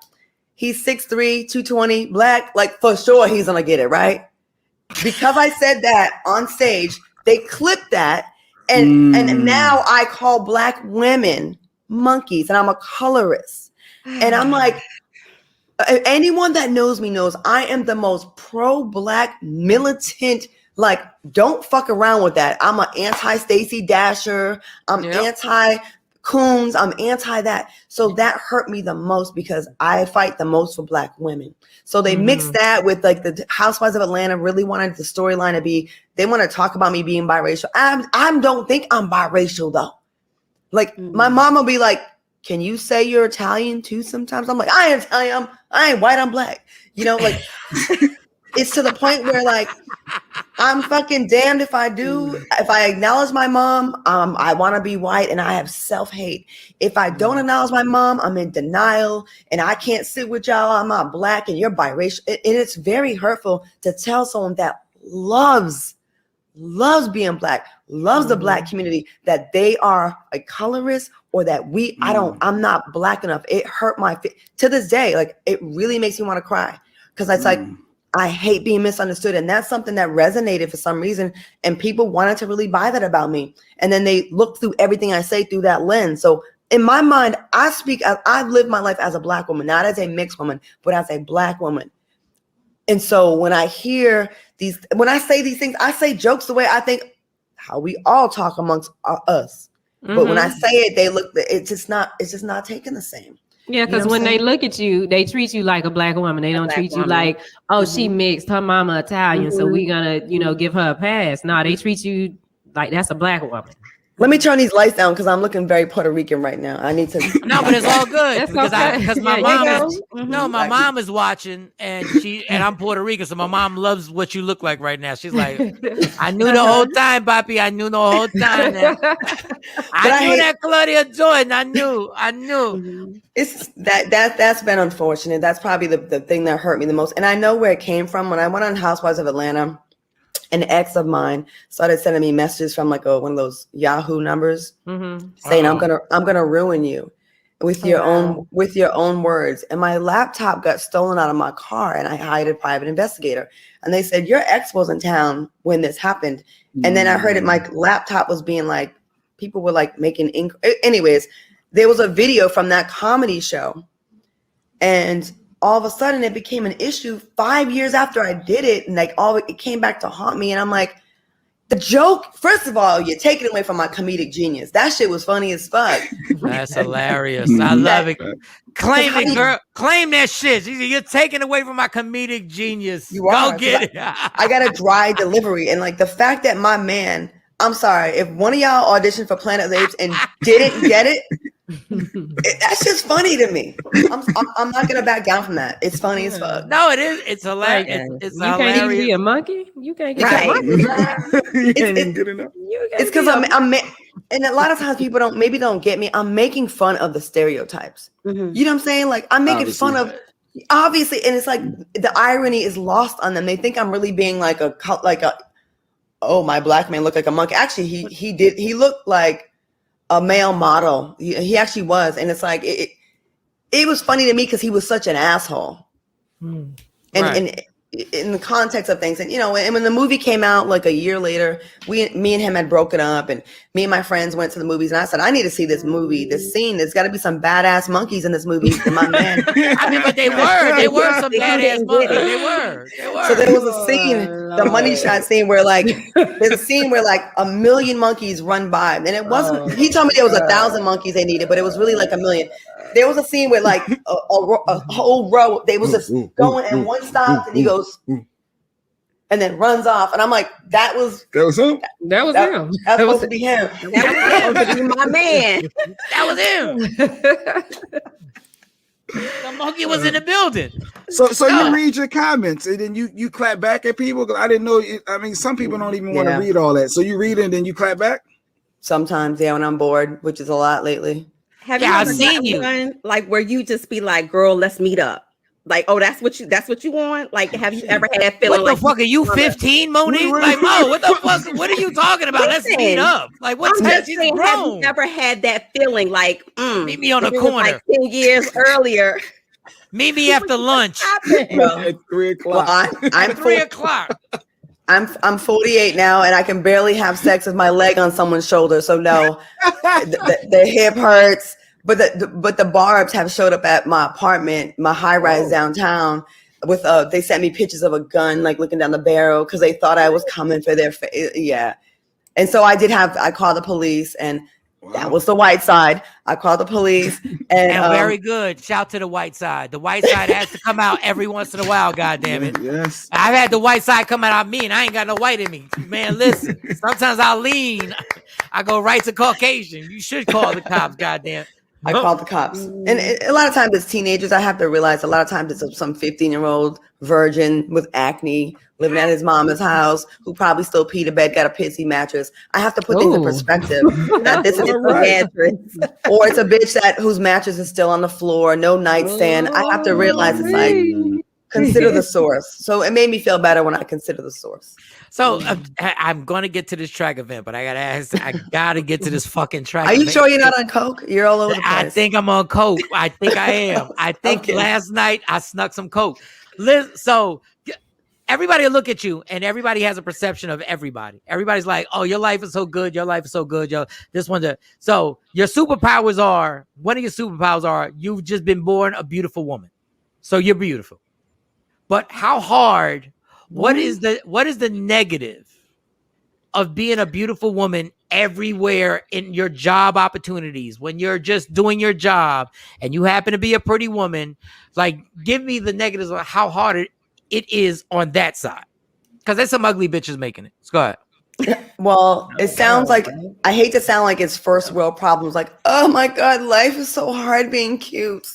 He's 6'3", 220, Black. Like for sure he's gonna get it, right? Because I said that on stage, they clipped that, and now I call Black women monkeys, and I'm a colorist. And I'm like, anyone that knows me knows I am the most pro-Black militant. Like, don't fuck around with that. I'm an anti-Stacey Dasher. I'm anti-Coons. I'm anti that. So that hurt me the most because I fight the most for Black women. So they mixed that with like the Housewives of Atlanta really wanted the storyline to be, they want to talk about me being biracial. I don't think I'm biracial though. Like my mom will be like, can you say you're Italian too sometimes? I'm like, I ain't Italian. I ain't white. I'm Black. You know, like it's to the point where like, I'm fucking damned if I do. If I acknowledge my mom, I want to be white and I have self-hate. If I don't acknowledge my mom, I'm in denial and I can't sit with y'all. I'm not Black and you're biracial. And it's very hurtful to tell someone that loves being Black, loves the Black community, that they are a colorist or that I'm not Black enough. It hurt to this day. Like it really makes me want to cry because it's like, I hate being misunderstood. And that's something that resonated for some reason. And people wanted to really buy that about me. And then they look through everything I say through that lens. So in my mind, I've lived my life as a Black woman, not as a mixed woman, but as a Black woman. And so when I hear when I say these things, I say jokes the way I think how we all talk amongst us. But when I say it, it's just not taken the same. Yeah, because when they look at you, they treat you like a Black woman. They don't treat you like, oh, she mixed, her mama Italian, so we gonna, give her a pass. No, they treat you like that's a Black woman. Let me turn these lights down because I'm looking very Puerto Rican right now. I need to. No, but it's all good because my mom is my Exactly. mom is watching and I'm Puerto Rican, so my mom loves what you look like right now. She's like, I knew the whole time, papi. I knew the whole time. I knew that Claudia Jordan. I knew. It's that's been unfortunate. That's probably the thing that hurt me the most. And I know where it came from. When I went on Housewives of Atlanta, an ex of mine started sending me messages from like one of those Yahoo numbers saying, I'm gonna ruin you with your own words. And my laptop got stolen out of my car and I hired a private investigator. And they said, your ex was in town when this happened. And then I heard it, my laptop was being like, people were like making anyways, there was a video from that comedy show. And all of a sudden it became an issue 5 years after I did it. And like it came back to haunt me. And I'm like, the joke, first of all, you're taking away from my comedic genius. That shit was funny as fuck. That's hilarious. I love it. Claim it, girl. Claim that shit. You're taking away from my comedic genius. You are. Go get it. I got a dry delivery. And like the fact that my man, I'm sorry, if one of y'all auditioned for Planet of the Apes and didn't get it, that's just funny to me. I'm not gonna back down from that. It's funny as fuck. No, it is. It's hilarious. It's you hilarious. Can't even be a monkey. You can't get a monkey. It's good enough. It's because I'm and a lot of times people don't get me. I'm making fun of the stereotypes. You know what I'm saying? Like I'm making fun of obviously, and it's like the irony is lost on them. They think I'm really being like a oh, my black man looked like a monkey. Actually, he looked like a male model. He actually was. And it's like, it was funny to me because he was such an asshole. And in the context of things, and you know, and when the movie came out like a year later, me and him had broken up, and me and my friends went to the movies, and I said, I need to see this movie, this scene. There's got to be some badass monkeys in this movie. And my man, I mean, but they were some badass monkeys. They were. So there was a scene, the money shot scene, where like there's a scene where like 1 million monkeys run by, and it wasn't. He told me there was 1,000 monkeys they needed, but it was really like 1 million. There was a scene where like a whole row, they was just going and one stops and he goes and then runs off. And I'm like, that was him. That was him. That's supposed to be him. That was him. My man. That was him. The monkey was in the building. So you read your comments and then you clap back at people? Because I didn't know. I mean, some people don't even want to read all that. So you read it and then you clap back? Sometimes, yeah, when I'm bored, which is a lot lately. Have you ever seen one like where you just be like, girl, let's meet up? Like, oh, that's what you want? Like, have you ever had that feeling? What the fuck are you 15, Monique? Like, Mo, what the fuck? What are you talking about? Let's meet up. Like, what's that? She's grown. Have you ever had that feeling? Like, meet me on the corner. Like 10 years earlier. Meet me after lunch. At 3 o'clock. Well, I'm 3 o'clock. I'm 48 now, and I can barely have sex with my leg on someone's shoulder. So no, the hip hurts. But the barbs have showed up at my apartment, my high rise downtown. With they sent me pictures of a gun, like looking down the barrel, because they thought I was coming for their face. Yeah, and so I called the police, and that was the white side. I called the police, and very good. Shout to the white side. The white side has to come out every once in a while. God damn it! Yes, I've had the white side come out on me, and I ain't got no white in me. Man, listen. Sometimes I lean. I go right to Caucasian. You should call the cops. Goddamn. I called the cops. And a lot of times it's teenagers. I have to realize a lot of times it's some 15-year-old virgin with acne living at his mama's house who probably still peed a bed, got a pissy mattress. I have to put things in perspective. Not this is a mattress. Or it's a bitch whose mattress is still on the floor, no nightstand. I have to realize it's like, consider the source. So it made me feel better when I consider the source. So I'm going to get to this track event, but I got to get to this fucking track Are you event. sure you're not on coke? You're all over the place. I think I'm on coke. I think I am. I think last night I snuck some coke. So everybody will look at you and everybody has a perception of everybody. Everybody's like, oh, your life is so good. Your life is so good. So your superpowers are, one of your superpowers are, you've just been born a beautiful woman. So you're beautiful. But how hard, what is the negative of being a beautiful woman everywhere in your job opportunities when you're just doing your job and you happen to be a pretty woman? Like, give me the negatives of how hard it is on that side. Because there's some ugly bitches making it. Let's go ahead. Well, it sounds like, I hate to sound like it's first world problems. Like, oh my God, life is so hard being cute.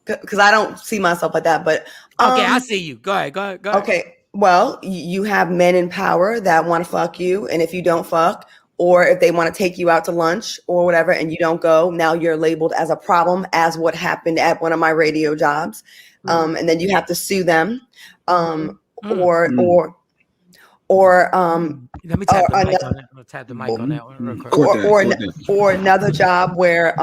Because I don't see myself like that. But okay, I see you. Go ahead. Okay, well, you have men in power that want to fuck you, and if you don't fuck, or if they want to take you out to lunch or whatever, and you don't go, now you're labeled as a problem, as what happened at one of my radio jobs, and then you have to sue them, or let me tap the mic on that. I'll tap the mic on that one real quick. Or another job where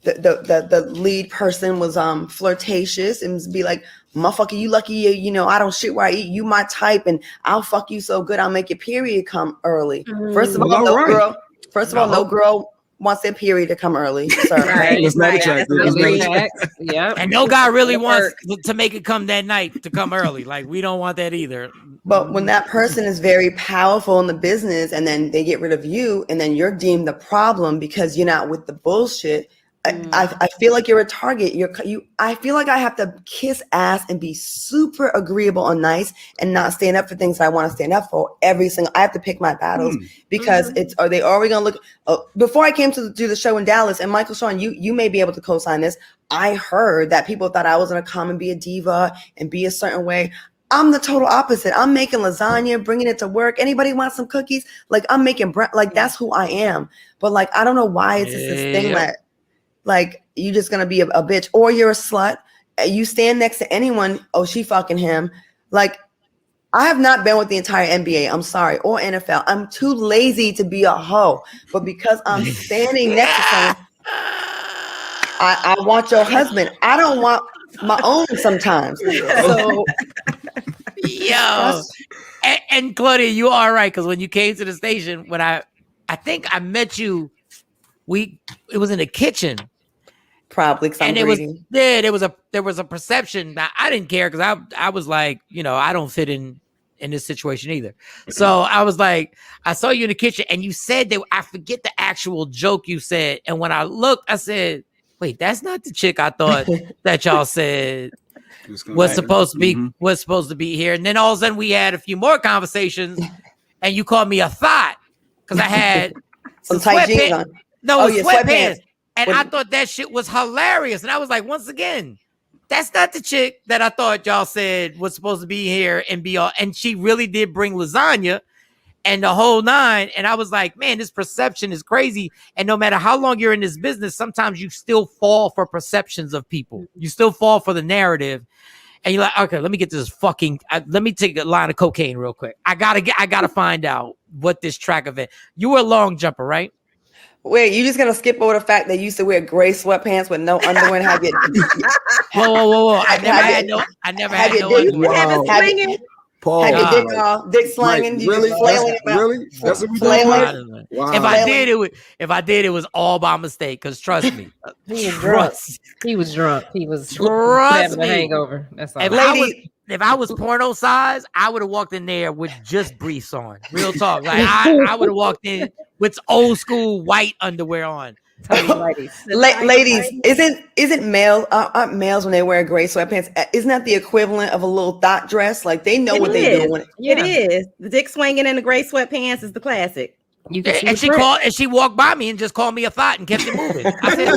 the lead person was flirtatious and be like, motherfucker, you lucky you I don't shit where I eat. You my type, and I'll fuck you so good I'll make your period come early. First of all, no girl wants their period to come early. Right. It's not attractive. Yeah. And no guy really wants to make it come that night to come early. Like, we don't want that either. But when that person is very powerful in the business and then they get rid of you and then you're deemed the problem because you're not with the bullshit, I feel like you're a target. I feel like I have to kiss ass and be super agreeable and nice and not stand up for things I want to stand up for I have to pick my battles because are they already going to look, before I came to do the show in Dallas, and Michael, Shawn, you may be able to co-sign this. I heard that people thought I was going to come and be a diva and be a certain way. I'm the total opposite. I'm making lasagna, bringing it to work. Anybody want some cookies? Like, I'm making like, that's who I am. But like, I don't know why it's just this thing that, like, you just gonna be a bitch, or you're a slut. You stand next to anyone, oh, she fucking him. Like, I have not been with the entire NBA, I'm sorry, or NFL. I'm too lazy to be a hoe. But because I'm standing next to someone, I want your husband. I don't want my own sometimes. So, and Claudia, you are right, because when you came to the station, when I think I met you, it was in the kitchen. Probably, and there was a perception that I didn't care, because I was like, I don't fit in this situation either. So I was like, I saw you in the kitchen and you said that, I forget the actual joke you said, and when I looked, I said, wait, that's not the chick I thought that y'all said was supposed to be here. And then all of a sudden we had a few more conversations, and you called me a thought because I had some tight jeans on. No, sweatpants. And I thought that shit was hilarious. And I was like, once again, that's not the chick that I thought y'all said was supposed to be here and be all. And she really did bring lasagna and the whole nine. And I was like, man, this perception is crazy. And no matter how long you're in this business, sometimes you still fall for perceptions of people. You still fall for the narrative. And you're like, okay, let me get this let me take a line of cocaine real quick. I gotta find out what this track event. You were a long jumper, right? Wait, you just gonna skip over the fact that you used to wear gray sweatpants with no underwear and have your whoa. I never had no underwear. Have your dick slanging? Really? That's what we doing? Wow. If I did, it was all by mistake. Because trust me, he was drunk. He was having a hangover. That's all. If I was porno size, I would have walked in there with just briefs on. Real talk. Like I would have walked in with old school white underwear on. Ladies, isn't aren't males when they wear gray sweatpants? Isn't that the equivalent of a little thought dress? Like, they know what they're doing. It is. The dick swinging in the gray sweatpants is the classic. And she walked by me and just called me a thought and kept it moving. I said,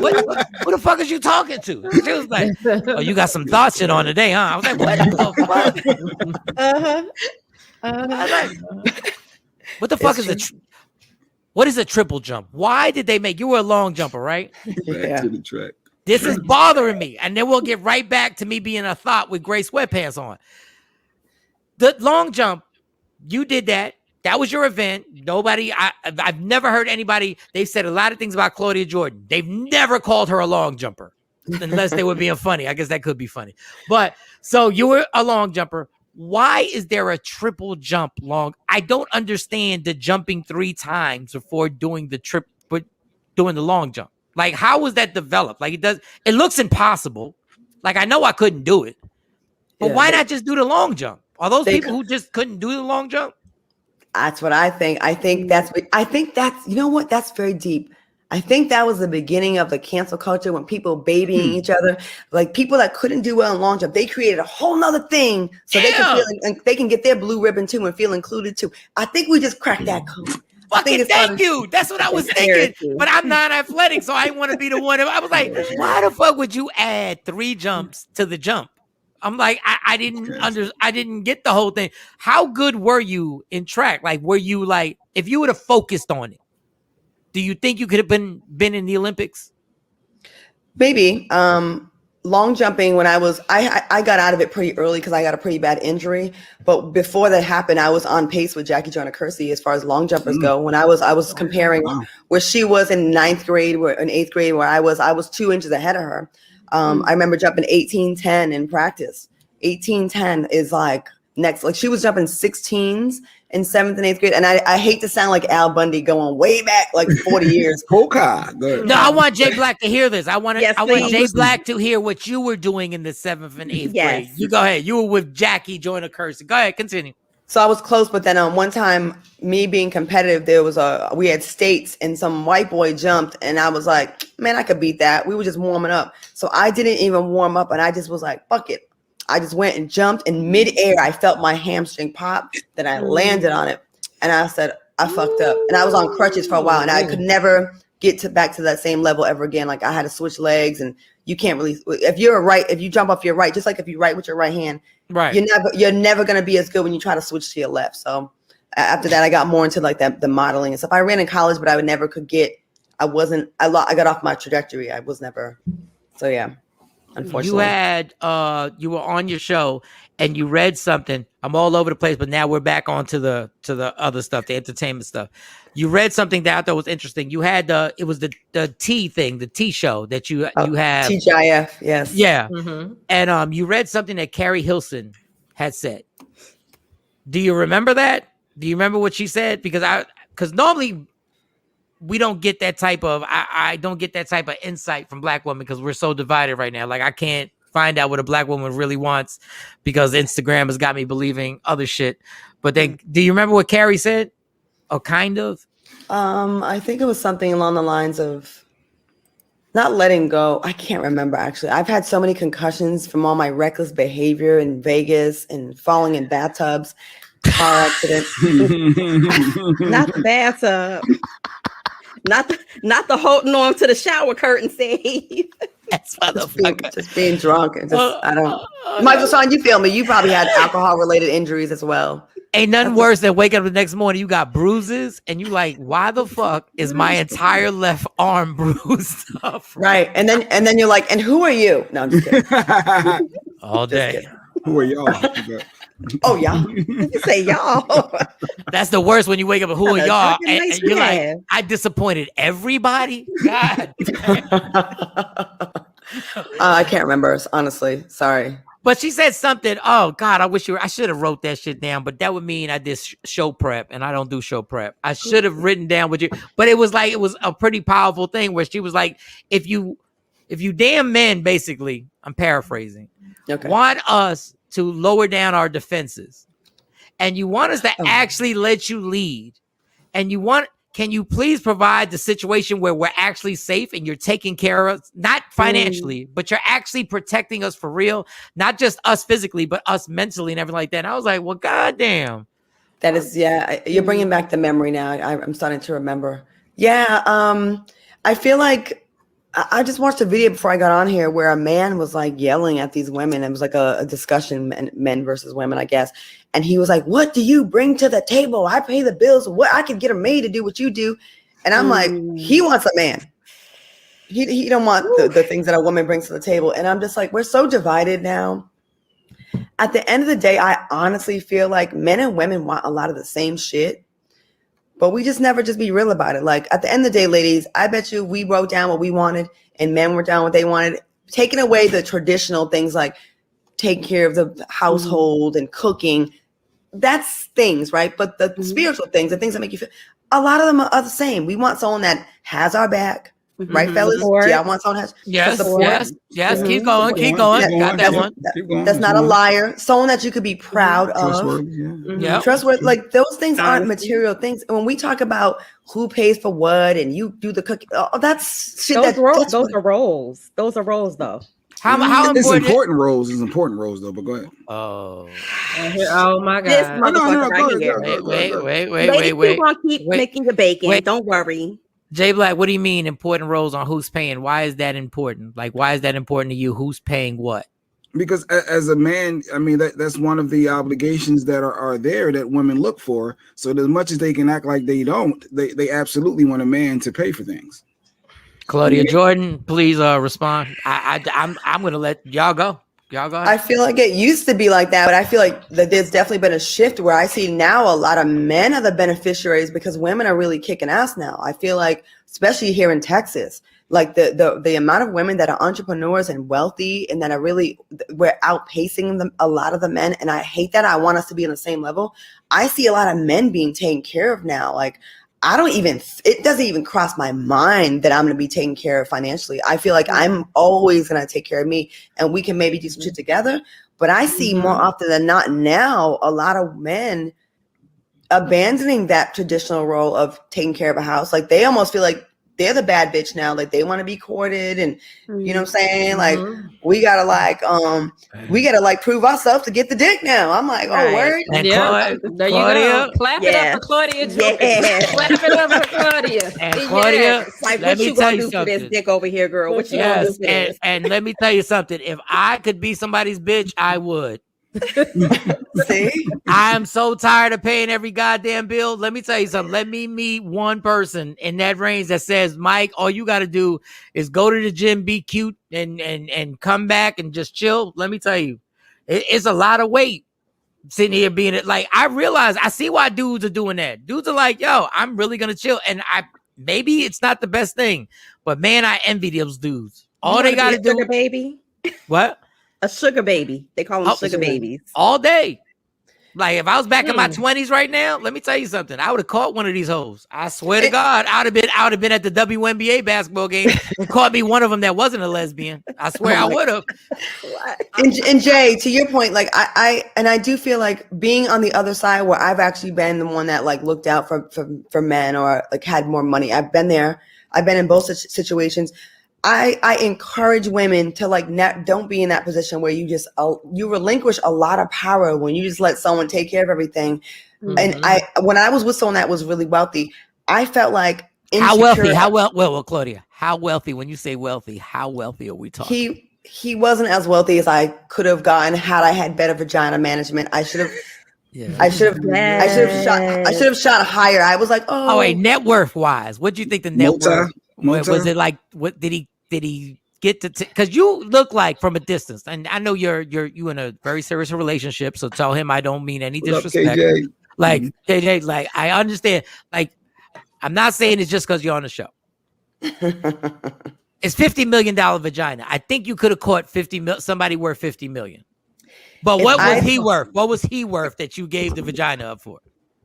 who the fuck is you talking to? She was like, oh, you got some thought shit on today, huh? I was like, what the fuck? What the fuck is what is a triple jump? Why did they make you were a long jumper, right? Back to the track. This is bothering me. And then we'll get right back to me being a thought with gray sweatpants on. The long jump, you did that. That was your event. I've never heard anybody, they've said a lot of things about Claudia Jordan. They've never called her a long jumper, unless they were being funny. I guess that could be funny. But so you were a long jumper. Why is there a triple jump long? I don't understand the jumping 3 times before doing the long jump. Like, how was that developed? Like, it looks impossible. Like, I know I couldn't do it, but why not just do the long jump? Are those people who just couldn't do the long jump? That's what I think. I think that's, you know what? That's very deep. I think that was the beginning of the cancel culture when people babying each other, like people that couldn't do well in long jump, they created a whole nother thing so they can feel and they can get their blue ribbon too and feel included too. I think we just cracked that code. Fucking thank you. That's what I was thinking. But I'm not athletic, so I didn't want to be the one. I was like, why the fuck would you add 3 jumps to the jump? I'm like, I didn't get the whole thing. How good were you in track? Like, were you like, if you would have focused on it, do you think you could have been in the Olympics? Maybe. Long jumping, when I got out of it pretty early because I got a pretty bad injury. But before that happened, I was on pace with Jackie Joyner Kersee as far as long jumpers go. When I was comparing where she was in 9th grade, in 8th grade, where I was 2 inches ahead of her. I remember jumping 18:10 in practice. 18:10 is like next. Like she was jumping 16s in 7th and 8th grade. And I hate to sound like Al Bundy going way back like 40 years. No, I want Jay Black to hear this. I want Jay Black to hear what you were doing in the 7th and 8th grade. You go ahead. You were with Jackie Joyner Kersee. Go ahead, continue. So I was close, but then one time, me being competitive, we had states and some white boy jumped, and I was like, man, I could beat that. We were just warming up. So I didn't even warm up, and I just was like, fuck it. I just went and jumped in midair. I felt my hamstring pop. Then I landed on it, and I said, I fucked up. And I was on crutches for a while, and I could never get back to that same level ever again. Like I had to switch legs, and you can't really. If you jump off your right, just like if you right with your right hand, right, you're never gonna be as good when you try to switch to your left. So after that, I got more into like the modeling and stuff. I ran in college, but I never could get. I got off my trajectory. I was never. So yeah. Unfortunately. You were on your show and you read something. I'm all over the place, but now we're back on to the other stuff, the entertainment stuff. You read something that I thought was interesting. You had it was the T thing, the T show that you have. TGIF, yes. Yeah. Mm-hmm. And you read something that Carrie Hilson had said. Do you remember that? Do you remember what she said? Because normally we don't get that type of I don't get that type of insight from Black women because we're so divided right now. Like I can't find out what a Black woman really wants because Instagram has got me believing other shit. But then do you remember what Carrie said? Or kind of? I think it was something along the lines of not letting go. I can't remember actually. I've had so many concussions from all my reckless behavior in Vegas and falling in bathtubs, car accidents. Not the bathtub. Not the holding on to the shower curtain save. That's motherfucker. Just being drunk and I don't. Michael, Shawn, you feel me? You probably had alcohol-related injuries as well. Ain't nothing worse than waking up the next morning, you got bruises, and you like, why the fuck is my entire left arm bruised up? Right, and then you're like, and who are you? No, I'm just kidding. All day. Who are y'all? Oh, y'all. You say y'all. That's the worst when you wake up and who are y'all? And you're like, I disappointed everybody? God. I can't remember, honestly. Sorry. But she said something. Oh, God, I should have wrote that shit down. But that would mean I did show prep, and I don't do show prep. I should have written down what you. But it was a pretty powerful thing where she was like, if you damn men, basically, I'm paraphrasing, want us to lower down our defenses, and you want us to actually let you lead, and can you please provide the situation where we're actually safe and you're taking care of us, not financially, but you're actually protecting us for real, not just us physically, but us mentally and everything like that. And I was like, well, goddamn. That is, you're bringing back the memory now. I'm starting to remember. Yeah. I feel like I just watched a video before I got on here where a man was like yelling at these women. It was like a discussion, men versus women, I guess. And he was like, what do you bring to the table? I pay the bills. What I could get a maid to do what you do. And I'm like, he wants a man. He don't want the things that a woman brings to the table. And I'm just like, we're so divided now. At the end of the day, I honestly feel like men and women want a lot of the same shit. But we just never just be real about it. Like at the end of the day, ladies, I bet you we wrote down what we wanted and men wrote down what they wanted. Taking away the traditional things like taking care of the household and cooking, that's things, right? But the spiritual things, the things that make you feel, a lot of them are the same. We want someone that has our back, right, fellas? Do y'all want someone has yes, support? yes. Keep going. Got that one. That's not a liar. Someone that you could be proud of. Trustworthy, Trustworthy. Like those things aren't material things. And when we talk about who pays for what and you do the cooking, that's shit. Those are roles. Those are roles, though. How it's important? Important roles. It's important roles, though. But go ahead. Oh my God! This motherfucker right here. Wait. Keep on making your bacon. Don't worry. J Black, what do you mean important roles on who's paying? Why is that important? Like, why is that important to you? Who's paying what? Because as a man, I mean, that's one of the obligations that are there that women look for. So as much as they can act like they don't, they absolutely want a man to pay for things. Claudia Jordan, please respond. I'm gonna let y'all go. Y'all go ahead. I feel like it used to be like that, but I feel like that there's definitely been a shift where I see now a lot of men are the beneficiaries because women are really kicking ass now. I feel like, especially here in Texas, like the amount of women that are entrepreneurs and wealthy and that are really, we're outpacing them, a lot of the men. And I hate that. I want us to be on the same level. I see a lot of men being taken care of now. Like, it doesn't even cross my mind that I'm going to be taken care of financially. I feel like I'm always going to take care of me and we can maybe do some shit together. But I see more often than not now, a lot of men abandoning that traditional role of taking care of a house. Like they almost feel like they're the bad bitch now. Like they want to be courted and you know what I'm saying? Like we gotta prove ourselves to get the dick now. I'm like, oh word. And there you go. Clap it up for Claudia. Clap it up for Claudia. And Claudia, it's like, what you gonna do for this dick over here, girl? What you gonna do for this? And let me tell you something. If I could be somebody's bitch, I would. See, I am so tired of paying every goddamn bill. Let me tell you something. Let me meet one person in that range that says, Mike, all you got to do is go to the gym, be cute, and come back and just chill. Let me tell you, it's a lot of weight sitting here being it. Like, I see why dudes are doing that. Dudes are like, yo, I'm really gonna chill, and maybe it's not the best thing, but man, I envy those dudes. All they got to do, sugar baby. What? A sugar baby. They call them sugar babies. All day. Like if I was back in my 20s right now, let me tell you something. I would have caught one of these hoes. I swear to God, I would have been at the WNBA basketball game and caught me one of them that wasn't a lesbian. I swear I would have. And Jay, to your point, like I do feel like being on the other side where I've actually been the one that like looked out for men or like had more money. I've been there. I've been in both situations. I encourage women to like don't be in that position where you just you relinquish a lot of power when you just let someone take care of everything. And when I was with someone that was really wealthy, I felt like how wealthy? Well, Claudia, how wealthy? When you say wealthy, how wealthy are we talking? He wasn't as wealthy as I could have gotten had I had better vagina management. I should have. Yeah. I should have shot higher. I was like, oh wait, net worth wise, what do you think the net worth? Was it like what did he get to? Because you look like from a distance, and I know you in a very serious relationship. So tell him I don't mean any disrespect. KJ? Like KJ, like I understand. Like I'm not saying it's just because you're on the show. It's $50 million vagina. I think you could have caught somebody worth $50 million. But what was he worth? What was he worth that you gave the vagina up for?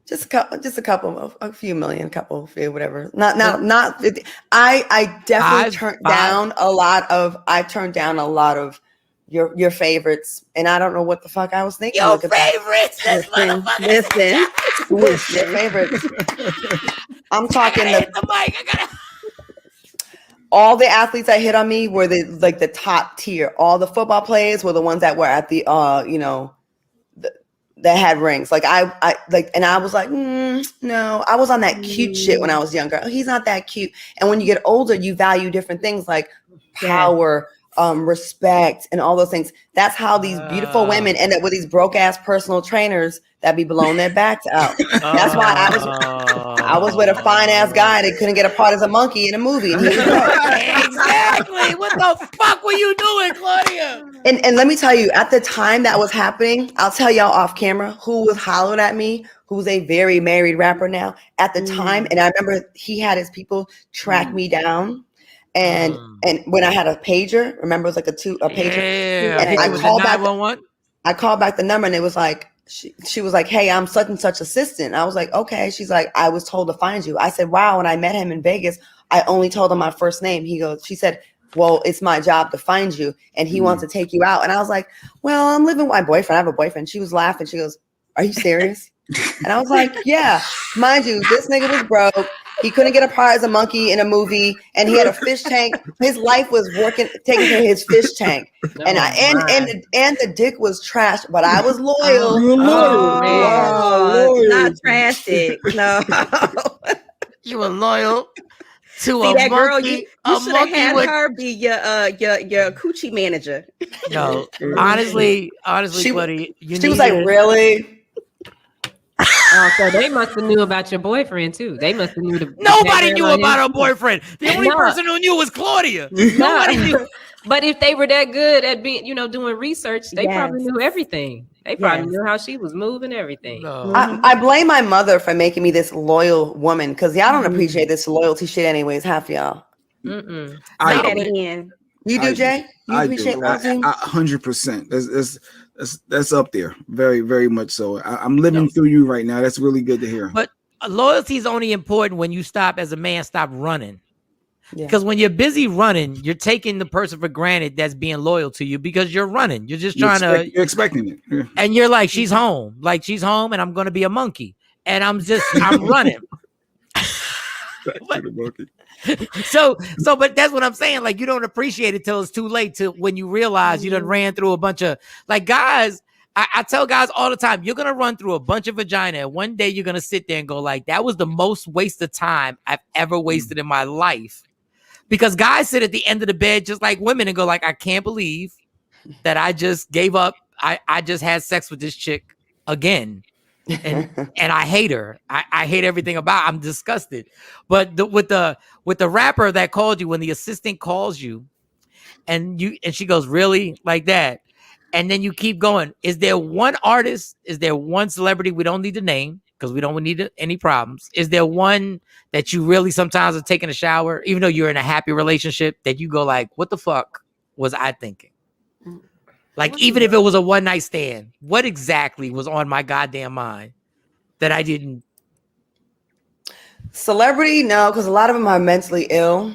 Just a few million, whatever. Not 50. I definitely turned down a lot of your favorites, and I don't know what the fuck I was thinking. Your favorites, listen, your favorites. I'm talking the mic. All the athletes that hit on me were the top tier. All the football players were the ones that were at the that had rings. Like I was like, no, I was on that cute shit when I was younger. Oh, he's not that cute. And when you get older, you value different things like power, respect, and all those things. That's how these beautiful women end up with these broke ass personal trainers that be blowing their backs out. That's why I was with a fine ass guy that couldn't get a part as a monkey in a movie. And Exactly. What the fuck were you doing, Claudia? And let me tell you, at the time that was happening, I'll tell y'all off camera who was hollering at me, who's a very married rapper now. At the time, and I remember he had his people track me down. And when I had a pager, remember it was like a pager. Yeah, and I called back 911. I called back the number and it was like she was like, hey, I'm such and such assistant. I was like, okay. She's like, I was told to find you. I said, wow. When I met him in Vegas, I only told him my first name. She said, well, it's my job to find you, and he wants to take you out. And I was like, well, I'm living with my boyfriend. I have a boyfriend. She was laughing. She goes, are you serious? And I was like, yeah. Mind you, this nigga was broke. He couldn't get a part as a monkey in a movie, and he had a fish tank. His life was taking care of his fish tank. And the dick was trash, but I was loyal. Not trash dick. No. You were loyal to See, a that monkey. girl, you should have had her be your coochie manager. No, honestly, Claudia, she was like, really? So they must have knew about your boyfriend too. They must have knew. Nobody knew about her boyfriend. The only person who knew was Claudia. Nobody knew. But if they were that good at being, doing research, they probably knew everything. They probably knew how she was moving, everything. No. I blame my mother for making me this loyal woman, because y'all don't appreciate this loyalty shit anyways, half y'all. Say that again. You do, Jay? You appreciate loyalty? 100%. That's up there. Very, very much so. I'm living through you right now. That's really good to hear. But loyalty is only important when you stop running. Because when you're busy running, you're taking the person for granted that's being loyal to you because you're running. You're just you're expecting it. Yeah. And you're like, she's home. Like, she's home and I'm going to be a monkey. And I'm running. but that's what I'm saying. Like, you don't appreciate it till it's too late, to when you realize you done ran through a bunch of, like, guys. I tell guys all the time, you're going to run through a bunch of vagina. And one day you're going to sit there and go like, that was the most wasted time I've ever wasted in my life. Because guys sit at the end of the bed just like women and go like, I can't believe that I just gave up. I just had sex with this chick again. And I hate her. I hate everything about her. I'm disgusted. But with the rapper that called you, when the assistant calls you and she goes, really? Like that? And then you keep going. Is there one artist? Is there one celebrity? We don't need to name because we don't need any problems. Is there one that you really sometimes are taking a shower, even though you're in a happy relationship, that you go like, what the fuck was I thinking? Like, even if it was a one night stand, what exactly was on my goddamn mind that I didn't? Celebrity, no, because a lot of them are mentally ill.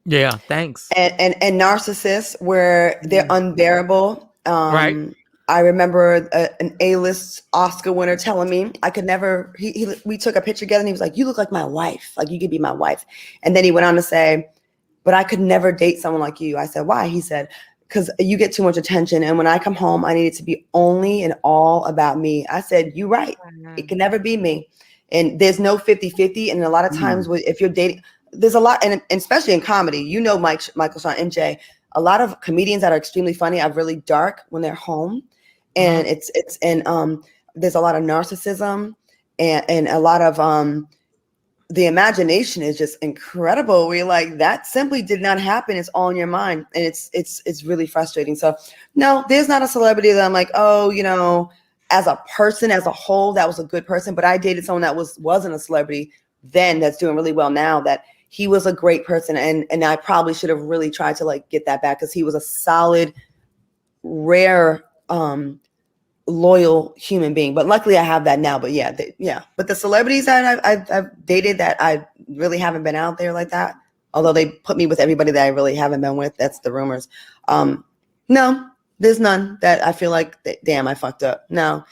Yeah, thanks. And narcissists where they're unbearable. Right. I remember an A-list Oscar winner telling me I could never. We took a picture together, and he was like, "You look like my wife. Like, you could be my wife." And then he went on to say, "But I could never date someone like you." I said, "Why?" He said, "Because you get too much attention, and when I come home, I need it to be only and all about me." I said, "You're right. It can never be me." And there's no 50-50. And a lot of times, if you're dating, there's a lot, and especially in comedy, Michael, Shawn, MJ, a lot of comedians that are extremely funny are really dark when they're home. And there's a lot of narcissism and a lot of the imagination is just incredible. Where you're like, that simply did not happen. It's all in your mind, and it's really frustrating. So no, there's not a celebrity that I'm like, oh, as a person, as a whole, that was a good person. But I dated someone that wasn't a celebrity then, that's doing really well now. That he was a great person, and I probably should have really tried to like get that back, because he was a solid, rare, loyal human being. But luckily I have that now. But but the celebrities that I've dated that I really haven't been out there like that, although they put me with everybody that I really haven't been with. That's the rumors. No, there's none that I feel like, damn, I fucked up. No,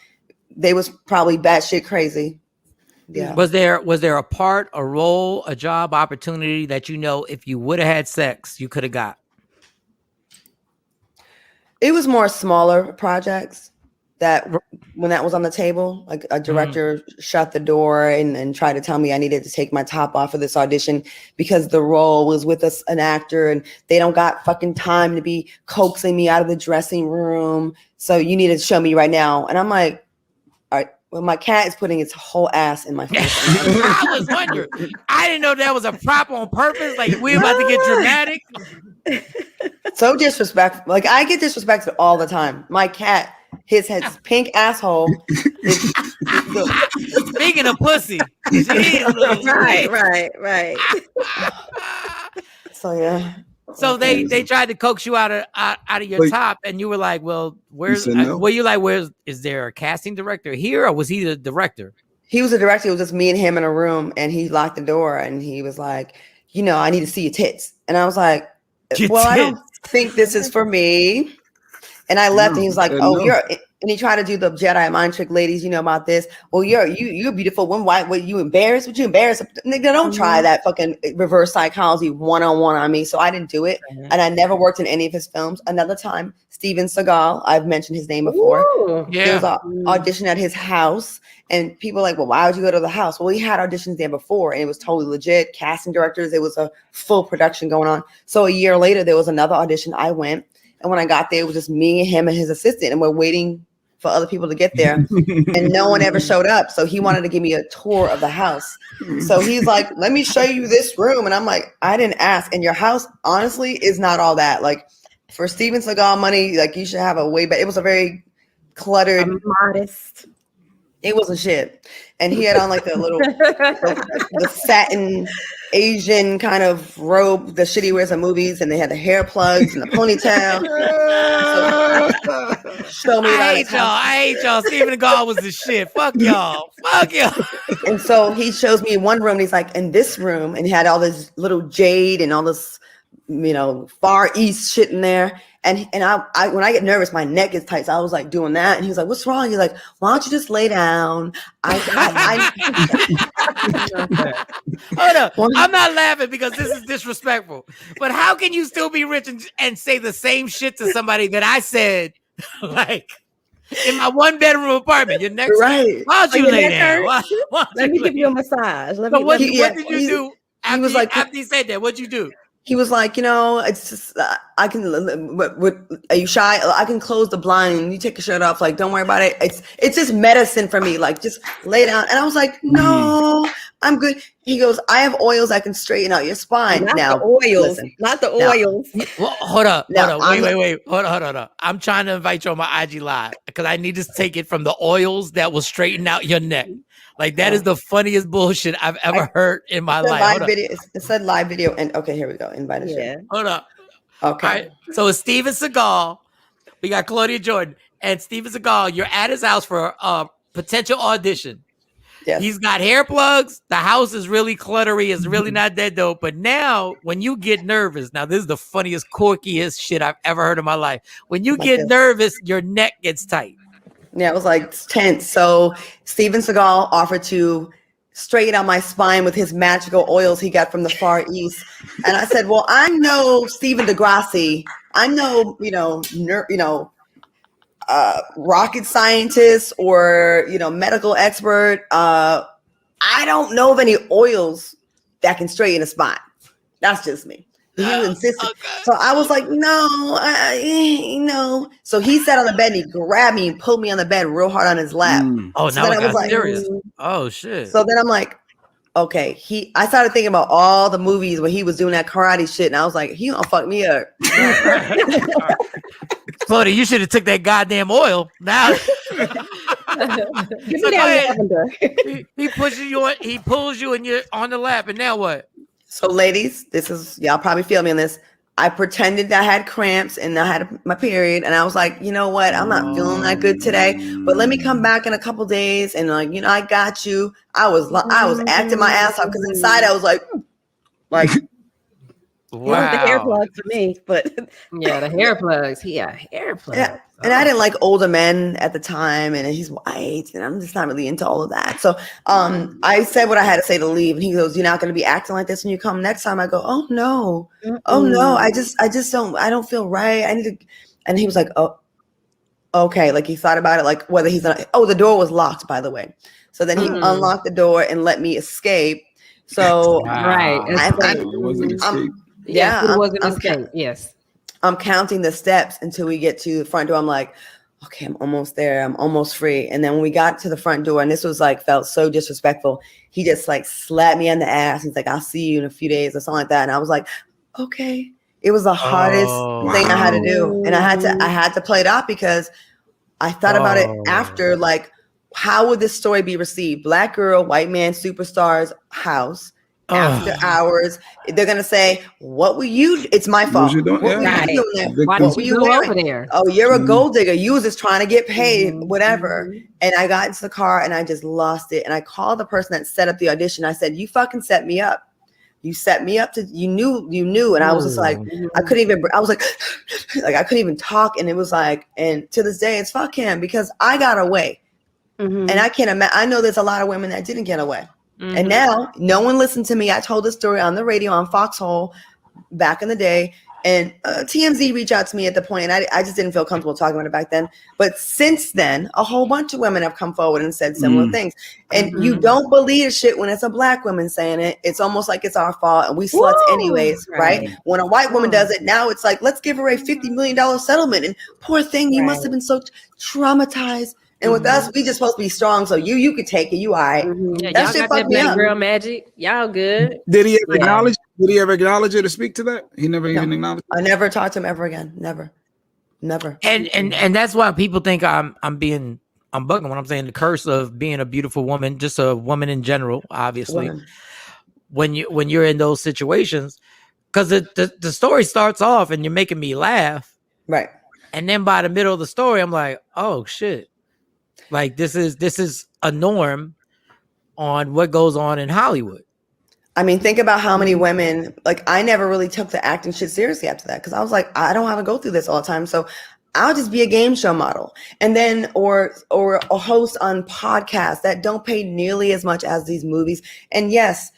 they was probably batshit crazy. Yeah. Was there a part, a role, a job opportunity that if you would have had sex, you could have got? It was more smaller projects that when that was on the table, like a director shut the door and tried to tell me I needed to take my top off for this audition because the role was with an actor and they don't got fucking time to be coaxing me out of the dressing room. So you need to show me right now. And I'm like, all right, well, my cat is putting its whole ass in my face. I was wondering. I didn't know that was a prop on purpose. Like, we're about to get dramatic. So disrespectful. Like, I get disrespected all the time. My cat, his pink asshole. Speaking of pussy. Right. So yeah. So they tried to coax you out of your top, and you were like, "Well, where's?" No. Were you like, "Where's? Is there a casting director here, or was he the director?" He was the director. It was just me and him in a room, and he locked the door, and he was like, I need to see your tits. And I was like, Your I don't tits. think this is for me. And I left, and he was like, "Oh, and he tried to do the Jedi mind trick, ladies. You know about this? Well, you're beautiful. Why? What, you embarrassed? Would you embarrass? Nigga, don't try that fucking reverse psychology 1-on-1 on me." So I didn't do it, and I never worked in any of his films. Another time, Steven Seagal, I've mentioned his name before. Ooh, there was an audition at his house, and people were like, "Well, why would you go to the house?" Well, he had auditions there before, and it was totally legit. Casting directors, it was a full production going on. So a year later, there was another audition. I went. And when I got there, it was just me, him, and his assistant, and we're waiting for other people to get there, and no one ever showed up. So he wanted to give me a tour of the house. So he's like, "Let me show you this room," and I'm like, "I didn't ask." And your house, honestly, is not all that. Like for Steven Seagal money, like you should have a way better. It was a very cluttered, modest. It wasn't shit, and he had on like the little the satin Asian kind of robe, the shit he wears in movies, and they had the hair plugs and the ponytail. So, show me. I hate y'all. Steven Seagal was the shit. Fuck y'all. Fuck y'all. And so he shows me one room, and he's like, "In this room," and he had all this little jade and all this, Far East shit in there. And I when I get nervous, my neck gets tight. So I was like doing that, and he was like, "What's wrong?" He's like, "Why don't you just lay down?" Hold up. I'm not laughing because this is disrespectful. But how can you still be rich and say the same shit to somebody that I said, like, in my 1-bedroom apartment? Your next right? Why don't you lay down? Let me give you a massage. What did you do? He was like, after he said that, what'd you do? He was like, it's just, I can, are you shy? I can close the blind. You take your shirt off. Like, don't worry about it. It's just medicine for me. Like, just lay down. And I was like, no, I'm good. He goes, I have oils that can straighten out your spine. Not now, the oils. listen, Not the oils. Well, hold up. Now, Wait. Hold on. I'm trying to invite you on my IG live because I need to take it from the oils that will straighten out your neck. Like, that is the funniest bullshit I've ever heard in my life. It said live video. And okay, here we go. Invite us. Hold up. Okay. All right. So it's Steven Seagal. We got Claudia Jordan and Steven Seagal. You're at his house for a potential audition. Yes. He's got hair plugs. The house is really cluttery. It's really not that dope. But now, when you get nervous, now this is the funniest, quirkiest shit I've ever heard in my life. When you get nervous, your neck gets tight. Yeah, it was like tense. So Steven Seagal offered to straighten out my spine with his magical oils he got from the Far East. And I said, well, I know Stephen DeGrassi. I know, rocket scientist or, medical expert. I don't know of any oils that can straighten a spine. That's just me. He insisted. So I was like, no. So he sat on the bed and he grabbed me and pulled me on the bed real hard on his lap. Oh, so now then I got was serious. Oh, shit. So then I'm like, okay. I started thinking about all the movies where he was doing that karate shit. And I was like, he gonna fuck me up. Claudia, you should have took that goddamn oil. Now he pushes you on, he pulls you and you're on the lap, and now what? So ladies, y'all probably feel me on this. I pretended I had cramps and I had my period, and I was like, you know what? I'm not feeling that good today, but let me come back in a couple days, and I got you. I was acting my ass off because inside I was like. Wow. The hair plugs for me, but yeah, the hair plugs. Hair plugs. Yeah. And I didn't like older men at the time, and he's white, and I'm just not really into all of that. So I said what I had to say to leave, and he goes, "You're not going to be acting like this when you come next time." I go, "Oh no, I just don't feel right. I need to." And he was like, "Oh, okay." Like he thought about it, like whether he's not. Oh, the door was locked, by the way. So then he unlocked the door and let me escape. So it wasn't escape. Yeah, it wasn't escape. Yes. I'm counting the steps until we get to the front door. I'm like, okay, I'm almost there. I'm almost free. And then when we got to the front door, and this was felt so disrespectful, he just slapped me on the ass. He's like, I'll see you in a few days or something like that. And I was like, okay. It was the hardest thing I had to do. And I had to play it out because I thought about it after, how would this story be received? Black girl, white man, superstars house. After hours, they're gonna say, "What were you? It's my fault. What were you doing there? What were you doing over there? Oh, you're a gold digger. You was just trying to get paid, whatever." And I got into the car and I just lost it. And I called the person that set up the audition. I said, "You fucking set me up. You set me up to, you knew. And I was just like, I couldn't even, I was like I couldn't even talk. And it was like, and to this day, it's fuck him, because I got away. And I can't imagine, I know there's a lot of women that didn't get away. And now no one listened to me. I told this story on the radio on Foxhole back in the day. And TMZ reached out to me at the point, and I just didn't feel comfortable talking about it back then. But since then, a whole bunch of women have come forward and said similar things. And you don't believe shit when it's a black woman saying it. It's almost like it's our fault, and we sluts anyways, right? When a white woman does it, now it's like, let's give her a $50 million settlement. And poor thing, you must have been so traumatized. And with us, we just supposed to be strong. So you could take it. You all right. Yeah, y'all got that black girl magic. Y'all good. Did he ever acknowledge? Did he ever acknowledge it to speak to that? He never even acknowledged it? I never talked to him ever again. Never. And that's why people think I'm bugging when I'm saying the curse of being a beautiful woman, just a woman in general, obviously. When you're in those situations, because the story starts off and you're making me laugh. Right. And then by the middle of the story, I'm like, oh shit. Like this is a norm on what goes on in Hollywood. I mean, think about how many women, like, I never really took the acting shit seriously after that, because I was like, I don't have to go through this all the time. So I'll just be a game show model, and then or a host on podcasts that don't pay nearly as much as these movies. And yes,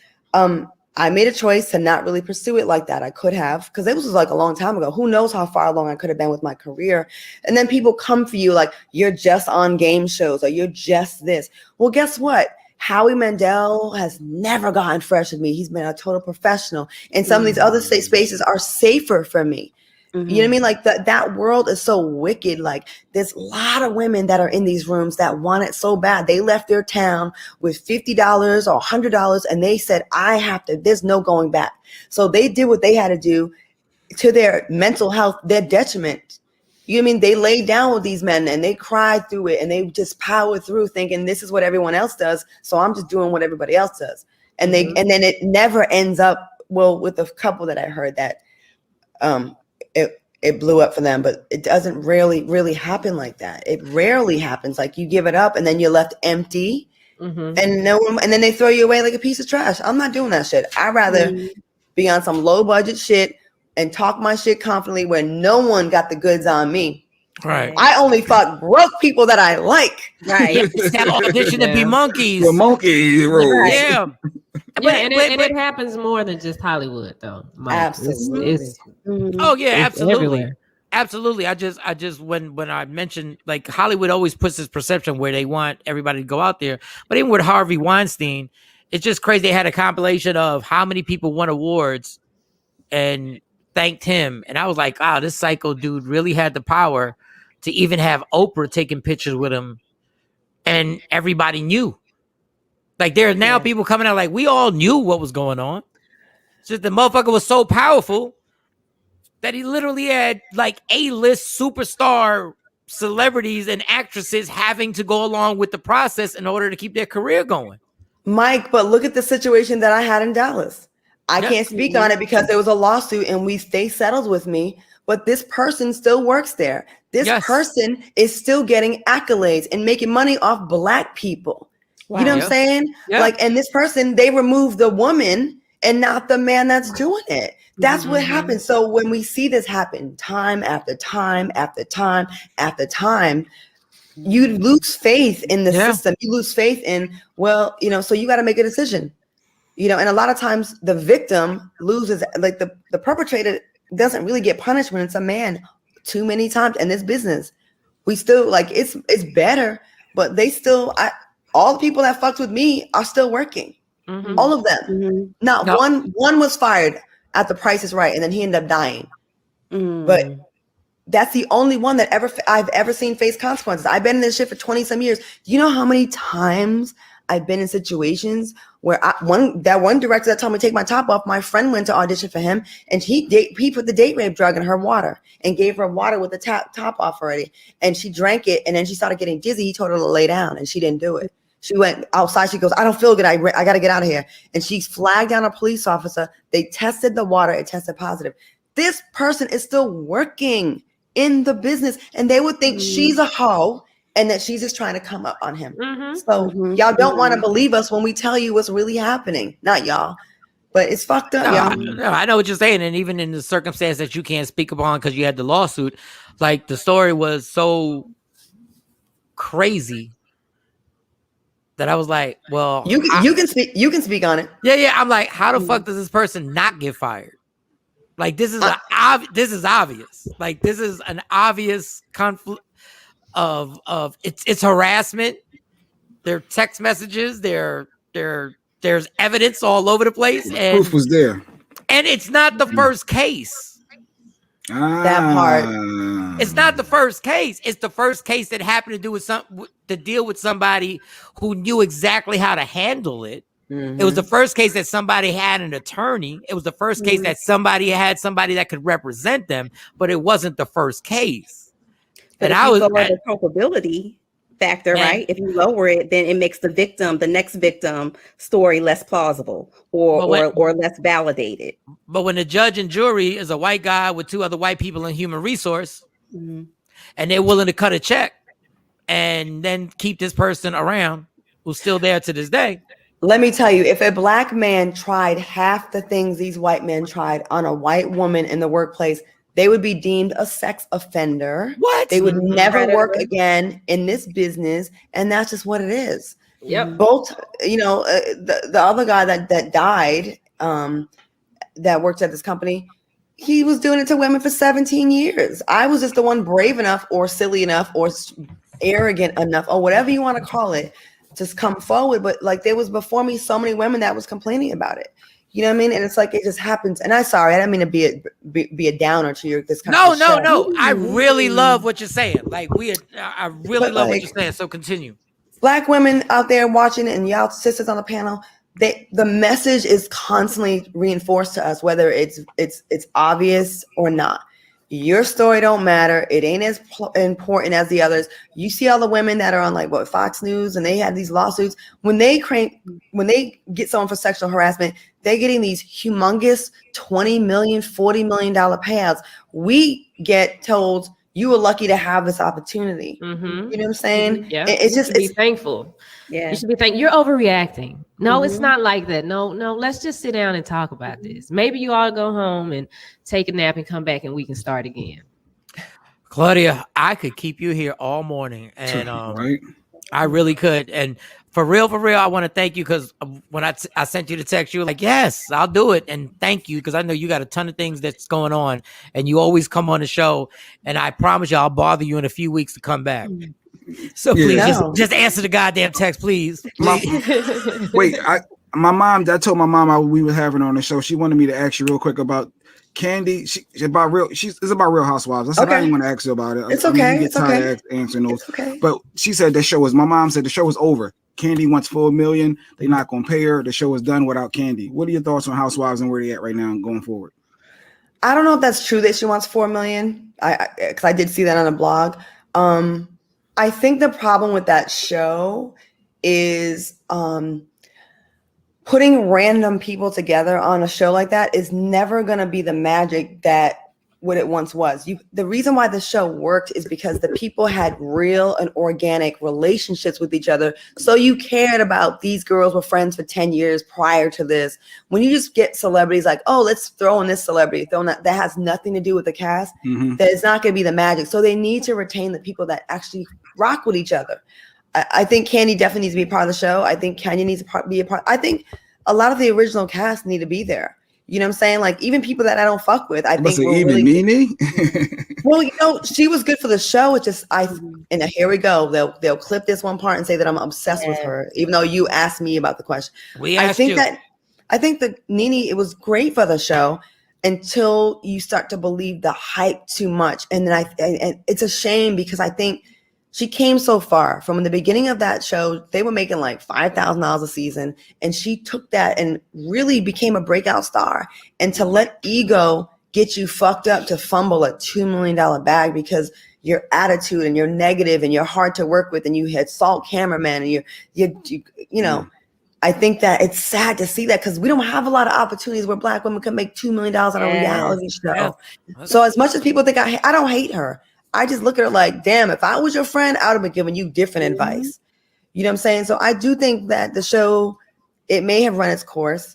I made a choice to not really pursue it like that. I could have, because it was like a long time ago. Who knows how far along I could have been with my career. And then people come for you like, you're just on game shows, or you're just this. Well, guess what? Howie Mandel has never gotten fresh with me. He's been a total professional. And some of these other spaces are safer for me. You know what I mean? Like that world is so wicked. Like there's a lot of women that are in these rooms that want it so bad. They left their town with $50 or $100 and they said, there's no going back. So they did what they had to do to their mental health, their detriment. You know what I mean? They laid down with these men and they cried through it and they just powered through thinking this is what everyone else does. So I'm just doing what everybody else does. And and then it never ends up, well, with a couple that I heard that it blew up for them, but it doesn't really happen like that. It rarely happens. Like you give it up and then you're left empty and then they throw you away like a piece of trash. I'm not doing that shit. I'd rather be on some low budget shit and talk my shit confidently where no one got the goods on me. Right. I only fuck broke people that I like. Right. That audition to be monkeys. The monkey rule. Right. Yeah. And it happens more than just Hollywood, though. Mike. Absolutely. Oh yeah, absolutely. Everywhere. Absolutely. I just when I mentioned, like, Hollywood always puts this perception where they want everybody to go out there. But even with Harvey Weinstein, it's just crazy. They had a compilation of how many people won awards and thanked him. And I was like, wow, this psycho dude really had the power to even have Oprah taking pictures with him. And everybody knew. Like, there are now people coming out like, we all knew what was going on. It's just the motherfucker was so powerful that he literally had like A-list superstar celebrities and actresses having to go along with the process in order to keep their career going. Mike, but look at the situation that I had in Dallas. I can't speak on it because there was a lawsuit and they settled with me, but this person still works there. This person is still getting accolades and making money off Black people. Wow. You know what I'm saying? Like, and this person, they removed the woman and not the man that's doing it. That's what happens. So when we see this happen time after time after time after time, you lose faith in the system. You lose faith in, well, you know, so you got to make a decision, you know, and a lot of times the victim loses, like the perpetrator doesn't really get punished when it's a man too many times in this business. We still like, it's better, but they still, all the people that fucked with me are still working. All of them. Not one was fired at The Price is Right, and then he ended up dying. But that's the only one that I've ever seen face consequences. I've been in this shit for 20 some years. Do you know how many times I've been in situations where one director that told me to take my top off, my friend went to audition for him, and he put the date rape drug in her water and gave her water with the top off already, and she drank it, and then she started getting dizzy. He told her to lay down, and she didn't do it. She went outside. She goes, I don't feel good. I got to get out of here. And she flagged down a police officer. They tested the water. It tested positive. This person is still working in the business, and they would think she's a hoe and that she's just trying to come up on him. So y'all don't want to believe us when we tell you what's really happening. Not y'all, But it's fucked up, I know what you're saying. And even in the circumstance that you can't speak upon because you had the lawsuit, like the story was so crazy that I was like, well, you can speak on it. Yeah. I'm like, how the fuck does this person not get fired? Like this is obvious. Like this is an obvious conflict of it's harassment. There are text messages. There's evidence all over the place, and proof was there. And it's not the first case. That part. It's not the first case. It's the first case that happened to deal with somebody who knew exactly how to handle it. It was the first case that somebody had an attorney. It was the first case that somebody had somebody that could represent them, but it wasn't the first case. But if you lower the culpability factor, right? If you lower it, then it makes the next victim story less plausible or less validated. But when the judge and jury is a white guy with two other white people in human resource, and they're willing to cut a check and then keep this person around who's still there to this day. Let me tell you, if a black man tried half the things these white men tried on a white woman in the workplace, they would be deemed a sex offender. What? They would never work again in this business. And that's just what it is. Yep. Both, the other guy that died, that worked at this company, he was doing it to women for 17 years. I was just the one brave enough or silly enough or arrogant enough or whatever you want to call it, just come forward. But like there was before me so many women that was complaining about it. You know what I mean? And it's like it just happens. And I'm sorry, I didn't mean to be a downer to your this kind of show. No. I really love what you're saying. Like I really love what you're saying. So continue. Black women out there watching it and y'all sisters on the panel, the message is constantly reinforced to us, whether it's obvious or not. Your story don't matter. It ain't as important as the others. You see all the women that are on Fox News and they had these lawsuits. When they get someone for sexual harassment, they're getting these humongous $20 million, $40 million payouts. We get told you were lucky to have this opportunity. You know what I'm saying? Yeah. It's just be thankful. Yeah. You should be thankful. You're overreacting. No, it's not like that. No, let's just sit down and talk about this. Maybe you all go home and take a nap and come back and we can start again. Claudia, I could keep you here all morning. And right. I really could. And for real, I want to thank you because when I sent you the text, you were like, yes, I'll do it. And thank you because I know you got a ton of things that's going on and you always come on the show. And I promise you I'll bother you in a few weeks to come back. So please just answer the goddamn text, please. My mom, I told my mom we were having her on the show. She wanted me to ask you real quick about Candy. It's about Real Housewives. I said I didn't want to ask you about it. It's okay. You get tired of answering those. Okay. But she said my mom said the show is over. Candy wants $4 million. They're not going to pay her. The show is done without Candy. What are your thoughts on Housewives and where they at right now and going forward? I don't know if that's true that she wants $4 million. Because I did see that on a blog. I think the problem with that show is putting random people together on a show like that is never going to be the magic that what it once was. The reason why the show worked is because the people had real and organic relationships with each other. So you cared about these girls were friends for 10 years prior to this. When you just get celebrities like, oh, let's throw in this celebrity, that has nothing to do with the cast, that is not going to be the magic. So they need to retain the people that actually rock with each other. I think Candy definitely needs to be a part of the show. I think Kenya needs to be a part. I think a lot of the original cast need to be there. You know what I'm saying? Like even people that I don't fuck with, I think even Nene. Well, she was good for the show. It's just and here we go. They'll clip this one part and say that I'm obsessed with her, even though you asked me about the question. I think that Nene, it was great for the show until you start to believe the hype too much, and then and it's a shame because I think she came so far from the beginning of that show. They were making like $5,000 a season. And she took that and really became a breakout star. And to let ego get you fucked up to fumble a $2 million bag because your attitude and you're negative and you're hard to work with and you had salt cameraman and you know, I think that it's sad to see that because we don't have a lot of opportunities where Black women can make $2 million on a reality show. So as much as people think I don't hate her. I just look at her like, damn, if I was your friend, I would have been giving you different advice. You know what I'm saying? So I do think that the show, it may have run its course.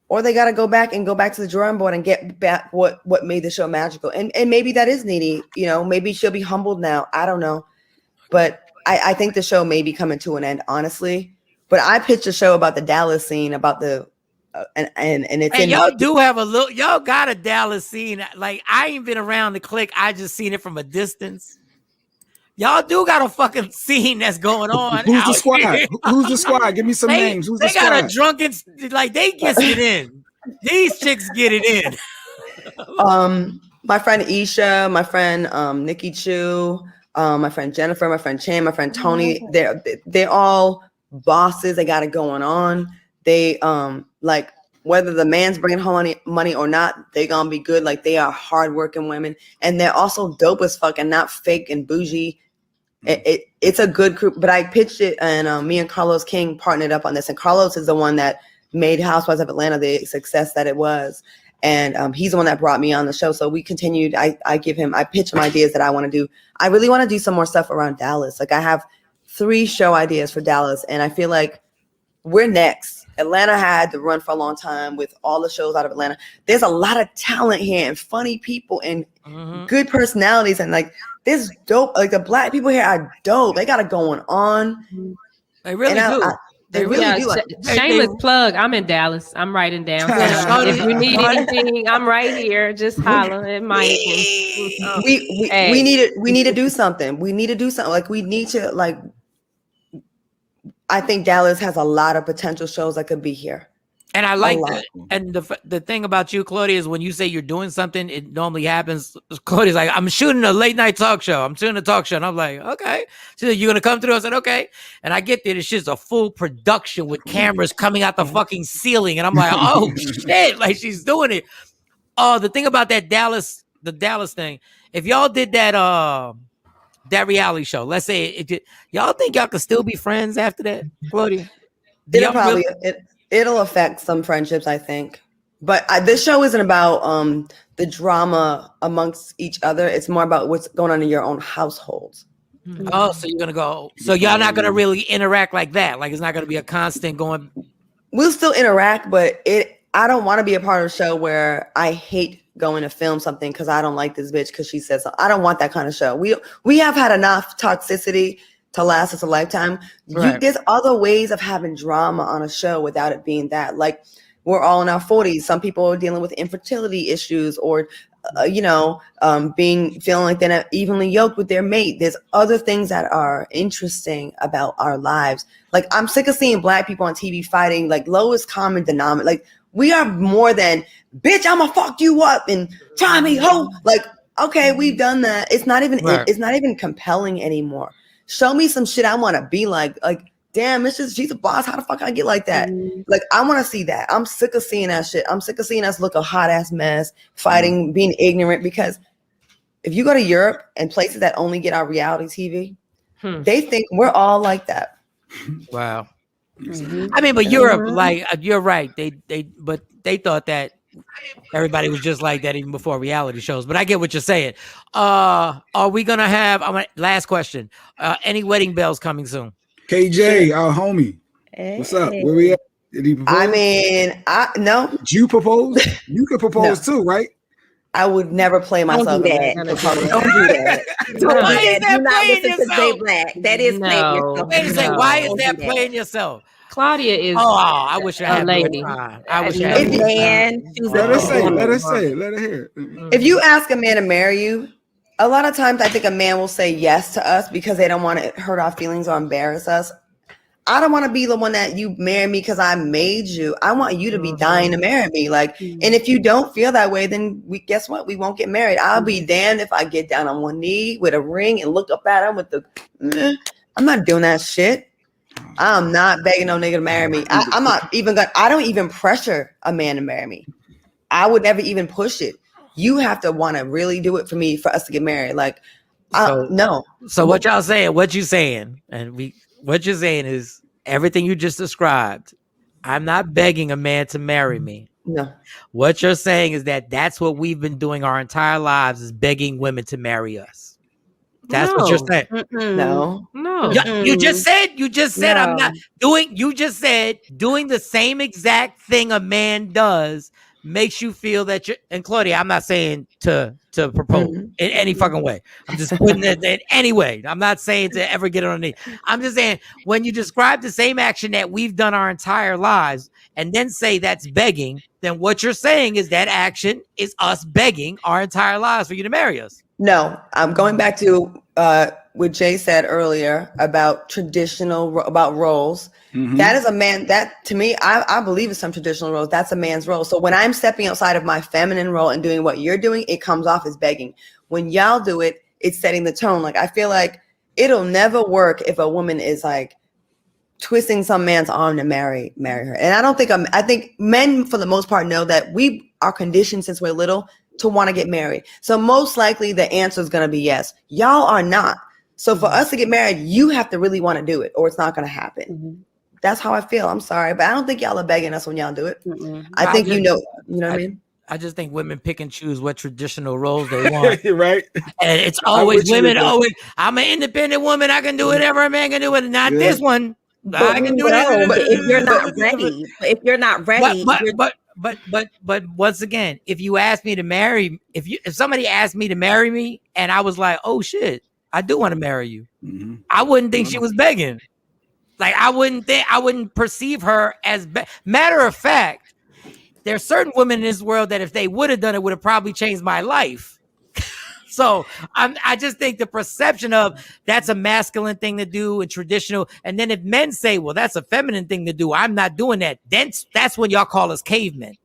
or they got to go back to the drawing board and get back what made the show magical. And maybe that is Nene. You know, maybe she'll be humbled now. I don't know, but I think the show may be coming to an end, honestly. But I pitched a show about the Dallas scene, about the and it's and y'all do have a little. Y'all got a Dallas scene. Like I ain't been around the clique. I just seen it from a distance. Y'all do got a fucking scene that's going on. Who's the squad? Who's the squad? Give me some names. Who's the squad? They got a drunken, like they get it in. These chicks get it in. My friend Isha, my friend Nikki Chu, my friend Jennifer, my friend Chan, my friend Tony. They're all bosses. They got it going on. They like whether the man's bringing home money or not, they gonna be good. Like they are hardworking women, and they're also dope as fuck and not fake and bougie. It's a good group, but I pitched it, and me and Carlos King partnered up on this. And Carlos is the one that made Housewives of Atlanta the success that it was, and he's the one that brought me on the show. So we continued. I pitch him ideas that I want to do. I really want to do some more stuff around Dallas. Like I have 3 show ideas for Dallas, and I feel like we're next. Atlanta had the run for a long time with all the shows out of Atlanta. There's a lot of talent here and funny people and good personalities, and like this dope. Like the black people here are dope. They got it going on. They really do. They really do. Like, shameless plug. I'm in Dallas. I'm writing down. If you need anything, I'm right here. Just holler at Mike. We need to do something. We need to do something. Like we need to like. I think Dallas has a lot of potential shows that could be here. And I like that. And the thing about you, Claudia, is when you say you're doing something, it normally happens. Claudia's like, I'm shooting a late night talk show. I'm shooting a talk show. And I'm like, okay. She's like, you're going to come through? I said, okay. And I get there. It's just a full production with cameras coming out the fucking ceiling. And I'm like, oh, shit. Like, she's doing it. Oh, the thing about the Dallas thing, if y'all did that reality show, let's say, y'all think y'all could still be friends after that, Claudia? It'll affect some friendships, I think. But this show isn't about the drama amongst each other. It's more about what's going on in your own households. Oh, so you're going to go. So y'all not going to really interact like that? Like it's not going to be a constant going. We'll still interact, but I don't want to be a part of a show where I hate going to film something because I don't like this bitch because she says so. I don't want that kind of show. We have had enough toxicity to last us a lifetime. Right. There's other ways of having drama on a show without it being that. Like we're all in our 40s. Some people are dealing with infertility issues or, feeling like they're not evenly yoked with their mate. There's other things that are interesting about our lives. Like I'm sick of seeing black people on TV fighting, like lowest common denominator. Like we are more than bitch, I'ma fuck you up and try me ho. Like, okay, we've done that. It's not even it's not even compelling anymore. Show me some shit I want to be like damn, she's a boss. How the fuck I get like that? Like, I want to see that. I'm sick of seeing that shit. I'm sick of seeing us look a hot ass mess, fighting, being ignorant. Because if you go to Europe and places that only get our reality TV, they think we're all like that. Wow. I mean, but Europe, like you're right. They thought that everybody was just like that even before reality shows. But I get what you're saying. Are we gonna have? Last question. Any wedding bells coming soon? KJ, our homie. What's up? Where we at? Did he propose? I mean, no. Did you propose? You could propose too, right? I would never play myself. Don't do that. Don't do that. Why is that playing yourself? Jay Black. That is playing yourself. Wait a second. Why is that playing yourself? Claudia is. Oh, I wish I had a lady. I wish I had. Let her say it. Let her hear it. If you ask a man to marry you, a lot of times I think a man will say yes to us because they don't want to hurt our feelings or embarrass us. I don't want to be the one that you marry me because I made you. I want you to be dying to marry me. Like, and if you don't feel that way, then guess what? We won't get married. I'll be damned if I get down on one knee with a ring and look up at him with I'm not doing that shit. I'm not begging no nigga to marry me. I'm not even I don't even pressure a man to marry me. I would never even push it. You have to want to really do it for us to get married. Like, no. So what y'all saying? What you saying? And what you're saying is everything you just described. I'm not begging a man to marry me. No. What you're saying is that's what we've been doing our entire lives is begging women to marry us. That's what you're saying. No. You just said I'm not doing. You just said doing the same exact thing a man does makes you feel that you're. And Claudia, I'm not saying to propose in any fucking way. I'm just putting it in any way. I'm not saying to ever get on a knee. I'm just saying when you describe the same action that we've done our entire lives and then say that's begging, then what you're saying is that action is us begging our entire lives for you to marry us. No, I'm going back to what Jay said earlier about about roles. That is a man, that to me, I believe in some traditional roles. That's a man's role. So when I'm stepping outside of my feminine role and doing what you're doing, it comes off as begging. When y'all do it, it's setting the tone. Like, I feel like it'll never work if a woman is like twisting some man's arm to marry her. And I don't think I think men for the most part know that we are conditioned since we're little to want to get married. So most likely the answer is going to be yes. Y'all are not. So for us to get married, you have to really want to do it or it's not going to happen. That's how I feel. I'm sorry, but I don't think y'all are begging us when y'all do it. I think you know what I mean? I just think women pick and choose what traditional roles they want. Right. And it's always women. Always, I'm an independent woman. I can do whatever a man can do. It. Not this one. I can do it. But if you're not ready, But once again, if you ask me to marry, if somebody asked me to marry me and I was like, oh shit, I do want to marry you, I wouldn't think she was begging. Like I wouldn't perceive her as matter of fact, there's certain women in this world that if they would have done it, would have probably changed my life. So I just think the perception of that's a masculine thing to do and traditional. And then if men say, well, that's a feminine thing to do, I'm not doing that. Then that's when y'all call us cavemen.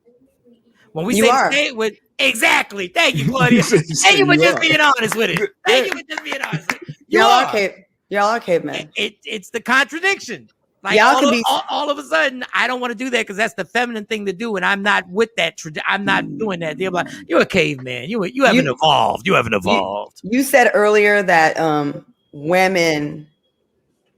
When we stay with exactly. Thank you, Claudia. Thank you for just being honest with it. Thank you for just being honest with it. Y'all are cavemen. It's the contradiction. Like all of a sudden, I don't want to do that because that's the feminine thing to do, and I'm not with that. I'm not doing that. They're like, you're a caveman. You haven't evolved. You haven't evolved. You said earlier that women,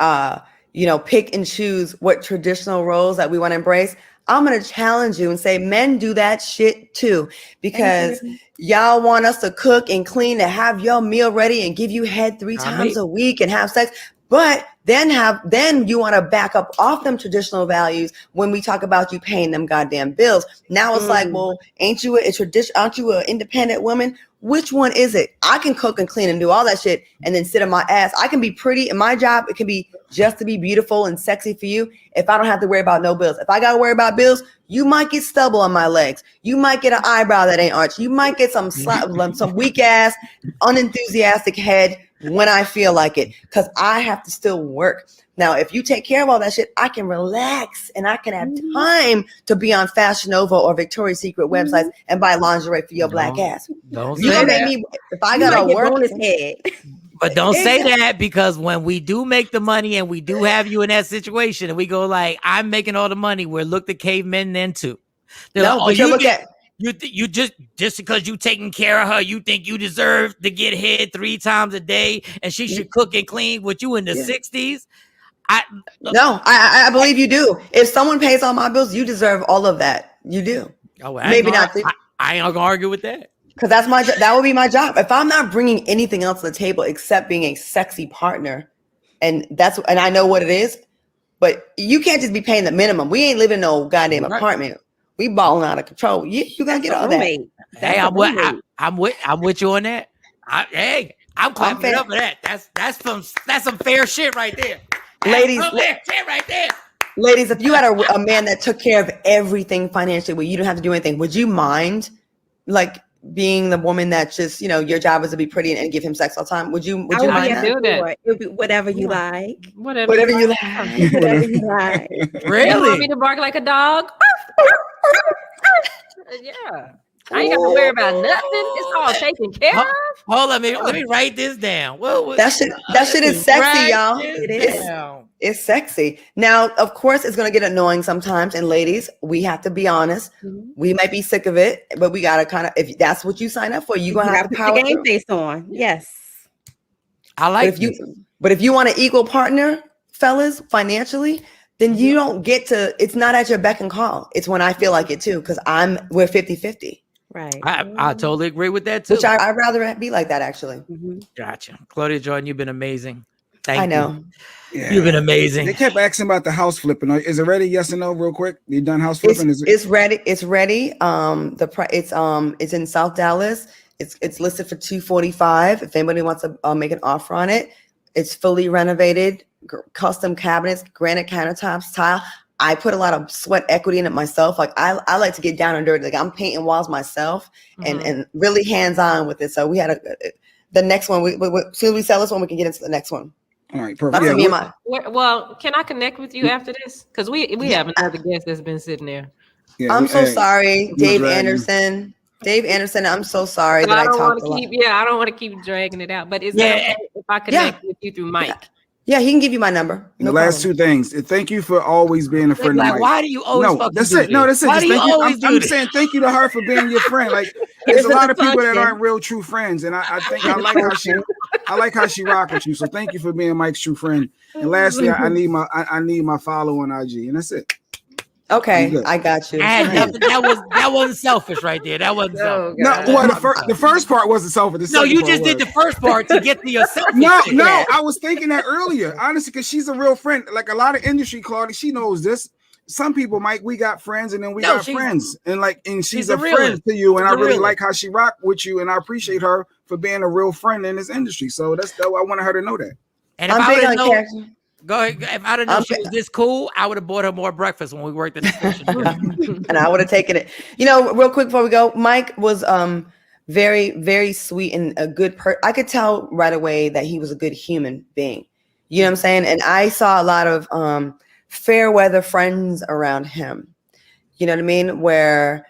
pick and choose what traditional roles that we want to embrace. I'm gonna challenge you and say men do that shit too, because y'all want us to cook and clean and have your meal ready and give you head 3 times a week and have sex. But then you want to back up off them traditional values when we talk about you paying them goddamn bills. Now it's like, well, aren't you an independent woman? Which one is it? I can cook and clean and do all that shit and then sit on my ass. I can be pretty in my job. It can be just to be beautiful and sexy for you if I don't have to worry about no bills. If I got to worry about bills, you might get stubble on my legs. You might get an eyebrow that ain't arched. You might get some weak ass, unenthusiastic head when I feel like it, because I have to still work. Now, if you take care of all that shit, I can relax and I can have time to be on Fashion Nova or Victoria's Secret websites and buy lingerie for your black ass. Don't you say make that. me if I gotta work. But don't say that, because when we do make the money and we do have you in that situation and we go like, I'm making all the money, we're looked at cavemen then too. You just because you taking care of her, you think you deserve to get head 3 times a day and she should cook and clean with you in the 60s? I believe you do. If someone pays all my bills, you deserve all of that. You do. Oh, maybe not. I ain't gonna argue with that. Because that would be my job. If I'm not bringing anything else to the table except being a sexy partner, and I know what it is, but you can't just be paying the minimum. We ain't living in no goddamn apartment. We balling out of control. You gotta get all that. Hey, I'm with you on that. I'm clapping up for that. That's some fair shit right there. Ladies, if you had a man that took care of everything financially, where you don't have to do anything, would you mind like being the woman that just, your job is to be pretty and give him sex all the time? Would you mind that? It would be whatever you like. Whatever you like. Whatever you like. Really? You want me to bark like a dog? Yeah. I ain't got to worry about nothing. It's all taken care of. Hold on, let me write this down. That shit is sexy, y'all. It's sexy. Now, of course, it's gonna get annoying sometimes. And ladies, we have to be honest. We might be sick of it, but we gotta kind of, if that's what you sign up for, you're gonna have to put the game face on. Yes. I like but if you want an equal partner, fellas, financially, then you don't get to, it's not at your beck and call. It's when I feel like it too, because we're 50-50. Right. I totally agree with that too. Which I'd rather be like that, actually. Gotcha. Claudia Jordan, you've been amazing. Thank I know. you. Yeah. You've been amazing. They kept asking about the house flipping. Is it ready? Yes or no, real quick. You done house It's, flipping? it's ready. It's ready. It's in South Dallas. It's listed for $245. If anybody wants to make an offer on it, it's fully renovated, custom cabinets, granite countertops, tile. I put a lot of sweat equity in it myself. Like I like to get down and dirty. Like I'm painting walls myself and really hands on with it. So we had the next one. As soon as we sell this one, we can get into the next one. All right, perfect. That's me and my. Well, can I connect with you after this? Because we have another guest that's been sitting there. Yeah, I'm so sorry, Dave Anderson. Dave Anderson, I'm so sorry that I talked a lot. I don't want to keep dragging it out. But is that okay if I connect with you through Mike? Yeah, he can give you my number. No the last two things. Thank you for always being a friend of mine. Why do you always that's it. No, that's it. Why do you always do I'm saying thank you to her for being your friend. Like there's a lot of people that aren't real true friends, and I think I like how she rock with you. So thank you for being Mike's true friend. And lastly, I need my follow on IG, and that's it. Okay, I got you. That wasn't selfish right there. That wasn't selfish. No, well, the first part wasn't selfish. No, you just did the first part to get to yourself. No, I was thinking that earlier, honestly, because she's a real friend. Like a lot of industry, Claudia, she knows this. Some people, Mike, we got friends, and then we got friends, and she's a friend to you, and I really like how she rock with you, and I appreciate her for being a real friend in this industry. So I wanted her to know that. And if I didn't know, go ahead. If I didn't know she was this cool, I would have bought her more breakfast when we worked in the station. And I would have taken it. Real quick before we go, Mike was very, very sweet and a good person. I could tell right away that he was a good human being. You know what I'm saying? And I saw a lot of fair weather friends around him. You know what I mean? Where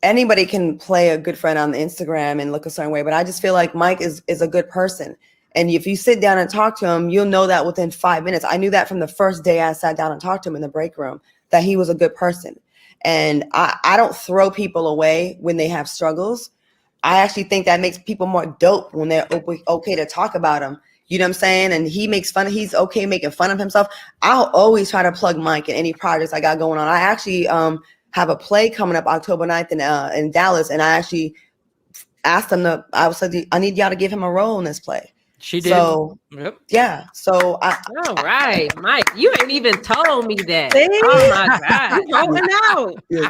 anybody can play a good friend on the Instagram and look a certain way, but I just feel like Mike is a good person. And if you sit down and talk to him, you'll know that within 5 minutes. I knew that from the first day I sat down and talked to him in the break room, that he was a good person. And I don't throw people away when they have struggles. I actually think that makes people more dope when they're okay to talk about them. You know what I'm saying? And he's okay making fun of himself. I'll always try to plug Mike in any projects I got going on. I actually have a play coming up October 9th in Dallas. And I actually asked him I was like, I need y'all to give him a role in this play. She did. So, yeah. So, all right, Mike, you ain't even told me that. See? Oh my God, rolling out. Yeah.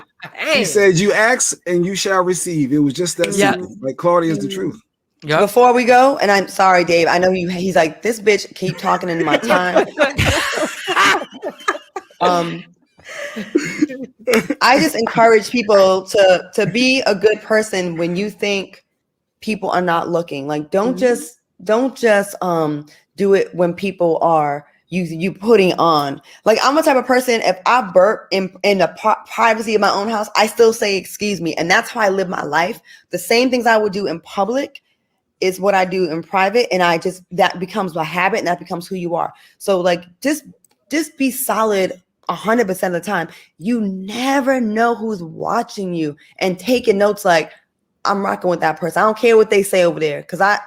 She said, "You ask and you shall receive." It was just that simple. Like Claudia is the truth. Yep. Before we go, and I'm sorry, Dave. I know he's like, this bitch keep talking in my time. I just encourage people to be a good person when you think people are not looking. Like, don't just do it when people are you putting on. Like, I'm the type of person, if I burp in the privacy of my own house, I still say excuse me, and that's how I live my life. The same things I would do in public is what I do in private, and that becomes my habit, and that becomes who you are. So like, just be solid 100% of the time. You never know who's watching you, and taking notes. Like, I'm rocking with that person. I don't care what they say over there, because I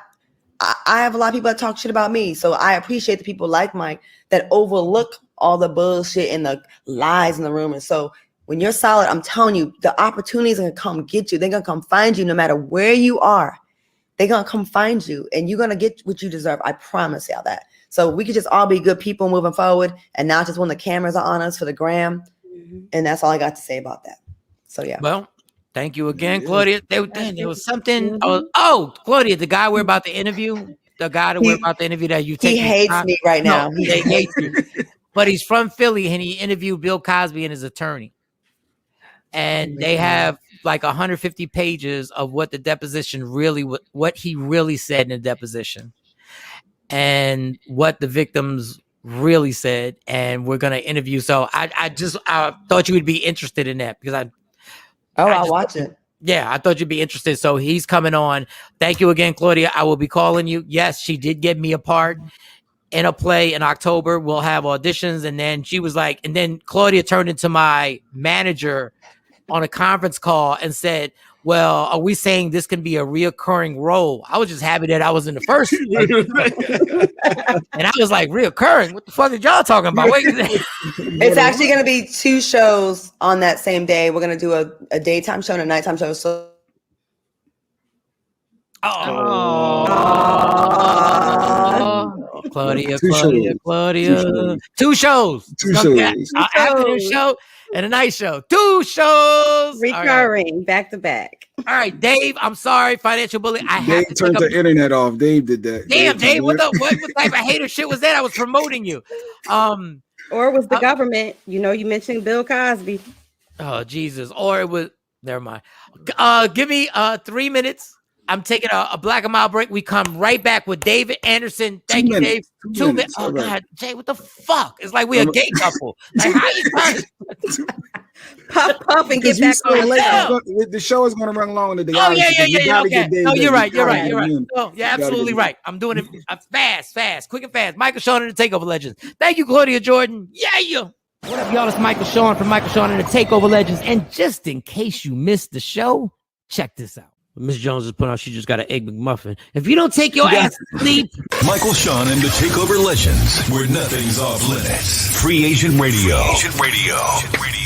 have a lot of people that talk shit about me. So I appreciate the people like Mike that overlook all the bullshit and the lies and the rumors. So when you're solid, I'm telling you, the opportunities are going to come get you. They're going to come find you no matter where you are. They're going to come find you, and you're going to get what you deserve. I promise y'all that. So we could just all be good people moving forward, and not just when the cameras are on us for the gram. And that's all I got to say about that. So, yeah. Well, thank you again, Claudia. There was something. Oh, Claudia, the guy we're about to interview, that you take. He hates me right now. No, he hates you. But he's from Philly, and he interviewed Bill Cosby and his attorney. And they have like 150 pages of what the deposition what he really said in the deposition, and what the victims really said. And we're gonna interview. So I thought you would be interested in that, because I'll watch it. Yeah, I thought you'd be interested. So he's coming on. Thank you again, Claudia. I will be calling you. Yes, she did get me a part in a play in October. We'll have auditions. And then she was like, and then Claudia turned into my manager on a conference call and said, well, are we saying this can be a reoccurring role? I was just happy that I was in the first. And I was like, reoccurring? What the fuck are y'all talking about? Wait. It's actually going to be 2 shows on that same day. We're going to do a daytime show and a nighttime show. So. Claudia. 2 shows. Afternoon show and a night show. 2 shows. Recurring back to back. All right, Dave. I'm sorry, financial bully. Dave turned the internet off. Dave did that. Damn, Dave. What type of hater shit was that? I was promoting you. Or it was the government. You mentioned Bill Cosby. Oh, Jesus. Or it was. Never mind. Give me 3 minutes. I'm taking a black and mild break. We come right back with David Anderson. Thank you, Dave. 2 minutes. Oh, God. Jay, what the fuck? It's like we're a gay couple. Like, how you trying to puff and get back on the show is going to run long today. Oh, yeah. Okay. No, you're right. Oh, you're absolutely right. I'm doing it fast, quick and fast. Michael Shawn and the Takeover Legends. Thank you, Claudia Jordan. Yeah. What up, y'all? It's Michael Shawn from Michael Shawn and the Takeover Legends. And just in case you missed the show, check this out. Miss Jones is putting out, she just got an Egg McMuffin. If you don't take your ass to sleep. Michael Shawn and the Takeover Legends, where nothing's off limits. Free Agent Radio.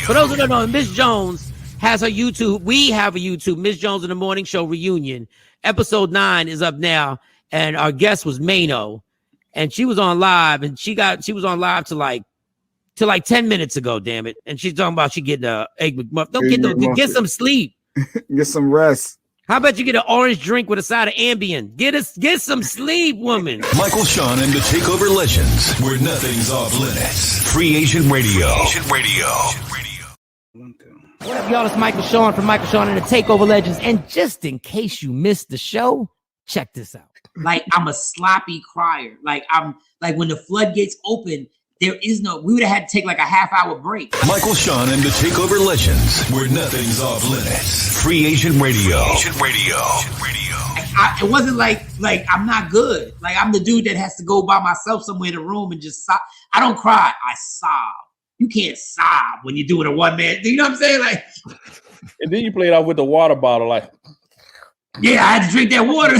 For those who don't know, Miss Jones has her YouTube. We have a YouTube, Miss Jones in the Morning Show Reunion. Episode 9 is up now. And our guest was Mano. And she was on live. And she was on live to like 10 minutes ago, damn it. And she's talking about she getting an Egg McMuffin. Get some sleep. Get some rest. How about you get an orange drink with a side of Ambien? Get some sleep, woman. Michael Shawn and the Takeover Legends, where nothing's off limits. Free Agent Radio. What up, y'all? It's Michael Shawn from Michael Shawn and the Takeover Legends. And just in case you missed the show, check this out. Like, I'm a sloppy crier. Like, I'm like, when the floodgates open, we would have had to take like a half-hour break. Michael Shawn and the Takeover Legends, where nothing's off limits. Free Agent Radio. It wasn't like I'm not good. Like, I'm the dude that has to go by myself somewhere in the room and just sob. I don't cry. I sob. You can't sob when you're doing a one-man. You know what I'm saying? Like, and then you play it out with the water bottle, like. Yeah, I had to drink that water.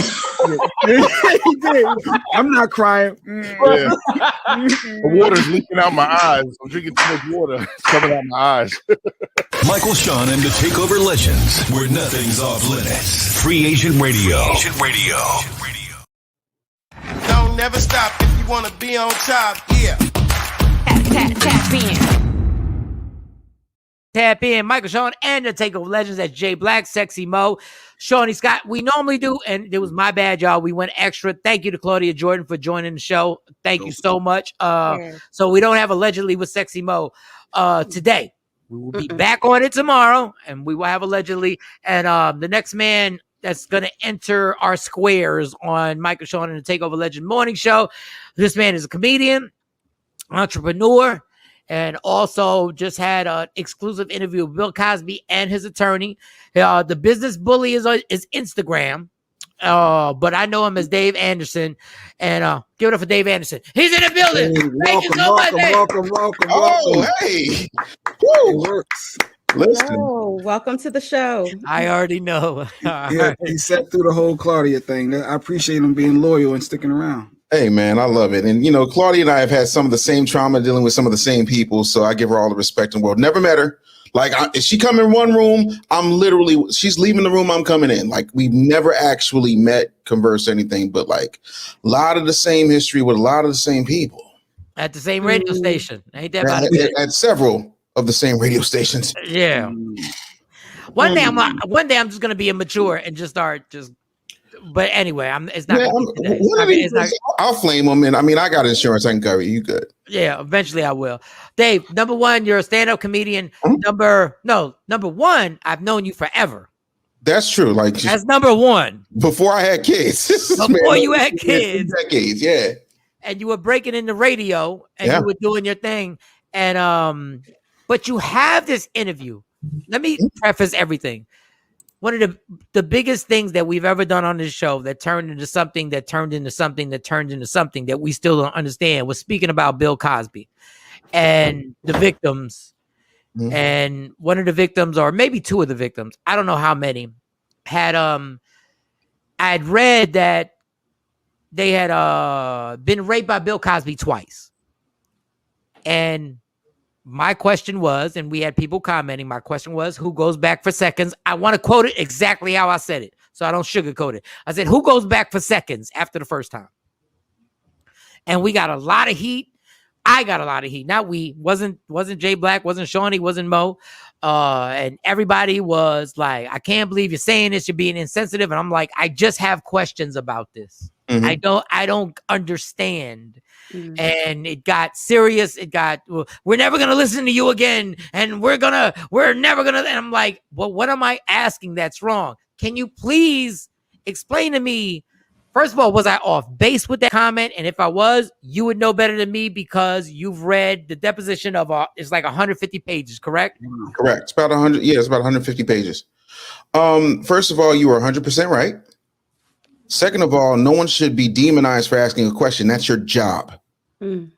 I'm not crying. The water's leaking out my eyes. I'm drinking too much water. It's coming out my eyes. Michael Shawn and the Takeover Legends, where nothing's off limits. Free Agent Radio. Don't never stop if you want to be on top. Yeah. Tap in. Tap in. Michael Shawn and the Takeover Legends. That's Jay Black, Sexy Mo, Shawnee Scott. We normally do, and it was my bad, y'all. We went extra. Thank you to Claudia Jordan for joining the show. Thank you so much. So we don't have Allegedly with Sexy Mo today. We will be back on it tomorrow, and we will have Allegedly. And the next man that's going to enter our squares on Michael Shawn and the Takeover Legend Morning Show. This man is a comedian, entrepreneur, and also just had an exclusive interview with Bill Cosby and his attorney. The business bully is Instagram, but I know him as Dave Anderson. And give it up for Dave Anderson. He's in the building. Hey, Thank you so much, Dave. Welcome. Oh, hey. It works. Listen. Oh, welcome to the show. I already know. Yeah, he sat through the whole Claudia thing. I appreciate him being loyal and sticking around. Hey, man, I love it. And, Claudia and I have had some of the same trauma dealing with some of the same people. So I give her all the respect in the world. Never met her. Like, if she come in one room, she's leaving the room, I'm coming in. Like, we've never actually met, conversed, anything, but like a lot of the same history with a lot of the same people. At the same radio station. Ain't that about it? At several of the same radio stations. Yeah. One day I'm just gonna be immature and just start just. But anyway, it's not. I'll flame them, and I got insurance. I can cover you. Good. Yeah, eventually I will. Dave, number one, you're a stand-up comedian. Number one, I've known you forever. That's true. Like that's number one. Before I had kids. Before you had kids. Decades, yeah. And you were breaking in the radio, and you were doing your thing, and but you have this interview. Let me preface everything. One of the biggest things that we've ever done on this show that turned into something that turned into something that turned into something that we still don't understand was speaking about Bill Cosby and the victims. And one of the victims, or maybe two of the victims, I don't know how many, I'd read that they had been raped by Bill Cosby twice. And my question was, and we had people commenting, my question was, who goes back for seconds? I want to quote it exactly how I said it, so I don't sugarcoat it. I said, who goes back for seconds after the first time? And we got a lot of heat. I got a lot of heat. Not we. Wasn't Jay Black, wasn't Shawnee, wasn't Mo. And everybody was like, I can't believe you're saying this, you're being insensitive. And I'm like, I just have questions about this. Mm-hmm. I don't understand. Mm-hmm. And it got serious. It got, we're never gonna listen to you again. And we're never gonna. And I'm like, well, what am I asking that's wrong? Can you please explain to me? First of all, was I off base with that comment? And if I was, you would know better than me because you've read the deposition of it's like 150 pages, correct? Correct. It's about 100. Yeah, it's about 150 pages. First of all, you are 100% right. Second of all, no one should be demonized for asking a question. That's your job.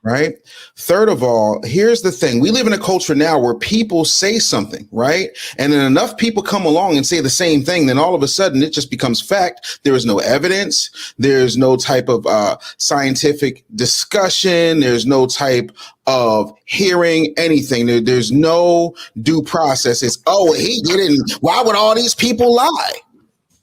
Right. Third of all, here's the thing. We live in a culture now where people say something, right? And then enough people come along and say the same thing. Then all of a sudden it just becomes fact. There is no evidence. There's no type of scientific discussion. There's no type of hearing anything. There's no due process. It's, oh, he didn't. Why would all these people lie?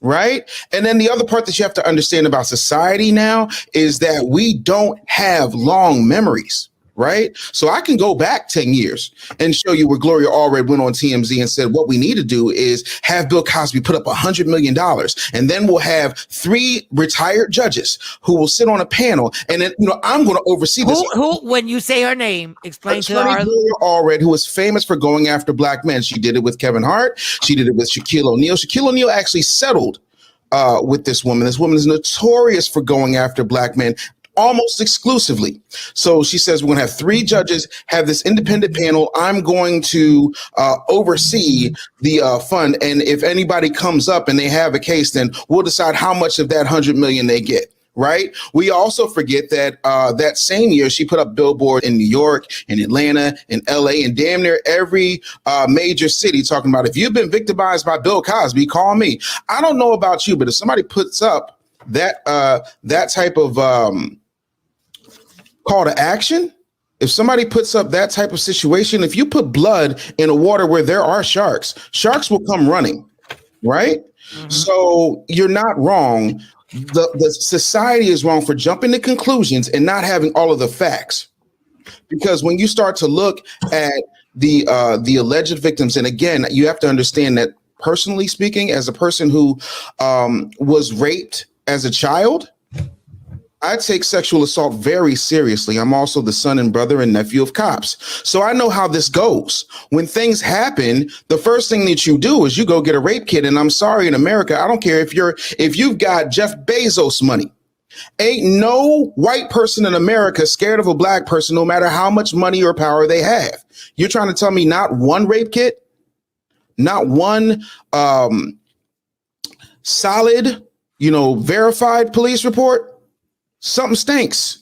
Right. And then the other part that you have to understand about society now is that we don't have long memories. Right. So I can go back 10 years and show you where Gloria Allred went on TMZ and said, what we need to do is have Bill Cosby put up $100 million. And then we'll have 3 retired judges who will sit on a panel. And then, I'm going to oversee this. Who, when you say her name, explain to our Gloria Allred, who is famous for going after black men. She did it with Kevin Hart. She did it with Shaquille O'Neal. Shaquille O'Neal actually settled with this woman. This woman is notorious for going after black men almost exclusively. So she says, we're going to have 3 judges, have this independent panel. I'm going to oversee the fund. And if anybody comes up and they have a case, then we'll decide how much of that 100 million they get. Right. We also forget that that same year she put up billboard in New York, in Atlanta, in LA, and damn near every major city talking about, if you've been victimized by Bill Cosby, call me. I don't know about you, but if somebody puts up that type of call to action, if somebody puts up that type of situation, if you put blood in a water where there are sharks will come running. Right. Mm-hmm. So you're not wrong. The society is wrong for jumping to conclusions and not having all of the facts. Because when you start to look at the alleged victims, and again, you have to understand that personally speaking, as a person who was raped as a child, I take sexual assault very seriously. I'm also the son and brother and nephew of cops. So I know how this goes. When things happen, the first thing that you do is you go get a rape kit. And I'm sorry, in America, I don't care if you've got Jeff Bezos money. Ain't no white person in America scared of a black person, no matter how much money or power they have. You're trying to tell me not one rape kit, not one solid, verified police report? Something stinks.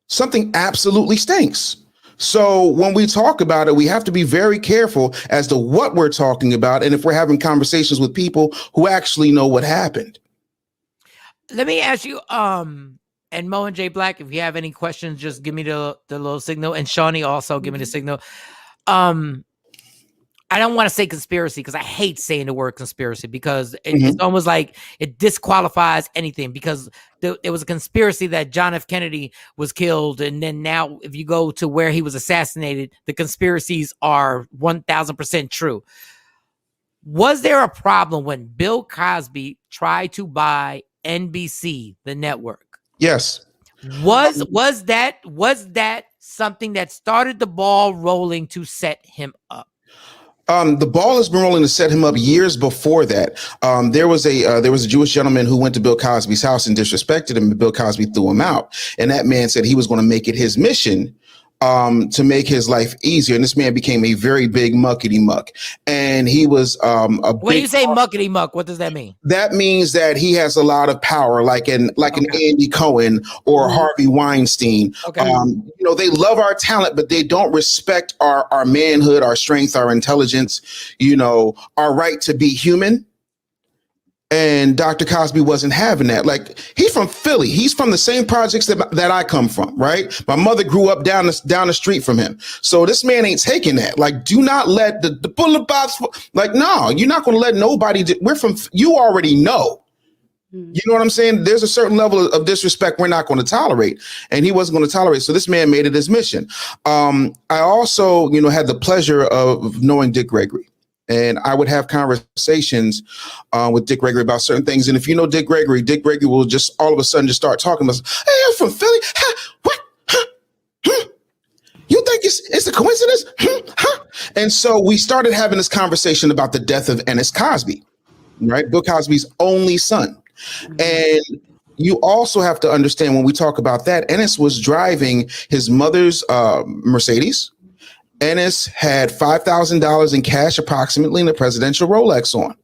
Something absolutely stinks. So when we talk about it, we have to be very careful as to what we're talking about. And if we're having conversations with people who actually know what happened. Let me ask you, and Mo and Jay Black, if you have any questions, just give me the little signal. And Shawnee also give me the signal. I don't want to say conspiracy because I hate saying the word conspiracy because it's almost like it disqualifies anything because there was a conspiracy that John F. Kennedy was killed. And then now if you go to where he was assassinated, the conspiracies are 1000% true. Was there a problem when Bill Cosby tried to buy NBC, the network? Yes. Was that something that started the ball rolling to set him up? The ball has been rolling to set him up years before that. There was a Jewish gentleman who went to Bill Cosby's house and disrespected him, and Bill Cosby threw him out. And that man said he was going to make it his mission to make his life easier. And this man became a very big muckety muck. And he was when you say muckety muck, what does that mean? That means that he has a lot of power, like an Andy Cohen or Harvey Weinstein. Okay. They love our talent, but they don't respect our manhood, our strength, our intelligence, our right to be human. And Dr. Cosby wasn't having that. Like, he's from Philly. He's from the same projects that I come from, right? My mother grew up down the street from him. So this man ain't taking that. Like, do not let the bullet box, like, no, you're not going to let nobody, you already know. You know what I'm saying? There's a certain level of disrespect we're not going to tolerate. And he wasn't going to tolerate. So this man made it his mission. I also, had the pleasure of knowing Dick Gregory. And I would have conversations with Dick Gregory about certain things. And if you know Dick Gregory will just all of a sudden just start talking about, hey, I'm from Philly. Huh? What? Huh? You think it's a coincidence? Huh? And so we started having this conversation about the death of Ennis Cosby, right? Bill Cosby's only son. And you also have to understand when we talk about that, Ennis was driving his mother's Mercedes. Ennis had $5,000 in cash approximately and a presidential Rolex on.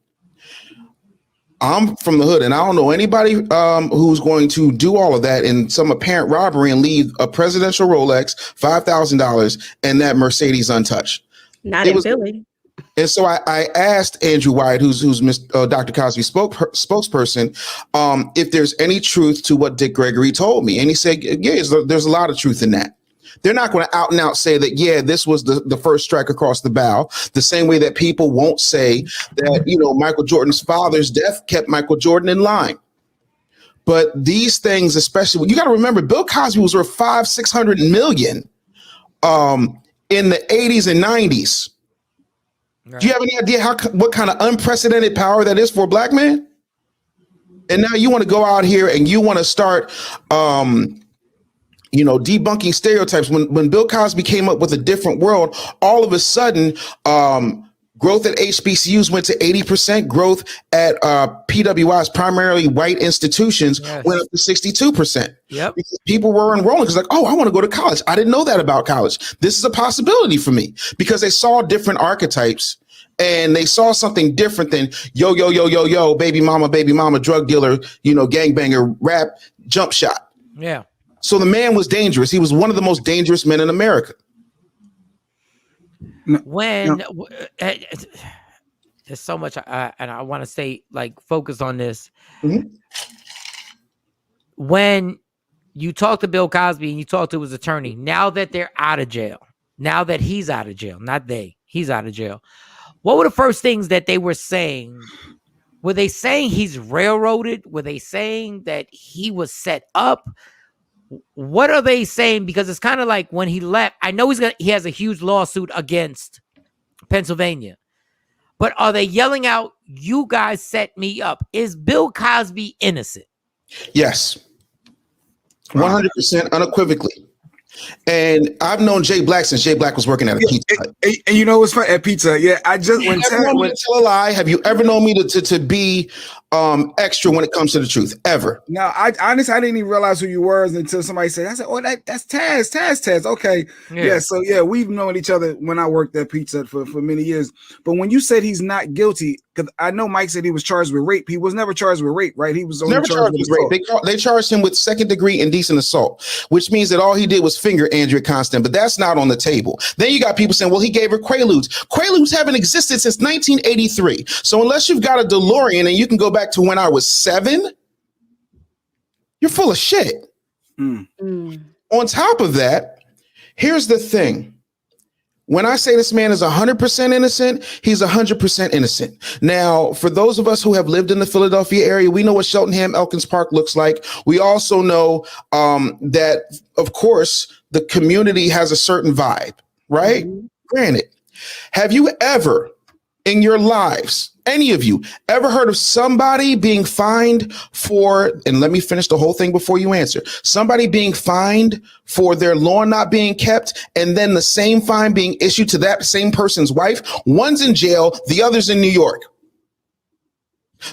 I'm from the hood and I don't know anybody who's going to do all of that in some apparent robbery and leave a presidential Rolex, $5,000 and that Mercedes untouched. Not in Philly. And so I asked Andrew White, who's Dr. Cosby's spokesperson, if there's any truth to what Dick Gregory told me. And he said, yeah, there's a lot of truth in that. They're not going to out and out say that, yeah, this was the first strike across the bow, the same way that people won't say that, Michael Jordan's father's death kept Michael Jordan in line. But these things, especially, you got to remember, Bill Cosby was worth $500-600 million in the 80s and 90s. Right. Do you have any idea what kind of unprecedented power that is for a black man? And now you want to go out here and you want to start, debunking stereotypes. When Bill Cosby came up with a different world, all of a sudden, growth at HBCUs went to 80%. Growth at PWIs, primarily white institutions, went up to 62%. Yep. Because people were enrolling. It's like, oh, I want to go to college. I didn't know that about college. This is a possibility for me, because they saw different archetypes and they saw something different than yo, baby mama, drug dealer, gangbanger, rap, jump shot. Yeah. So the man was dangerous. He was one of the most dangerous men in America. There's so much, and I want to stay focused on this. Mm-hmm. When you talk to Bill Cosby and you talk to his attorney, now that they're out of jail, now that he's out of jail, he's out of jail. What were the first things that they were saying? Were they saying he's railroaded? Were they saying that he was set up? What are they saying? Because it's kind of like when he left, I know he has a huge lawsuit against Pennsylvania, but are they yelling out, you guys set me up? Is Bill Cosby innocent? Yes. 100% unequivocally. And I've known Jay Black since Jay Black was working at a Pizza Hut. And you know what's funny at Pizza Hut? Yeah, I just went to tell a lie. Have you ever known me to be extra when it comes to the truth? Ever? No, I honestly didn't even realize who you were until somebody said. I said, "Oh, that's Taz." Okay, yeah. So yeah, we've known each other when I worked at Pizza Hut for many years. But when you said he's not guilty, because I know Mike said he was charged with rape. He was never charged with rape, right? He was only never charged with rape. They charged him with second-degree indecent assault, which means that all he did was finger Andrea Constant. But that's not on the table. Then you got people saying, "Well, he gave her Quaaludes." Quaaludes haven't existed since 1983. So unless you've got a DeLorean and you can go back to when I was 7, you're full of shit. On top of that, here's the thing. When I say this man is 100% innocent, he's 100% innocent. Now, for those of us who have lived in the Philadelphia area, we know what Cheltenham Elkins Park looks like. We also know that, of course, the community has a certain vibe, right? Granted, have you ever in your lives, any of you, ever heard of somebody being fined for, and let me finish the whole thing before you answer, somebody being fined for their lawn not being kept, and then the same fine being issued to that same person's wife? One's in jail, the other's in New York.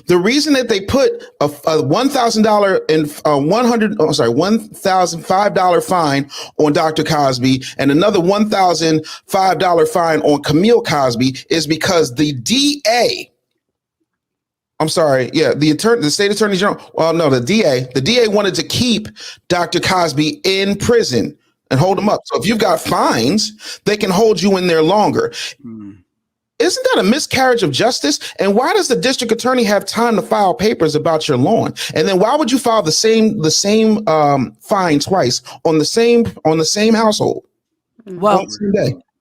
The reason that they put a $1,000 and $1,005 fine on Dr. Cosby and another $1,005 fine on Camille Cosby is because the DA, the state attorney general. Well, no, the DA wanted to keep Dr. Cosby in prison and hold him up. So if you've got fines, they can hold you in there longer. isn't that a miscarriage of justice? And why does the district attorney have time to file papers about your lawn? And then why would you file the same fine twice on the same household? Well,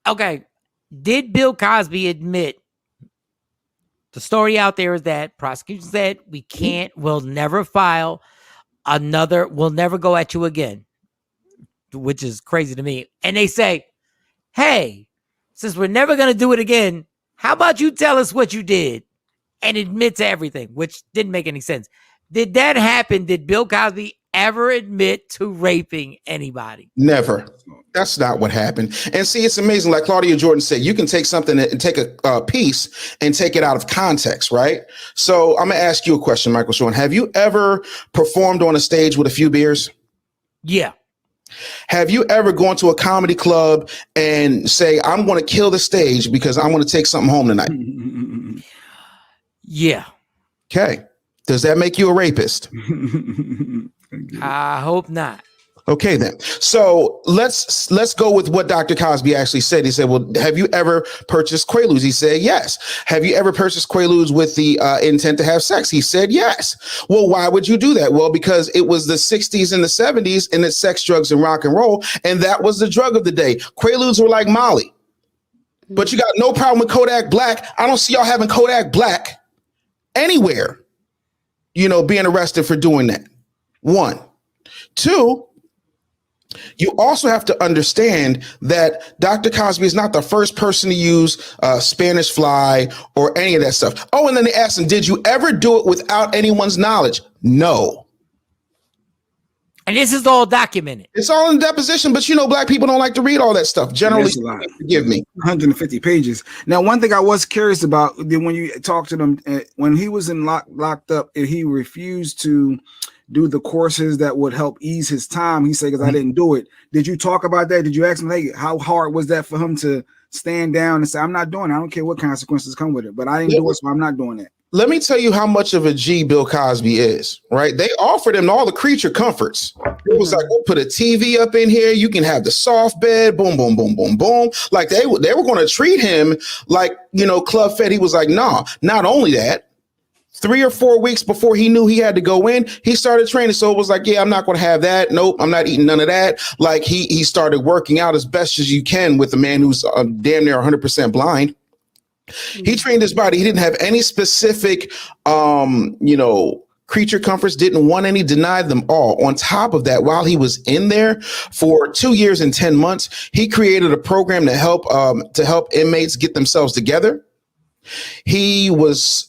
okay. Did Bill Cosby admit? The story out there is that prosecution said we'll never file another, we'll never go at you again, which is crazy to me. And they say, hey, since we're never going to do it again, how about you tell us what you did and admit to everything, which didn't make any sense. Did that happen? Did Bill Cosby ever admit to raping anybody? Never. That's not what happened. And see, it's amazing. Like Claudia Jordan said, you can take something and take a piece and take it out of context, right? So I'm going to ask you a question, Michael Shawn. Have you ever performed on a stage with a few beers? Yeah. Have you ever gone to a comedy club and say, I'm going to kill the stage because I'm going to take something home tonight? Yeah. Okay. Does that make you a rapist? I hope not. Okay, then. So let's go with what Dr. Cosby actually said. He said, well, have you ever purchased Quaaludes? He said, yes. Have you ever purchased Quaaludes with the intent to have sex? He said, yes. Well, why would you do that? Well, because it was the 60s and the 70s and it's sex, drugs, and rock and roll. And that was the drug of the day. Quaaludes were like Molly. But you got no problem with Kodak Black. I don't see y'all having Kodak Black anywhere, being arrested for doing that. 1. 2, you also have to understand that Dr. Cosby is not the first person to use Spanish fly or any of that stuff. Oh, and then they asked him, did you ever do it without anyone's knowledge? No. And this is all documented. It's all in deposition, but Black people don't like to read all that stuff. Generally, forgive me. 150 pages. Now, one thing I was curious about, when you talked to them, when he was locked up, he refused to do the courses that would help ease his time. He said, because I didn't do it. Did you talk about that? Did you ask him, hey, how hard was that for him to stand down and say, I'm not doing it. I don't care what consequences come with it, but I didn't do it, so I'm not doing that. Let me tell you how much of a G Bill Cosby is, right? They offered him all the creature comforts. It was like, we'll put a TV up in here. You can have the soft bed, boom, boom, boom, boom, boom. Like they were going to treat him like, club fed. He was like, nah, not only that, 3 or 4 weeks before he knew he had to go in, he started training. So it was like, yeah, I'm not going to have that. Nope, I'm not eating none of that. Like he started working out as best as you can with a man who's damn near 100% blind. He trained his body. He didn't have any specific, creature comforts, didn't want any, denied them all. On top of that, while he was in there for 2 years and 10 months, he created a program to help inmates get themselves together. He was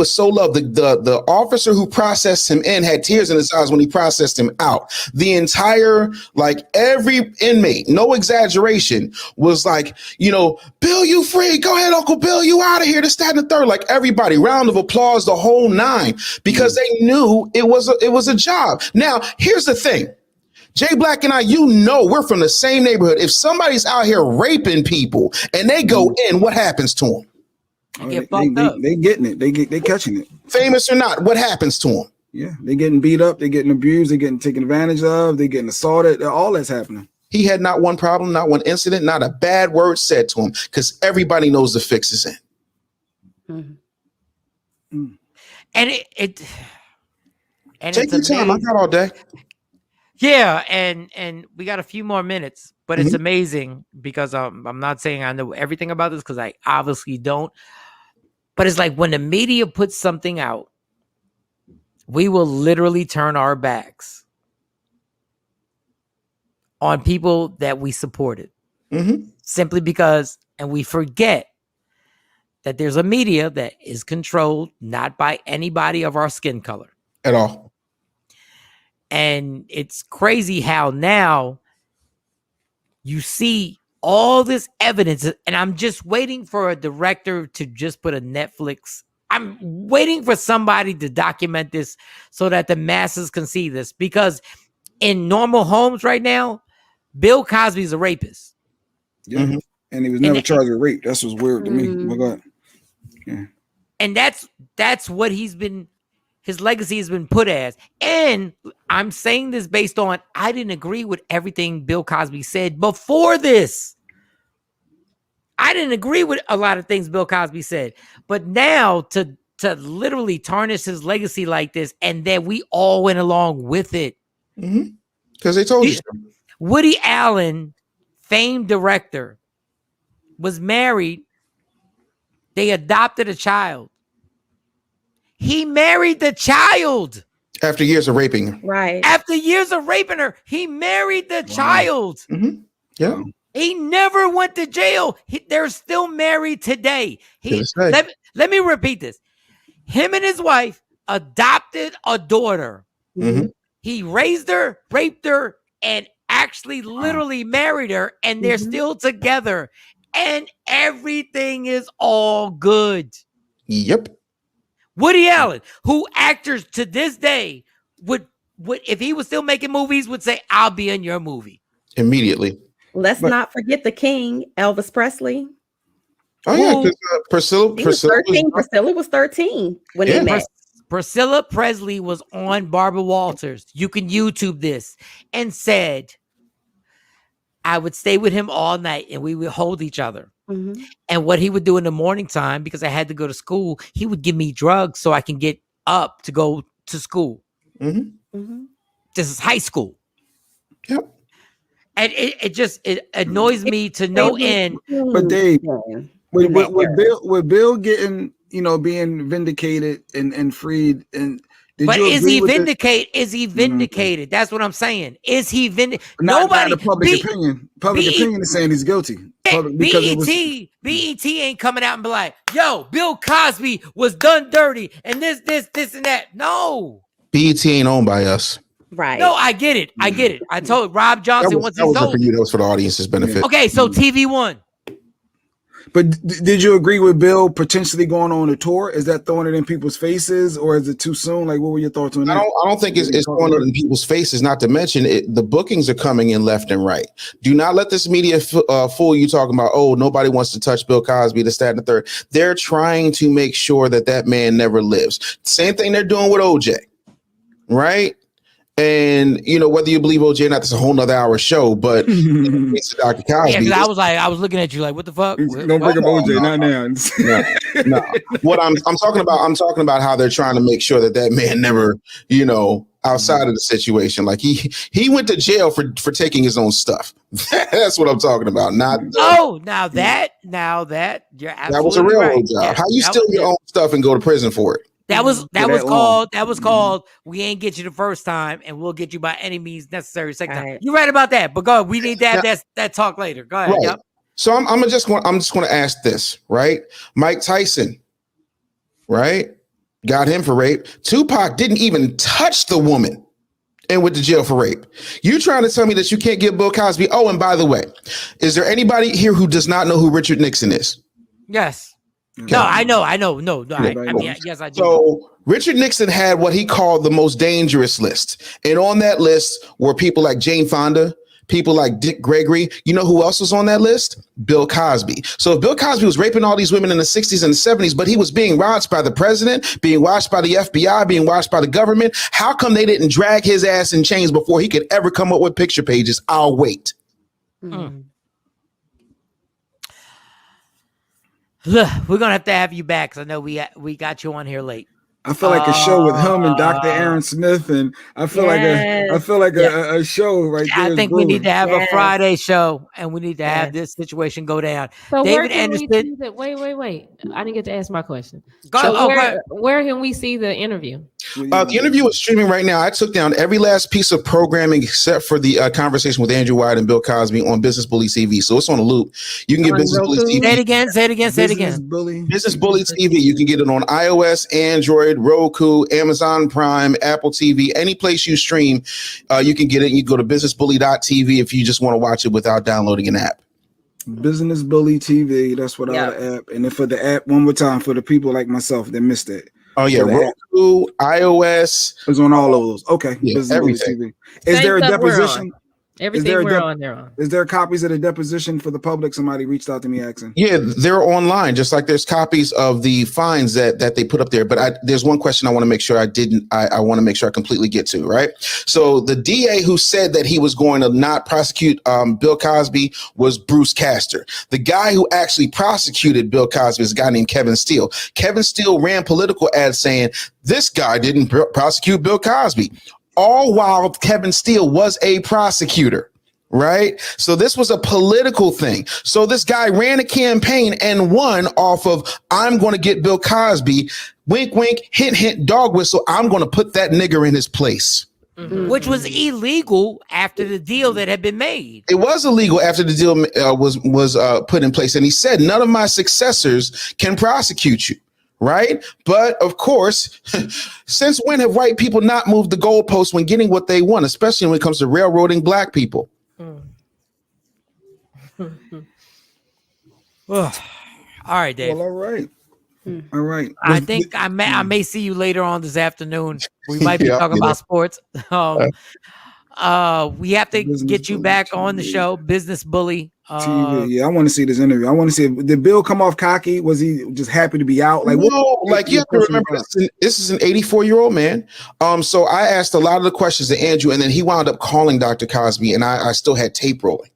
so loved. The officer who processed him in had tears in his eyes when he processed him out. The entire, every inmate, no exaggeration, was like, Bill, you free. Go ahead, Uncle Bill, you out of here. This, that, and the third. Like everybody, round of applause, the whole 9, because they knew it was a job. Now, here's the thing. Jay Black and I, we're from the same neighborhood. If somebody's out here raping people and they go in, what happens to them? They getting it. They catching it. Famous or not, what happens to them? Yeah, they getting beat up. They getting abused. They getting taken advantage of. They getting assaulted. All that's happening. He had not one problem, not one incident, not a bad word said to him, because everybody knows the fix is in. And take your time. I got all day. Yeah, and we got a few more minutes, but it's amazing because I'm not saying I know everything about this because I obviously don't. But it's like when the media puts something out, we will literally turn our backs on people that we supported simply because, and we forget that there's a media that is controlled not by anybody of our skin color at all. And it's crazy how now you see all this evidence, and I'm just waiting for a director to just put a Netflix. I'm waiting for somebody to document this so that the masses can see this, because in normal homes right now, Bill Cosby's a rapist. Yeah. And he was never charged with rape. That's what's weird to me. Oh my God. Yeah. And that's what his legacy has been put as. And I'm saying this based on, I didn't agree with everything Bill Cosby said before this. I didn't agree with a lot of things Bill Cosby said, but now to literally tarnish his legacy like this, and then we all went along with it because they told you so. Woody Allen, famed director, was married. They adopted a child. He married the child after years of raping her. Right. After years of raping her, he married the child. Yeah. He never went to jail. They're still married today. Let me repeat this. Him and his wife adopted a daughter. He raised her, raped her, and actually literally married her, and they're still together. And everything is all good. Yep. Woody Allen, who actors to this day would if he was still making movies, would say, "I'll be in your movie." Immediately. Let's not forget the king, Elvis Presley. Oh yeah, because Priscilla was 13. Priscilla was 13 when they met. Priscilla Presley was on Barbara Walters. You can YouTube this, and said, I would stay with him all night and we would hold each other. And what he would do in the morning time, because I had to go to school, he would give me drugs so I can get up to go to school. This is high school. Yep. And it annoys me to no end. But Dave, with Bill getting, being vindicated and freed, and is he vindicated? Is he vindicated? That's what I'm saying. Is he vindicated? Nobody. The public opinion. Public opinion is saying he's guilty. BET ain't coming out and be like, "Yo, Bill Cosby was done dirty," and this, and that. No. BET ain't owned by us. Right. No, I get it. I told Rob Johnson once he sold. That was for the audience's benefit. Okay, so TV1. But did you agree with Bill potentially going on a tour? Is that throwing it in people's faces, or is it too soon? Like, what were your thoughts on that? I don't think it's throwing it in people's faces. Not to mention, the bookings are coming in left and right. Do not let this media fool you talking about, oh, nobody wants to touch Bill Cosby, this, that, and the third. They're trying to make sure that man never lives. Same thing they're doing with OJ, right? And whether you believe OJ or not, that's a whole nother hour show. But it's Dr. Cosby. Yeah, because I was looking at you like, what the fuck? Don't bring up OJ, not now. No. What I'm talking about how they're trying to make sure that man never, outside of the situation. Like he went to jail for taking his own stuff. That's what I'm talking about. Not now that you're absolutely that was a railroad right. job. Yeah, how you steal your own stuff and go to prison for it? That was called we ain't get you the first time and we'll get you by any means necessary second time. You're right about that, but go ahead. We need to have that talk later. Go ahead. Right. Yep. So I'm just going to ask this, right? Mike Tyson, right? Got him for rape. Tupac didn't even touch the woman and went to jail for rape. You trying to tell me that you can't give Bill Cosby? Oh, and by the way, is there anybody here who does not know who Richard Nixon is? Yes. Okay. No, I know. No, I mean, yes, I do. So Richard Nixon had what he called the most dangerous list. And on that list were people like Jane Fonda, people like Dick Gregory. You know who else was on that list? Bill Cosby. So if Bill Cosby was raping all these women in the 60s and the 70s, but he was being watched by the president, being watched by the FBI, being watched by the government, how come they didn't drag his ass in chains before he could ever come up with picture pages? I'll wait. Look, we're gonna have to have you back because I know we got you on here late. I feel like a show with him and Dr. Aaron Smith, and I feel like a show right there. I think we need to have a Friday show, and we need to have this situation go down. So David Anderson. Wait! I didn't get to ask my question. Where can we see the interview? The interview is streaming right now. I took down every last piece of programming except for the conversation with Andrew White and Bill Cosby on Business Bully TV. So it's on a loop. You can get Business Bully TV. Say it again. Business Bully TV. You can get it on iOS, Android, Roku, Amazon Prime, Apple TV, any place you stream. You can get it. You go to businessbully.tv if you just want to watch it without downloading an app. Business Bully TV. That's what the app. And then for the app, one more time for the people like myself that missed it. Oh yeah, Roku, iOS. It's on all of those. Okay. Yeah, Business Bully TV. Is there a deposition? Everything we're on, they're on. Is there copies of the deposition for the public? Somebody reached out to me asking. Yeah, they're online, just like there's copies of the fines that they put up there. But there's one question I want to make sure I want to make sure I completely get to, right? So the DA who said that he was going to not prosecute Bill Cosby was Bruce Castor. The guy who actually prosecuted Bill Cosby is a guy named Kevin Steele. Kevin Steele ran political ads saying this guy didn't prosecute Bill Cosby, all while Kevin Steele was a prosecutor. Right. So this was a political thing. So this guy ran a campaign and won off of I'm going to get Bill Cosby. Wink, wink, hint, hint, dog whistle. I'm going to put that nigger in his place. Mm-hmm. Which was illegal after the deal that had been made. It was illegal after the deal was put in place. And he said, none of my successors can prosecute you. Right. But of course, since when have white people not moved the goalposts when getting what they want, especially when it comes to railroading black people? All right, Dave. Well, all right. All right. I think I may see you later on this afternoon. We might be talking about sports. We have to get you back on the show, Business Bully. Yeah, I want to see this interview. I want to see, did Bill come off cocky? Was he just happy to be out? Like, no, like you have to remember, this is an 84-year-old man. So I asked a lot of the questions to Andrew, and then he wound up calling Dr. Cosby, and I still had tape rolling.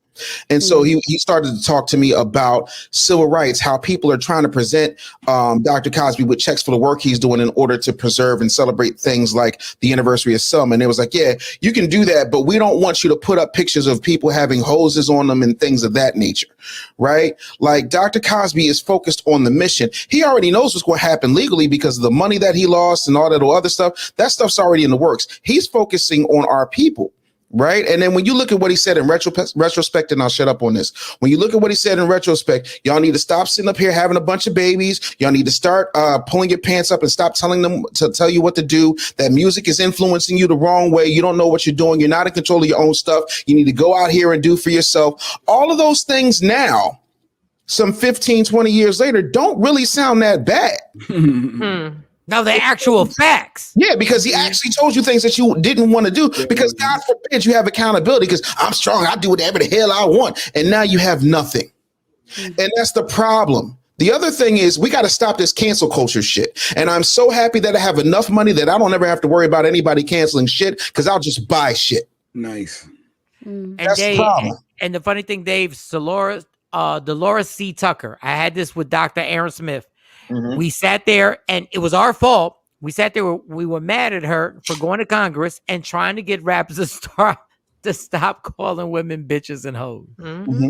And so he started to talk to me about civil rights, how people are trying to present Dr. Cosby with checks for the work he's doing in order to preserve and celebrate things like the anniversary of Selma. And it was like, yeah, you can do that, but we don't want you to put up pictures of people having hoses on them and things of that nature. Right. Like Dr. Cosby is focused on the mission. He already knows what's going to happen legally because of the money that he lost and all that other stuff. That stuff's already in the works. He's focusing on our people. Right. And then when you look at what he said in retrospect, and I'll shut up on this. When you look at what he said in retrospect, y'all need to stop sitting up here having a bunch of babies. Y'all need to start pulling your pants up and stop telling them to tell you what to do. That music is influencing you the wrong way. You don't know what you're doing. You're not in control of your own stuff. You need to go out here and do for yourself. All of those things now, some 15, 20 years later, don't really sound that bad. Now the actual facts. Yeah, because he actually told you things that you didn't want to do because God forbid you have accountability because I'm strong. I do whatever the hell I want. And now you have nothing. And that's the problem. The other thing is we got to stop this cancel culture shit. And I'm so happy that I have enough money that I don't ever have to worry about anybody canceling shit because I'll just buy shit. Nice. And that's Dave, the problem. And the funny thing, Dave, Dolores C. Tucker. I had this with Dr. Aaron Smith. Mm-hmm. We sat there and it was our fault. We sat there. We were mad at her for going to Congress and trying to get rappers to stop calling women bitches and hoes. Mm-hmm.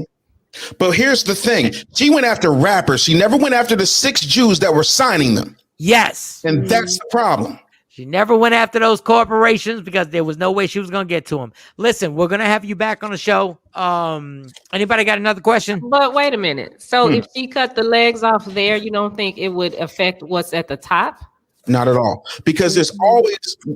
But here's the thing. She went after rappers. She never went after the 6 Jews that were signing them. Yes. And that's the problem. She never went after those corporations because there was no way she was going to get to them. Listen, we're going to have you back on the show. Anybody got another question? But wait a minute. So if she cut the legs off there, you don't think it would affect what's at the top? Not at all, because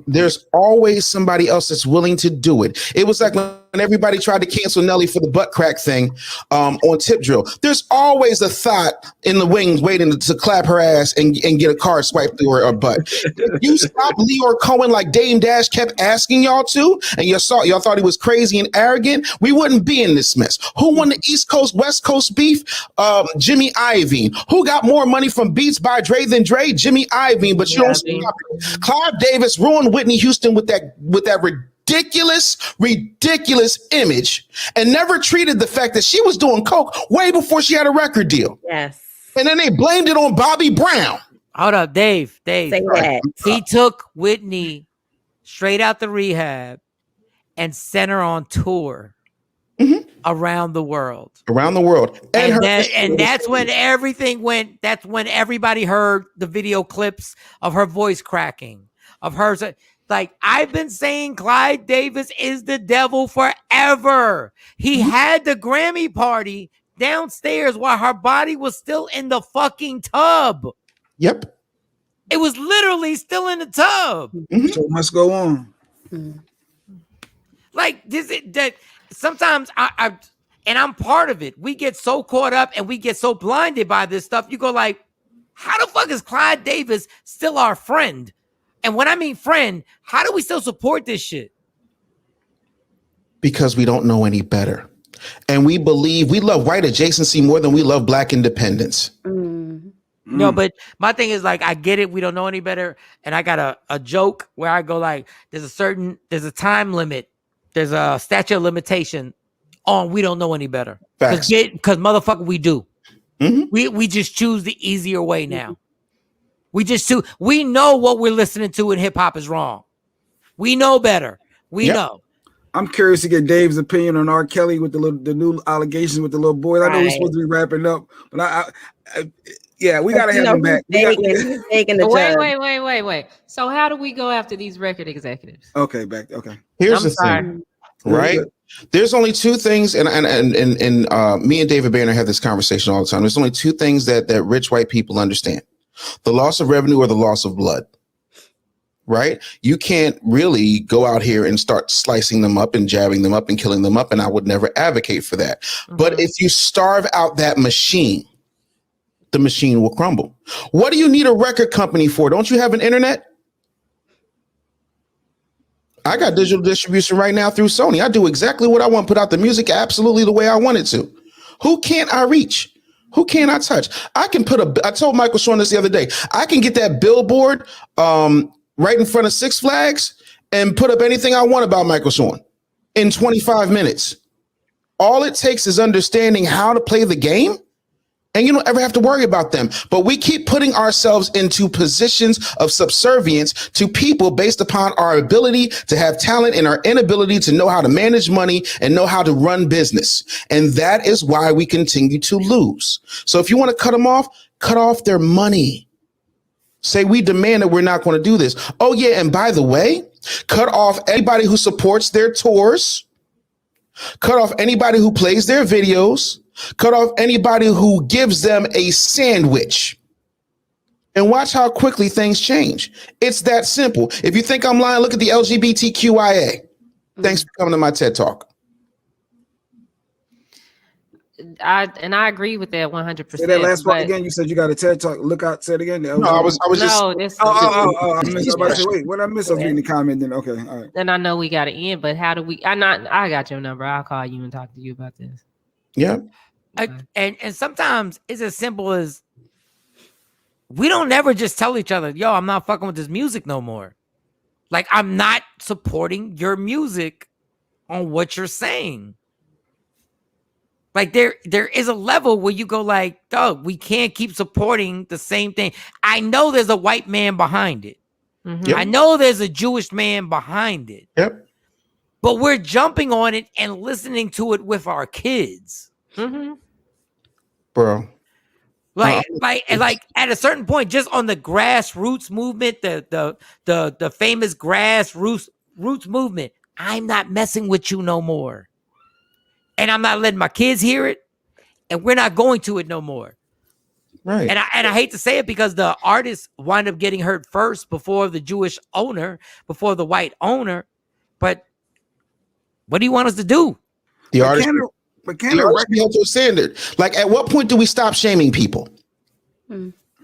there's always somebody else that's willing to do it. It was like when everybody tried to cancel Nelly for the butt crack thing on Tip Drill. There's always a thought in the wings waiting to clap her ass and get a card swiped through her butt. If you stop Leor Cohen like Dame Dash kept asking y'all to, and y'all thought he was crazy and arrogant, we wouldn't be in this mess. Who won the East Coast West Coast beef? Jimmy Iovine. Who got more money from Beats by Dre than Dre? Jimmy Iovine. But you don't stop it. Clive Davis ruined Whitney Houston with that ridiculous image and never treated the fact that she was doing coke way before she had a record deal. Yes. And then they blamed it on Bobby Brown. Hold up, Dave. Say that. He took Whitney straight out the rehab and sent her on tour around the world. And that's when everything went. That's when everybody heard the video clips of her voice cracking, of hers. Like I've been saying, Clyde Davis is the devil forever. He had the Grammy party downstairs while her body was still in the fucking tub. Yep. It was literally still in the tub. So must go on. Like that sometimes and I'm part of it. We get so caught up and we get so blinded by this stuff. You go like, how the fuck is Clyde Davis still our friend? And when I mean friend, how do we still support this shit? Because we don't know any better. And we love white adjacency more than we love black independence. No, but my thing is like, I get it. We don't know any better. And I got a joke where I go like, there's a time limit. There's a statute of limitation on we don't know any better. Because motherfucker, we do. We just choose the easier way now. We know what we're listening to in hip hop is wrong. We know better. We know. I'm curious to get Dave's opinion on R. Kelly with the new allegations with the little boys. I know we're supposed to be wrapping up, but yeah, we gotta have him back. Wait. So how do we go after these record executives? Okay. Here's the thing, right? There's only two things, and me and David Banner have this conversation all the time. There's only two things that rich white people understand: the loss of revenue or the loss of blood. Right? You can't really go out here and start slicing them up and jabbing them up and killing them up. And I would never advocate for that. But if you starve out that machine, the machine will crumble. What do you need a record company for? Don't you have an internet? I got digital distribution right now through Sony. I do exactly what I want, put out the music absolutely the way I want it to. Who can't I reach? Who can't I touch? I told Michael Shawn this the other day. I can get that billboard, right in front of Six Flags and put up anything I want about Michael Shawn in 25 minutes. All it takes is understanding how to play the game, and you don't ever have to worry about them. But we keep putting ourselves into positions of subservience to people based upon our ability to have talent and our inability to know how to manage money and know how to run business. And that is why we continue to lose. So if you want to cut off their money. Say we demand that we're not going to do this. Oh, yeah. And by the way, cut off anybody who supports their tours. Cut off anybody who plays their videos. Cut off anybody who gives them a sandwich. And watch how quickly things change. It's that simple. If you think I'm lying, look at the LGBTQIA. Thanks for coming to my TED Talk. I agree with that 100%. Say that last part again. You said you got a TED Talk. Look out. Say it again. No, I was just. I missed. I was about to say, wait, what I missed? I was reading the comment. Then okay, all right. Then I know we got to end, but how do we? I got your number. I'll call you and talk to you about this. Yeah. And sometimes it's as simple as we don't never just tell each other, "Yo, I'm not fucking with this music no more." Like I'm not supporting your music on what you're saying. Like there is a level where you go like, dog, we can't keep supporting the same thing. I know there's a white man behind it. Yep. I know there's a Jewish man behind it. Yep. But we're jumping on it and listening to it with our kids. Bro. Like at a certain point, just on the grassroots movement, the famous grassroots movement, I'm not messing with you no more. And I'm not letting my kids hear it, and we're not going to it no more. Right. And I hate to say it because the artists wind up getting hurt first before the Jewish owner, before the white owner. But what do you want us to do? The artist be held to a standard. Like, at what point do we stop shaming people?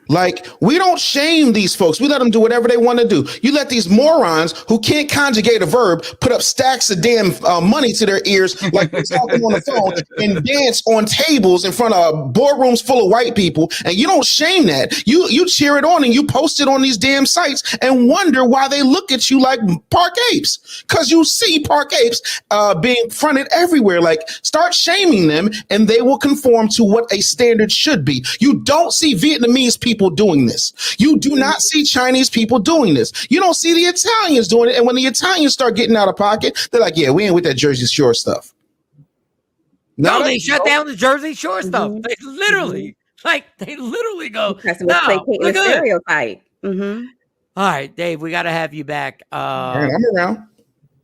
Like, we don't shame these folks. We let them do whatever they want to do. You let these morons who can't conjugate a verb put up stacks of damn money to their ears like they're talking on the phone and dance on tables in front of boardrooms full of white people. And you don't shame that. You cheer it on and you post it on these damn sites and wonder why they look at you like park apes. Because you see park apes being fronted everywhere. Like, start shaming them and they will conform to what a standard should be. You don't see Vietnamese people doing this. You do not see Chinese people doing this. You don't see the Italians doing it. And when the Italians start getting out of pocket, they're like, yeah, we ain't with that Jersey Shore stuff. No, they shut down the Jersey Shore stuff. They literally go, no, we're good. Stereotype. All right, Dave, we got to have you back. I'm around.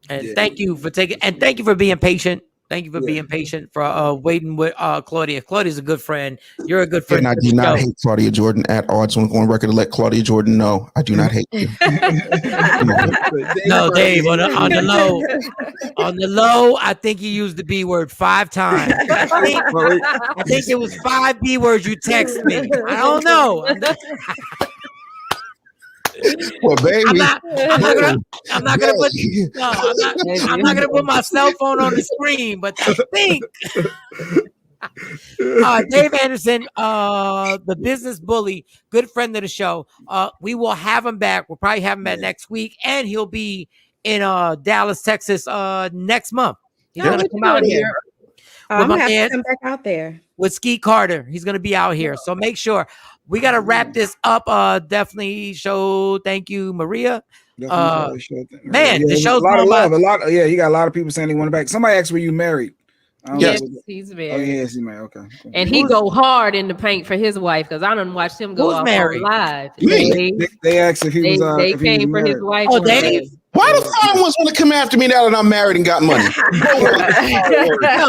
And thank you for thank you for being patient. Thank you for being patient, for waiting with Claudia. Claudia's a good friend. You're a good friend. And I do not hate Claudia Jordan at all. I just want to go on record to let Claudia Jordan know I do not hate you. No, Dave, on the low, I think you used the B word 5 times. I think it was 5 B words you texted me. I don't know. Well, baby, I'm not gonna put my cell phone on the screen, but I think Dave Anderson, the business bully, good friend of the show. We will have him back. We'll probably have him back next week, and he'll be in Dallas, Texas next month. He's gonna come out here. I'm gonna have to come back out there with Skeet Carter. He's gonna be out here. So make sure we gotta wrap this up. Definitely show. Thank you, Maria. Man, the show's a lot of going love. by. You got a lot of people saying they want back. Somebody asked, were you married? Yes, he's married. Oh, yes, he's married. Okay. Cool. And he go hard in the paint for his wife because I done watched him go off married? live. They asked if he was. They if came he was for his married. wife. Oh, Dave. Why do fine ones want to come after me now that I'm married and got money? No,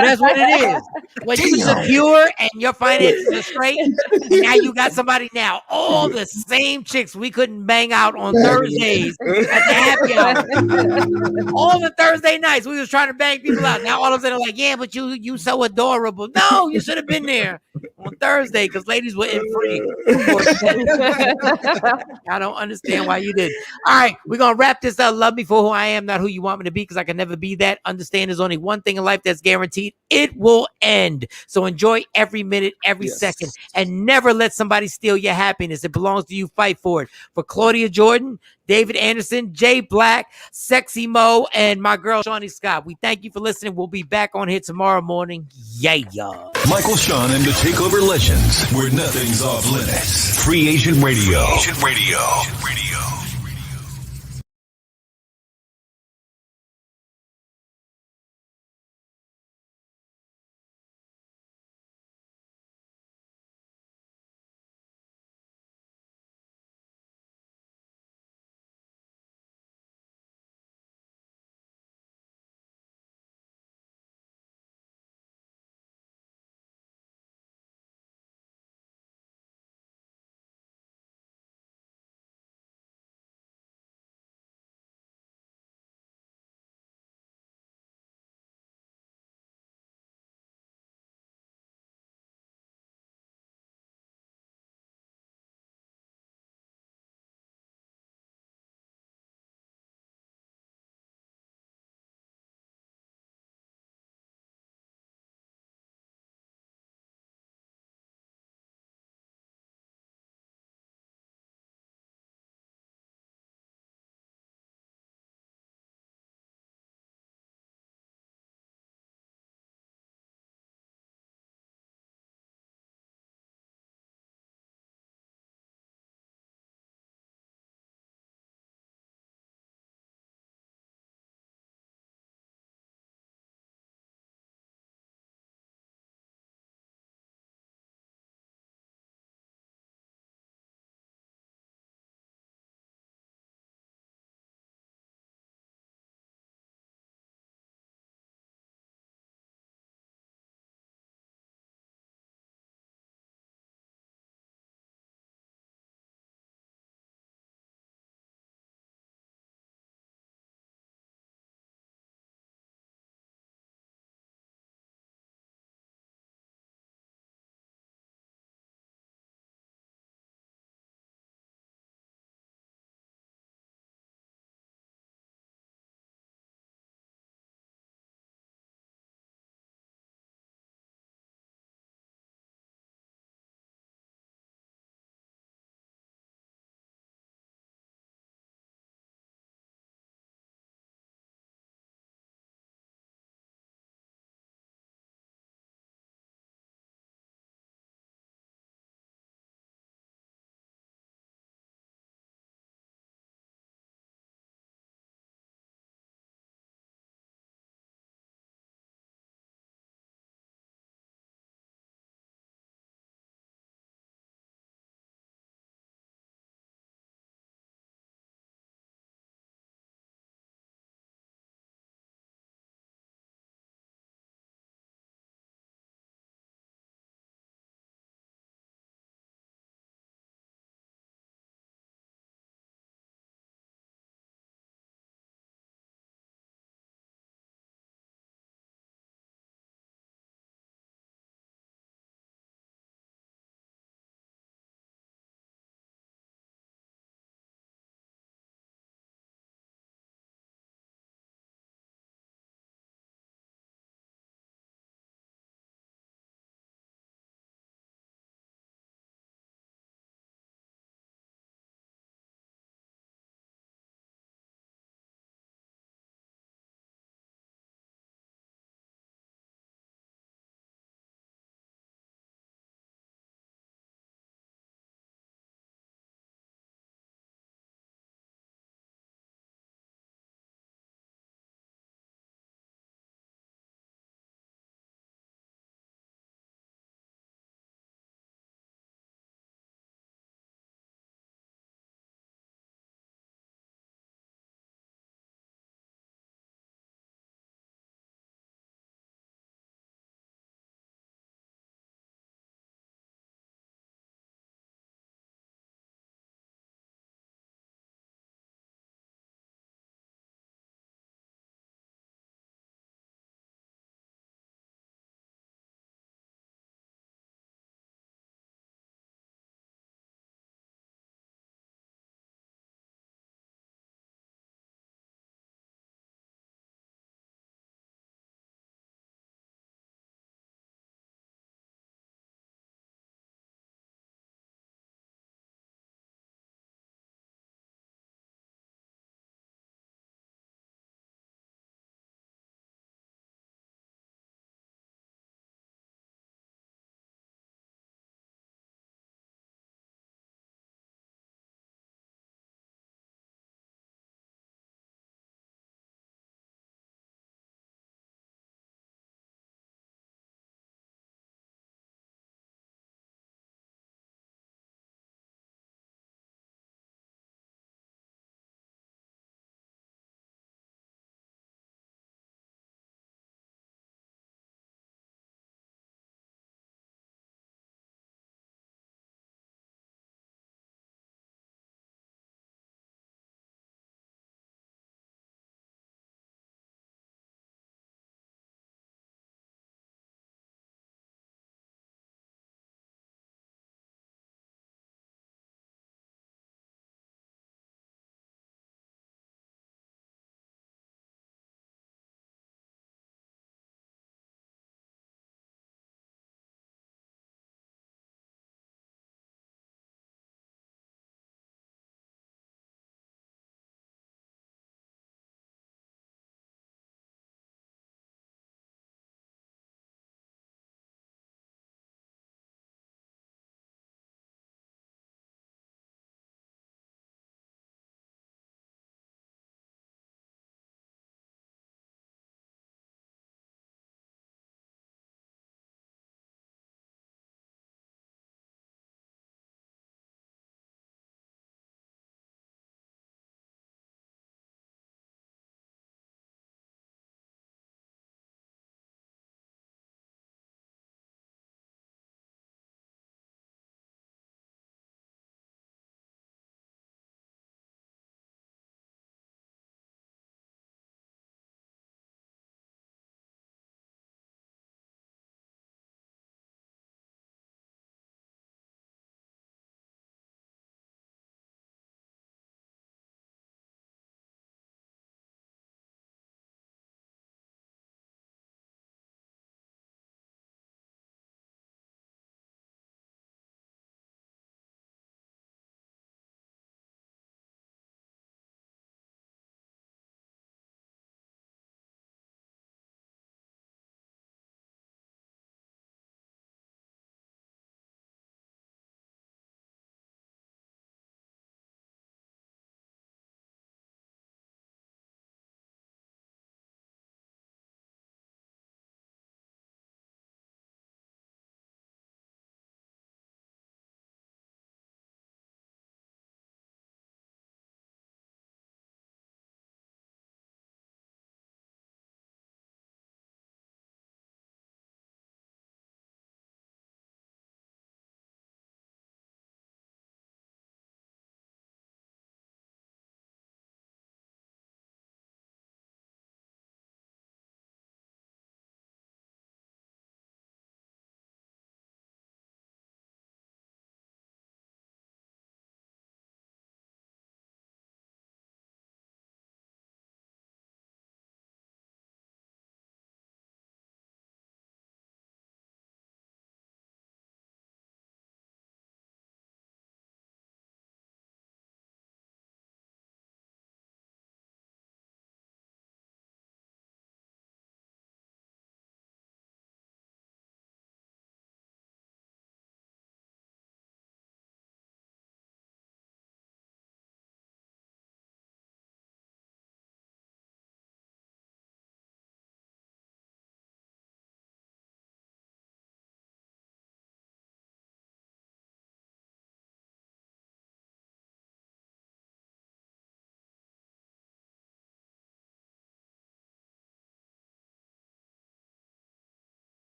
that's what it is. When you secure and your finances are straight, and now you got somebody now. All the same chicks we couldn't bang out on Thursdays at the happy hour. All the Thursday nights we was trying to bang people out. Now all of a sudden like, yeah, but you so adorable. No, you should have been there on Thursday because ladies were in free. I don't understand why you did. All right, we're gonna wrap this up. Love me for who I am, not who you want me to be, because I can never be that. Understand there's only one thing in life that's guaranteed. It will end. So enjoy every minute, every second, and never let somebody steal your happiness. It belongs to you. Fight for it. For Claudia Jordan, David Anderson, Jay Black, Sexy Mo, and my girl, Shawnee Scott. We thank you for listening. We'll be back on here tomorrow morning. Yeah. Michael, Shawn, and the Takeover Legends, where nothing's off limits. Free Agent Radio.